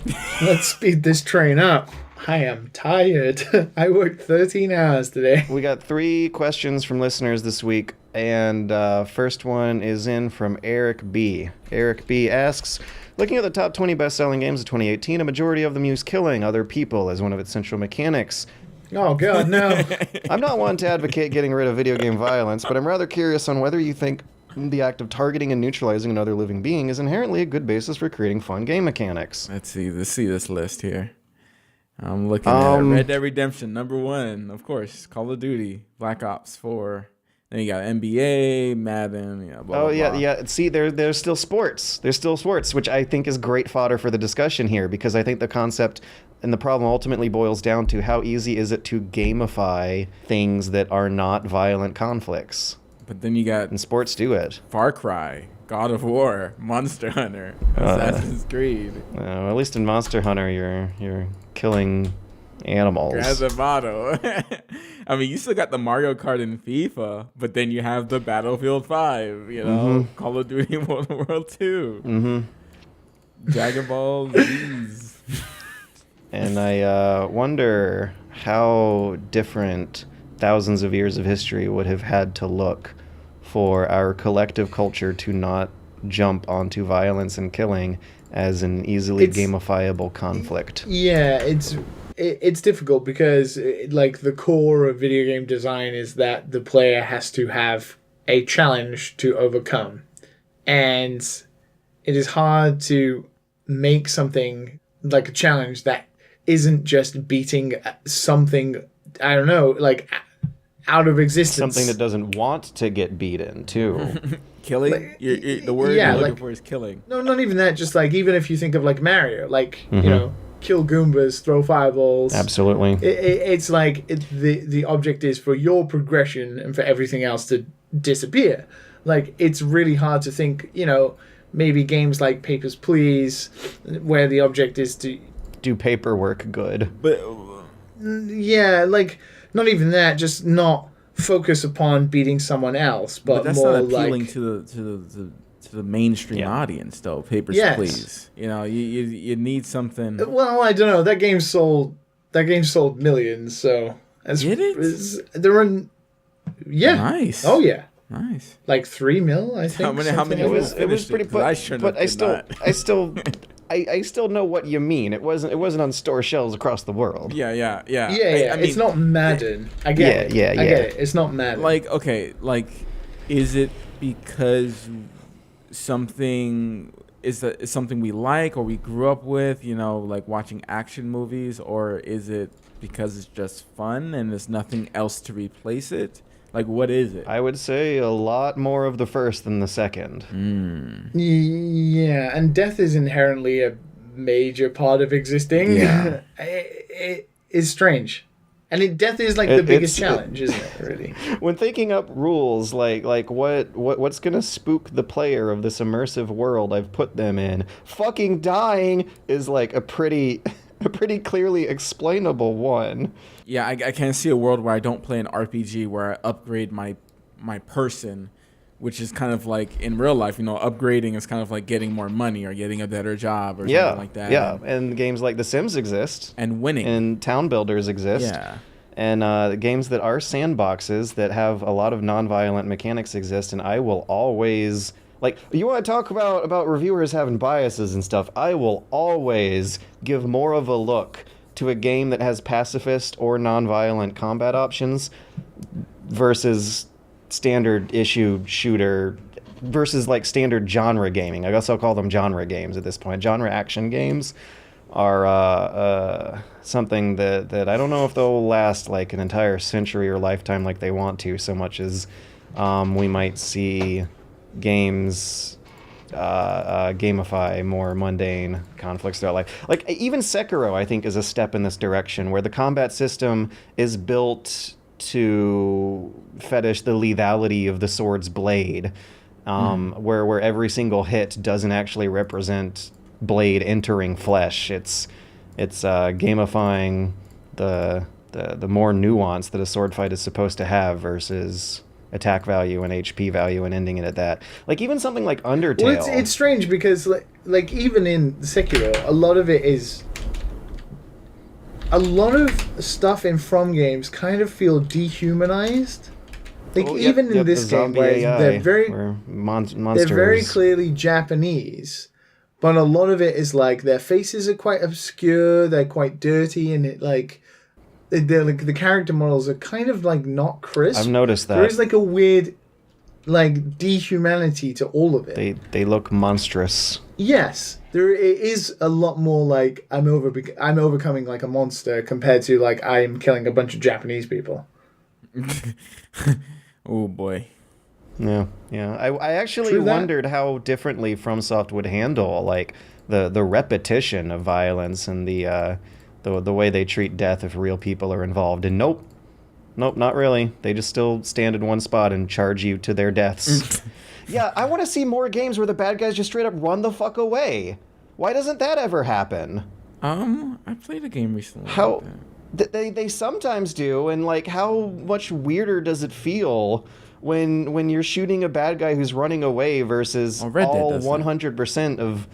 Let's speed this train up. I am tired. I worked 13 hours today. We got 3 questions from listeners this week, and first one is in from Eric B. Eric B asks, looking at the top 20 best-selling games of 2018, a majority of them use killing other people as one of its central mechanics. Oh, God, no. I'm not one to advocate getting rid of video game violence, but I'm rather curious on whether you think the act of targeting and neutralizing another living being is inherently a good basis for creating fun game mechanics. Let's see this list here. I'm looking at Red Dead Redemption, number 1, of course. Call of Duty, Black Ops 4. Then you got NBA, Madden, blah, blah, yeah, blah. yeah. See, there's still sports. There's still sports, which I think is great fodder for the discussion here, because I think the concept and the problem ultimately boils down to how easy is it to gamify things that are not violent conflicts. But then you got... And sports do it. Far Cry, God of War, Monster Hunter, Assassin's Creed. At least in Monster Hunter, you're killing animals. Grand Theft Auto. I mean, you still got the Mario Kart and FIFA, but then you have the Battlefield 5, Call of Duty World War 2, Dragon Ball Z. And I wonder how different thousands of years of history would have had to look for our collective culture to not jump onto violence and killing as an easily gamifiable conflict. Yeah, it's difficult because the core of video game design is that the player has to have a challenge to overcome, and it is hard to make something like a challenge that isn't just beating something, I don't know, like out of existence. Something that doesn't want to get beaten too. Killing? Like, The word yeah, you're looking like- for is killing. No, not even that. Just like even if you think of like Mario, like Mhm. you know, kill Goombas, throw fireballs. Absolutely. It's like the object is for your progression and for everything else to disappear. Like it's really hard to think. You know, maybe games like Papers, Please, where the object is to Do paperwork good. But yeah, like not even that. Just not focus upon beating someone else, but that's more not appealing like to the mainstream Yeah. audience, though. Papers, Yes. Please. You know, you need something. well, I don't know. That game sold millions. So Did it? There were yeah. Nice. Oh yeah. Nice. Like 3 mil, I think. How many something It like was that. it was finished pretty it, 'cause I sure enough did not. I still know what you mean. It wasn't on store shelves across the world. Yeah. Yeah, I mean, it's not Madden. I get it. Yeah, I get it. It's not Madden. like, okay, like, is it because something is something we like or we grew up with, you know, like watching action movies, or is it because it's just fun and there's nothing else to replace it? Like, what is it? I would say a lot more of the first than the second. Yeah, and death is inherently a major part of existing. Yeah. it is strange. And death is like the It- biggest it's- challenge, isn't it, really? When thinking up rules, like what's gonna spook the player of this immersive world I've put them in, fucking dying is like a pretty clearly explainable one. Yeah, I can't see a world where I don't play an RPG where I upgrade my person, which is kind of like in real life, you know, upgrading is kind of like getting more money or getting a better job or Yeah, something like that. yeah. And games like The Sims exist, And winning. and Town Builders exist. Yeah. And the games that are sandboxes that have a lot of non-violent mechanics exist, and I will always... Like, you want to talk about reviewers having biases and stuff, I will always give more of a look to a game that has pacifist or non-violent combat options versus standard issue shooter versus like standard genre gaming. I guess I'll call them genre games at this point. Genre action games are something that I don't know if they'll last like an entire century or lifetime like they want to, so much as we might see games gamify more mundane conflicts throughout life. Like even Sekiro, I think, is a step in this direction, where the combat system is built to fetish the lethality of the sword's blade, where every single hit doesn't actually represent blade entering flesh. It's gamifying the more nuance that a sword fight is supposed to have versus attack value and HP value, and ending it at that. Like even something like Undertale. Well, it's strange because like even in Sekiro, a lot of stuff in From games kind of feel dehumanized. Like Oh, even in this the game, zombie where AI, they're very where monsters. they're very clearly Japanese, but a lot of it is like their faces are quite obscure, they're quite dirty, and it like they're like the character models are kind of like not crisp. I've noticed that. There is like a weird like dehumanity to all of it. They look monstrous. Yes, there is a lot more like I'm overcoming like a monster compared to like I'm killing a bunch of Japanese people. Oh boy. Yeah. I actually True that. wondered how differently FromSoft would handle like the repetition of violence and the way they treat death if real people are involved. And nope, not really. They just still stand in one spot and charge you to their deaths. Yeah, I want to see more games where the bad guys just straight up run the fuck away. Why doesn't that ever happen? I played a game recently. How like that. they sometimes do, and like how much weirder does it feel when you're shooting a bad guy who's running away versus Red Dead all does that. 100% of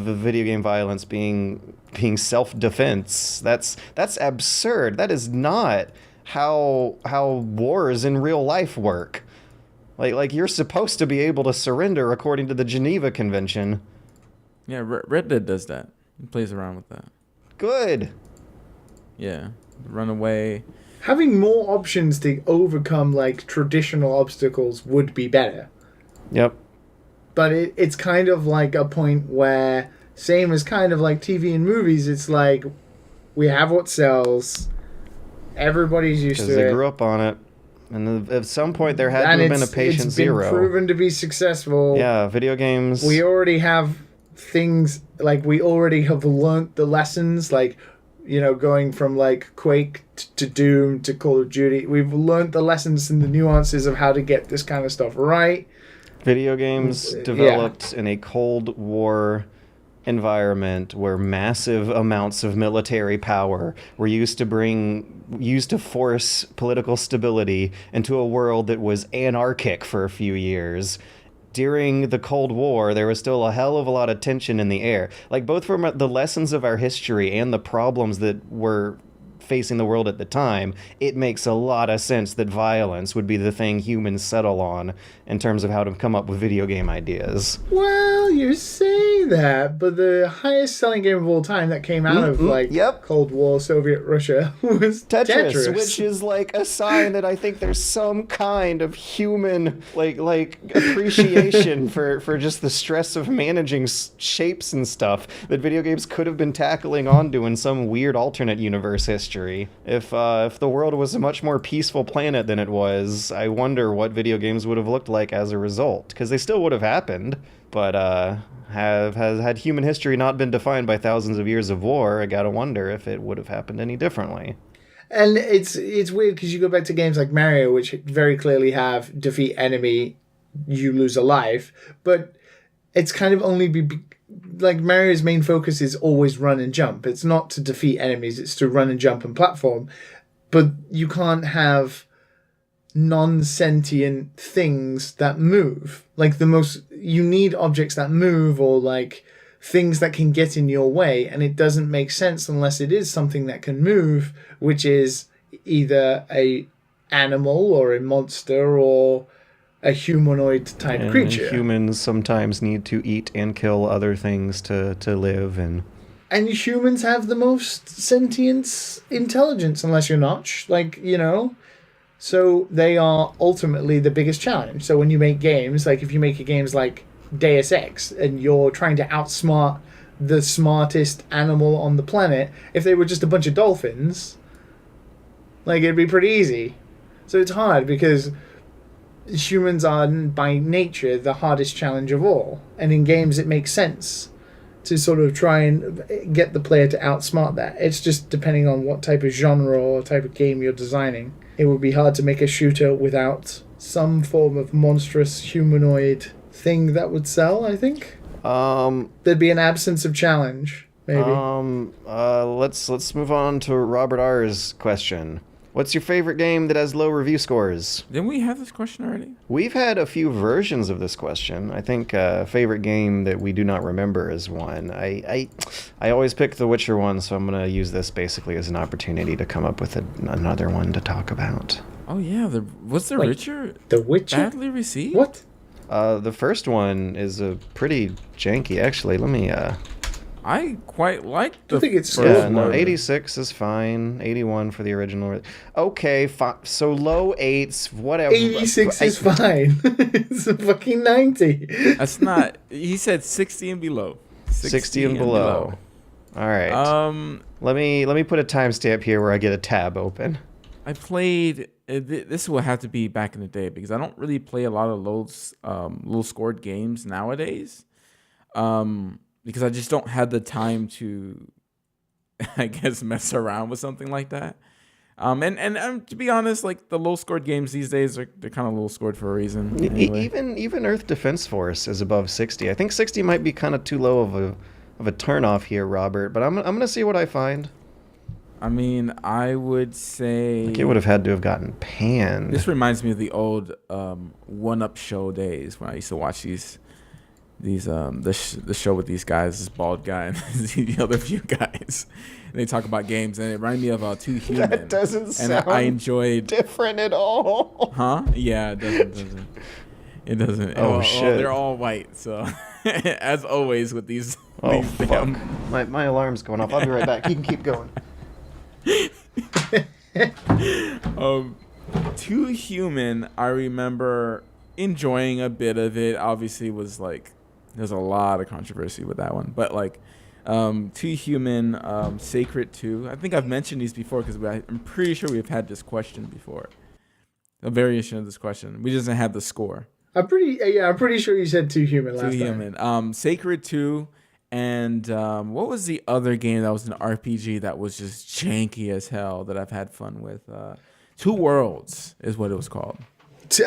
the video game violence being self-defense? That's absurd. That is not how wars in real life work. Like you're supposed to be able to surrender according to the Geneva Convention. Yeah, Red Dead does that. He plays around with that. Good. Yeah, run away. Having more options to overcome like traditional obstacles would be better. Yep. But it's kind of like a point where, same as kind of like TV and movies, it's like we have what sells. Everybody's used Because to they it. grew up on it. And at some point there had And to have been a patient it's been zero. proven to be successful. Yeah, video games. We already have things, like, we already have learnt the lessons, like, you know, going from, like, Quake to Doom to Call of Duty. We've learnt the lessons and the nuances of how to get this kind of stuff right. Video games developed in a Cold War environment where massive amounts of military power were used to force political stability into a world that was anarchic for a few years. During the Cold War, there was still a hell of a lot of tension in the air. Like, both from the lessons of our history and the problems that were facing the world at the time, it makes a lot of sense that violence would be the thing humans settle on in terms of how to come up with video game ideas. Well, you say that, but the highest selling game of all time that came out of, like, Cold War Soviet Russia was Tetris. Which is, like, a sign that I think there's some kind of human, like appreciation for just the stress of managing shapes and stuff that video games could have been tackling onto in some weird alternate universe history. If the world was a much more peaceful planet than it was, I wonder what video games would have looked like as a result. Because they still would have happened, but had human history not been defined by thousands of years of war, I gotta wonder if it would have happened any differently. And it's weird because you go back to games like Mario, which very clearly have defeat enemy, you lose a life, but it's kind of only like Mario's main focus is always run and jump. It's not to defeat enemies, it's to run and jump and platform. But you can't have non-sentient things that move. Like, you need objects that move, or like things that can get in your way, and it doesn't make sense unless it is something that can move, which is either a animal or a monster or a humanoid type creature. Humans sometimes need to eat and kill other things to live, and humans have the most sentience intelligence, unless you're Notch, like, you know. So they are ultimately the biggest challenge. So when you make games, like if you make games like Deus Ex and you're trying to outsmart the smartest animal on the planet, if they were just a bunch of dolphins, like, it'd be pretty easy. So it's hard because humans are by nature the hardest challenge of all, and in games it makes sense to sort of try and get the player to outsmart that. It's just depending on what type of genre or type of game you're designing. It would be hard to make a shooter without some form of monstrous humanoid thing that would sell, I think. There'd be an absence of challenge, maybe. Let's move on to Robert R's question. What's your favorite game that has low review scores? Didn't we have this question already? We've had a few versions of this question. I think favorite game that we do not remember is one. I always pick the Witcher one, so I'm going to use this basically as an opportunity to come up with another one to talk about. Oh yeah, was The Witcher badly received? What? The first one is a pretty janky. Actually, let me... I quite like the. I think it's yeah, no, 86 is fine. 81 for the original. Okay, so low 8s, whatever. 86 is fine. It's a fucking 90. That's not. He said 60 and below. 60 and below. All right. Let me put a timestamp here where I get a tab open. I played. This will have to be back in the day because I don't really play a lot of low scored games nowadays. Because I just don't have the time to, I guess, mess around with something like that. And to be honest, like the low scored games these days they're kind of low scored for a reason. Anyway. Even Earth Defense Force is above 60. I think 60 might be kind of too low of a turnoff here, Robert. But I'm gonna see what I find. I mean, I would say like it would have had to have gotten panned. This reminds me of the old One Up Show days when I used to watch the show with these guys, this bald guy and the other few guys, and they talk about games, and it reminded me of Two Human. That doesn't sound I enjoyed different at all. Huh? Yeah, it doesn't. It doesn't. Oh shit! They're all white, so as always with these. Oh fuck! My alarm's going off. I'll be right back. You can keep going. Two Human, I remember enjoying a bit of it. Obviously, was like. There's a lot of controversy with that one. But, like, Two Human, Sacred 2. I think I've mentioned these before because I'm pretty sure we've had this question before. A variation of this question. We just didn't have the score. I'm pretty sure you said Too Human last Too time. Human. Sacred 2. And what was the other game that was an RPG that was just janky as hell that I've had fun with? Two Worlds is what it was called.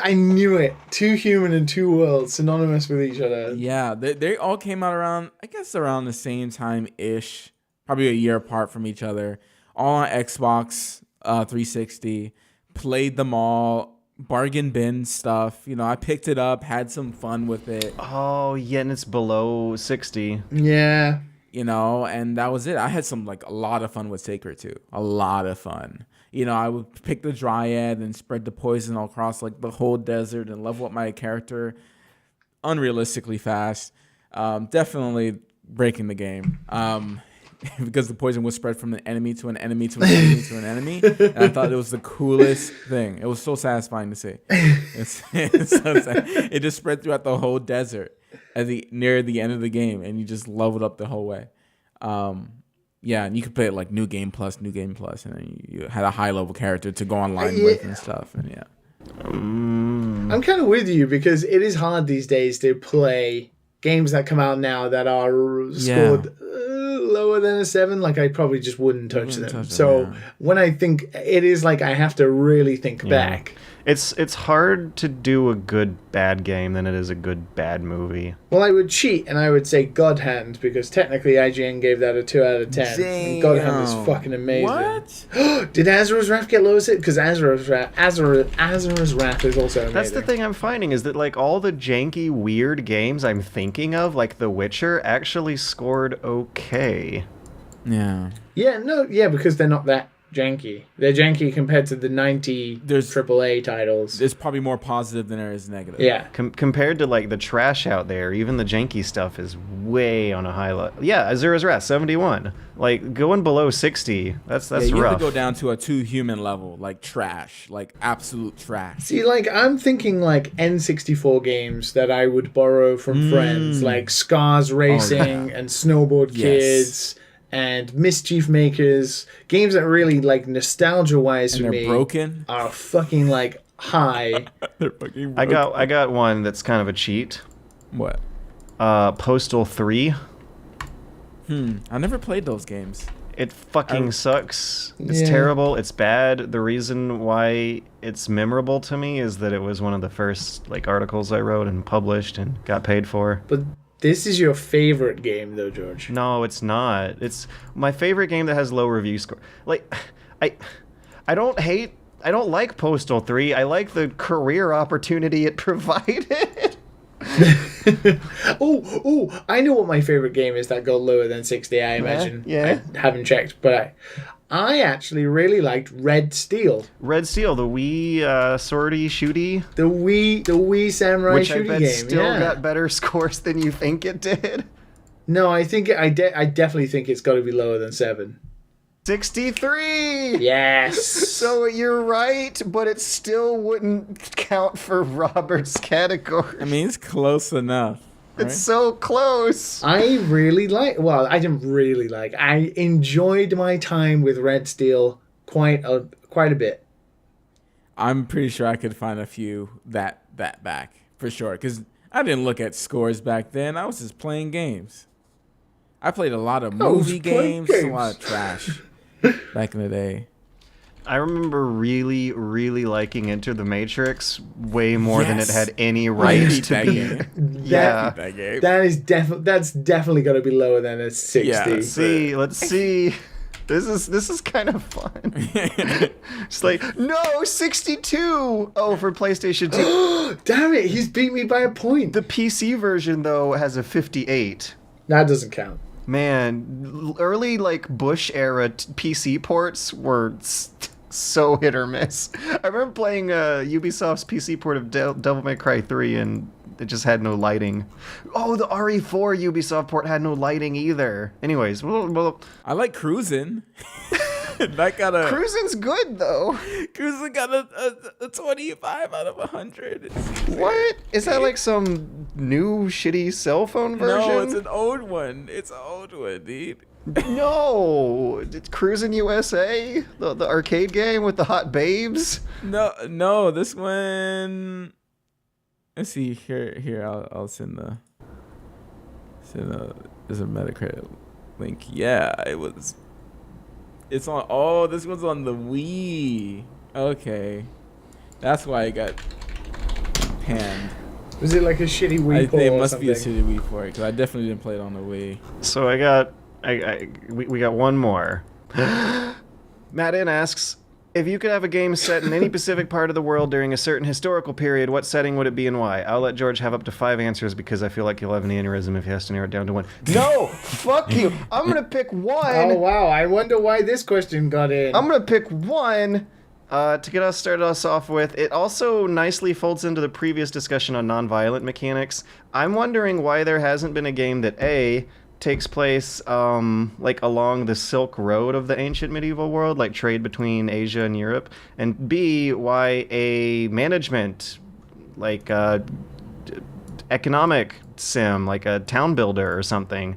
I knew it. Too Human and Two Worlds, synonymous with each other. Yeah, they all came out around the same time-ish, probably a year apart from each other. All on Xbox 360. Played them all. Bargain bin stuff. You know, I picked it up, had some fun with it. Oh, yeah, and it's below 60. Yeah. You know, and that was it. I had a lot of fun with Sacred 2. A lot of fun. You know, I would pick the Dryad and spread the poison all across the whole desert and level up my character unrealistically fast. Definitely breaking the game. Because the poison was spread from an enemy to an enemy to an enemy to an enemy. And I thought it was the coolest thing. It was so satisfying to see. It just spread throughout the whole desert near the end of the game, and you just leveled up the whole way. Yeah, and you could play it New Game Plus, and then you had a high level character to go online with and stuff. And yeah. I'm kind of with you because it is hard these days to play games that come out now that are scored lower than a 7. I probably just wouldn't touch them. When I think it is I have to really think back. It's hard to do a good bad game than it is a good bad movie. Well, I would cheat and I would say God Hand because technically IGN gave that a 2 out of 10. Damn. And God Hand is fucking amazing. What? Did Azura's Wrath get lower? Because Azura's Wrath is also amazing. That's the thing I'm finding is that all the janky, weird games I'm thinking of, like The Witcher, actually scored okay. Yeah. Yeah, because they're not that janky. They're janky compared to the 90 AAA titles. It's probably more positive than there is negative. Yeah. Compared to the trash out there, even the janky stuff is way on a high level. Yeah, Azura's Wrath, 71. Going below 60, that's rough. You have to go down to a Too Human level, trash, absolute trash. See, I'm thinking N64 games that I would borrow from friends, like Scars Racing and Snowboard Kids. And Mischief Makers, games that really nostalgia wise for me broken are fucking high. They're fucking broken. I got one that's kind of a cheat. What? Postal 3. I never played those games. It fucking sucks. It's terrible. It's bad. The reason why it's memorable to me is that it was one of the first articles I wrote and published and got paid for. But this is your favorite game, though, George. No, it's not. It's my favorite game that has low review score. I don't like Postal 3. I like the career opportunity it provided. I know what my favorite game is that got lower than 60, I imagine. Yeah. I haven't checked, but I actually really liked Red Steel. Red Steel, the Wii swordy shooty. The Wii samurai which shooty I bet game. still got better scores than you think it did. No, I think I definitely think it's got to be lower than 7. 63. Yes. So you're right, but it still wouldn't count for Robert's category. I mean, it's close enough. Right? It's so close. I enjoyed my time with Red Steel quite a bit. I'm pretty sure I could find a few that back for sure because I didn't look at scores back then. I was just playing games. I played a lot of movie games, a lot of trash back in the day. I remember really, really liking Enter the Matrix way more than it had any right to be. That game. That's definitely got to be lower than a 60. Yeah, Let's see. This is kind of fun. It's no, 62. Oh, for PlayStation 2. Damn it, he's beat me by a point. The PC version though has a 58. That doesn't count. Man, early Bush era PC ports were so hit or miss. I remember playing Ubisoft's PC port of Devil May Cry 3 and it just had no lighting. Oh, the RE4 Ubisoft port had no lighting either. Anyways, well I like Cruisin'. Cruisin's good though. Cruisin' got a 25 out of 100. What? Is that some new shitty cell phone version? No, it's an old one. It's an old one, dude. No, it's Cruisin' USA, the arcade game with the hot babes. No, this one. Let's see here. I'll send there's a Metacritic link. Yeah, it's on. Oh, this one's on the Wii. Okay, that's why I got panned. Was it like a shitty Wii I port think it or must something? be a shitty Wii for it because I definitely didn't play it on the Wii. So we got one more. Matt N asks, if you could have a game set in any specific part of the world during a certain historical period, what setting would it be and why? I'll let George have up to 5 answers because I feel like he'll have an aneurysm if he has to narrow it down to 1. No, fuck you. I'm gonna pick 1. Oh wow! I wonder why this question got in. I'm gonna pick 1 to get us started off with. It also nicely folds into the previous discussion on nonviolent mechanics. I'm wondering why there hasn't been a game that A, takes place like along the Silk Road of the ancient medieval world, like trade between Asia and Europe, and B, why a management like economic sim, like a town builder or something,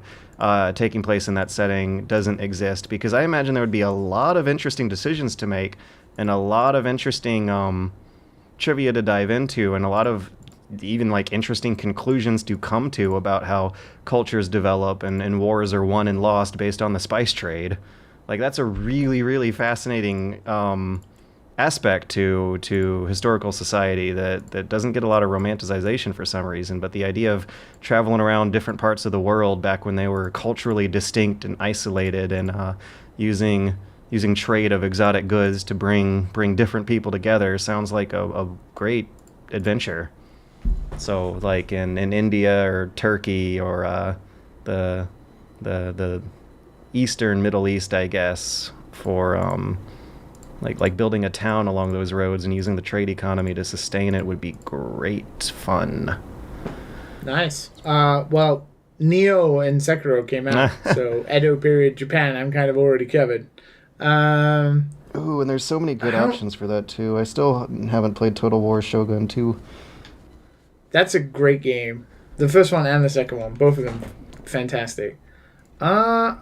taking place in that setting doesn't exist, because I imagine there would be a lot of interesting decisions to make and a lot of interesting trivia to dive into and a lot of even like interesting conclusions to come to about how cultures develop and wars are won and lost based on the spice trade. Like that's a really, really fascinating aspect to historical society that doesn't get a lot of romanticization for some reason. But the idea of traveling around different parts of the world back when they were culturally distinct and isolated and using trade of exotic goods to bring different people together sounds like a great adventure. So like in India or Turkey or the Eastern Middle East, I guess, for like building a town along those roads and using the trade economy to sustain it would be great fun. Nice. Well, Neo and Sekiro came out, so Edo period Japan I'm kind of already covered. Ooh, and there's so many good options for that too. I still haven't played Total War Shogun 2. That's a great game. The first one and the second one, both of them, fantastic. I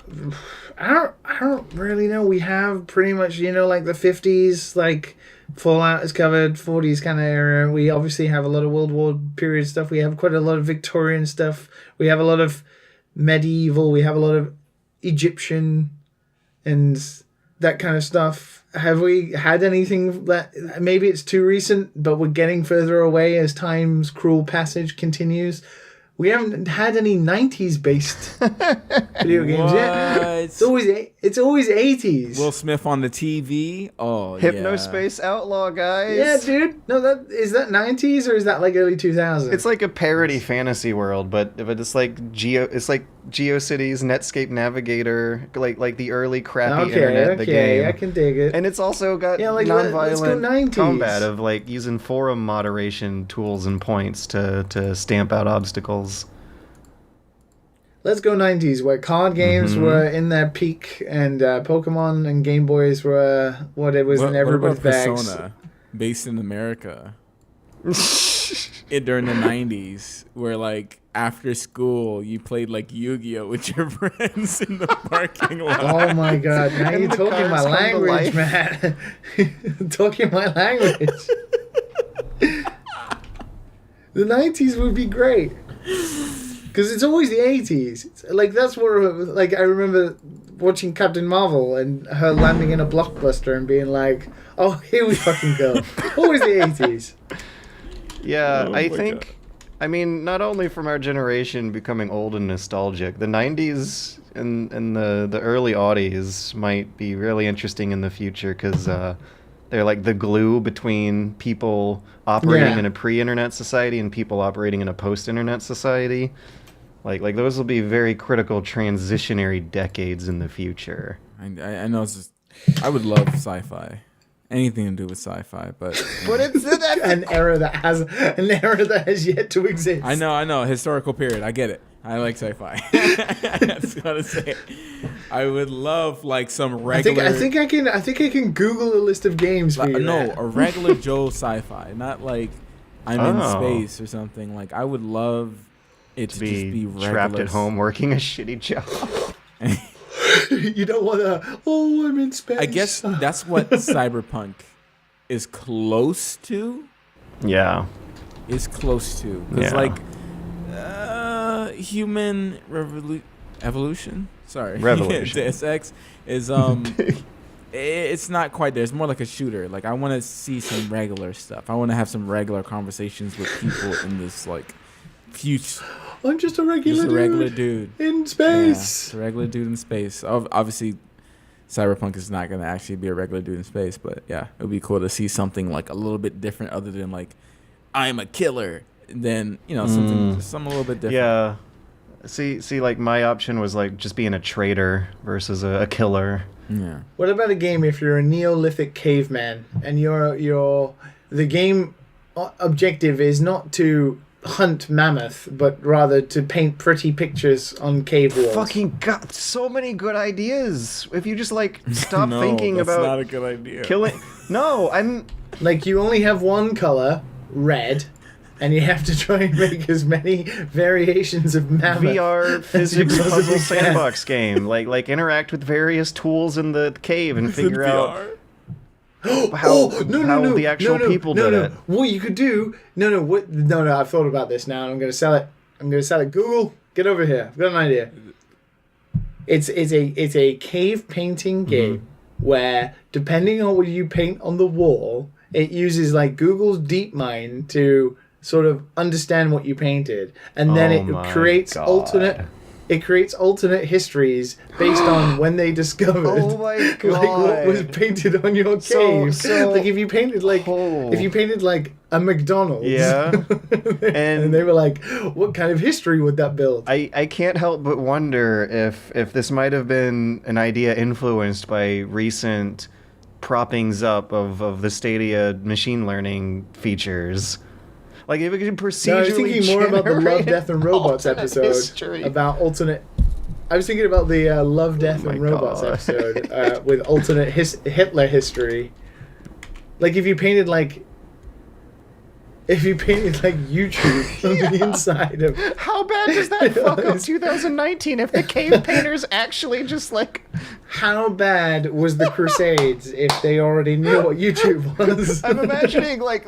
don't really know. We have pretty much, like the 50s, like Fallout is covered, 40s kind of era. We obviously have a lot of World War period stuff. We have quite a lot of Victorian stuff. We have a lot of medieval. We have a lot of Egyptian and that kind of stuff. Have we had anything that maybe it's too recent, but we're getting further away as time's cruel passage continues? We haven't had any 90s based video games yet. It's always 80s. Will Smith on the TV. Oh, Hypnospace Outlaw, guys. Yeah, dude. No, is that 90s or is that like early 2000s? It's like a parody fantasy world, but it's like GeoCities, Netscape Navigator, like the early crappy internet. The game. I can dig it. And it's also got non-violent combat of like using forum moderation tools and points to stamp out obstacles. Let's go 90s, where card games were in their peak, and Pokemon and Game Boys were what it was in everybody's bags. Persona, based in America, during the 90s, where like after school you played like Yu-Gi-Oh with your friends in the parking lot. Oh my god! Now you're talking my language, man. Talking my language. The 90s would be great. Because it's always the 80s. Like, that's where, like, I remember watching Captain Marvel and her landing in a blockbuster and being like, oh, here we fucking go. Always the 80s. Yeah, I think, I mean, not only from our generation becoming old and nostalgic, the 90s and the early aughties might be really interesting in the future because they're like the glue between people operating in a pre-internet society and people operating in a post-internet society. Like those will be very critical transitionary decades in the future. I know it's just, I would love sci-fi. Anything to do with sci-fi, but it's an era that has yet to exist. I know historical period. I get it. I like sci-fi. I just gotta say, I would love like some regular. I think I can Google a list of games for you. No, a regular Joe sci-fi, not like I'm in space or something. Like I would love it to just be regular. Trapped at home working a shitty job. You don't want to. Oh, I'm in space. I guess that's what cyberpunk is close to. Yeah. Is close to, because Yeah. human evolution. Sorry, Revolution. Deus Ex is it's not quite there. It's more like a shooter. Like I want to see some regular stuff. I want to have some regular conversations with people in this like future. I'm just a regular dude in Yeah, space. it's a regular dude in space. Obviously, cyberpunk is not going to actually be a regular dude in space, but yeah, it would be cool to see something like a little bit different, other than like I'm a killer. Then something a little bit different. Yeah. See, like my option was like just being a traitor versus a killer. Yeah. What about a game if you're a Neolithic caveman and the game objective is not to hunt mammoth, but rather to paint pretty pictures on cave walls? Fucking got so many good ideas. If you just like stop No, thinking that's about not a good idea. killing. No, I'm. Like you only have one color, red, and you have to try and make as many variations of mammoth. VR physics possibly puzzle can. sandbox game. Like interact with various tools in the cave and figure out how the actual people did it. What you could do? No. I've thought about this now, and I'm going to sell it. Google, get over here. I've got an idea. It's a cave painting game where, depending on what you paint on the wall, it uses like Google's DeepMind to sort of understand what you painted, and then it creates alternate histories based on when they discovered God. like what was painted on your cave. So like if you painted like a McDonald's, Yeah. and they were like, what kind of history would that build? I can't help but wonder if this might have been an idea influenced by recent proppings up of the Stadia machine learning features. Like if it could procedurally I was thinking more about the Love, generate Death, and Robots alternate episode history. about alternate. I was thinking about the Love, Death, my and Robots God. episode with alternate Hitler history. Like if you painted like YouTube on the inside of. How bad does that fuck up 2019 if the cave painters actually just like... How bad was the Crusades if they already knew what YouTube was? I'm imagining like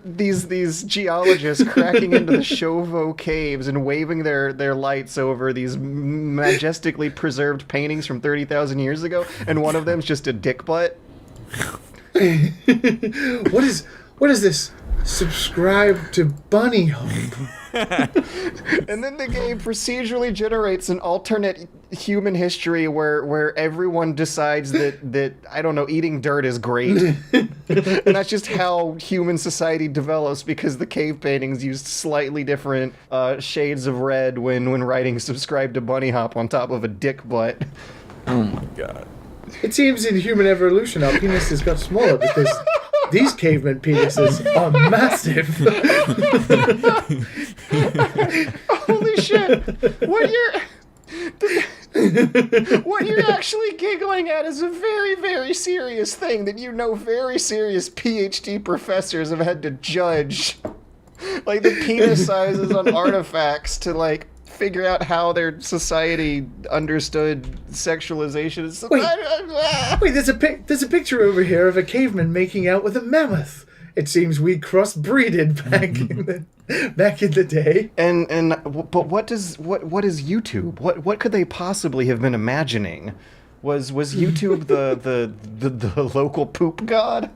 these geologists cracking into the Chauveau caves and waving their lights over these majestically preserved paintings from 30,000 years ago, and one of them's just a dick butt. What is this? Subscribe to Bunny Hope. And then the game procedurally generates an alternate human history where everyone decides that I don't know, eating dirt is great. And that's just how human society develops, because the cave paintings used slightly different shades of red when writing subscribe to Bunny Hop on top of a dick butt. Oh my god. It seems in human evolution our penises got smaller because these caveman penises are massive. Holy shit! What you're actually giggling at is a very, very serious thing that very serious PhD professors have had to judge. Like the penis sizes on artifacts to like figure out how their society understood sexualization. Wait, there's a picture over here of a caveman making out with a mammoth. It seems we crossbreeded back in the day. But what is YouTube? What could they possibly have been imagining? Was YouTube the local poop god?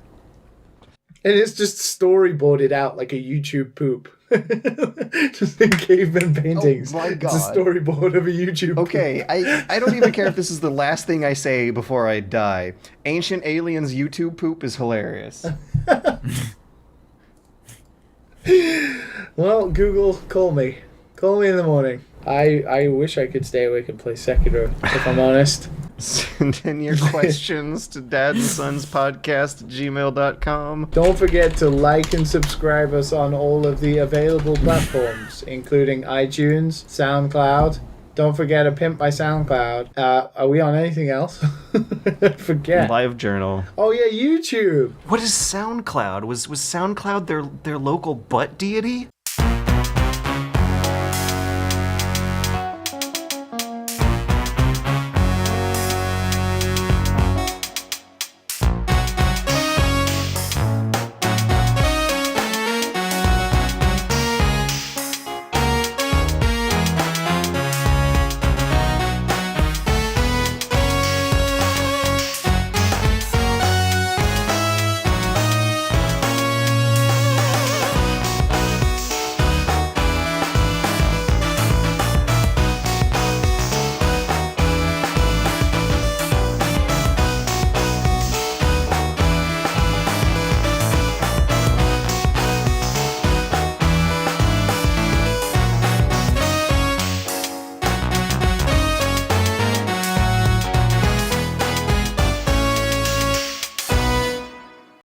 And it's just storyboarded out like a YouTube poop. Just in caveman paintings. Oh my God. It's a storyboard of a YouTube Okay, poop. I don't even care if this is the last thing I say before I die. Ancient Aliens YouTube poop is hilarious. Well, Google, call me. Call me in the morning. I wish I could stay awake and play Sekiro, if I'm honest. Send in your questions to dadandsonspodcast@gmail.com. Don't forget to like and subscribe us on all of the available platforms, including iTunes, SoundCloud. Don't forget to pimp my SoundCloud. Are we on anything else? Forget. LiveJournal. Oh yeah, YouTube. What is SoundCloud? Was SoundCloud their local butt deity?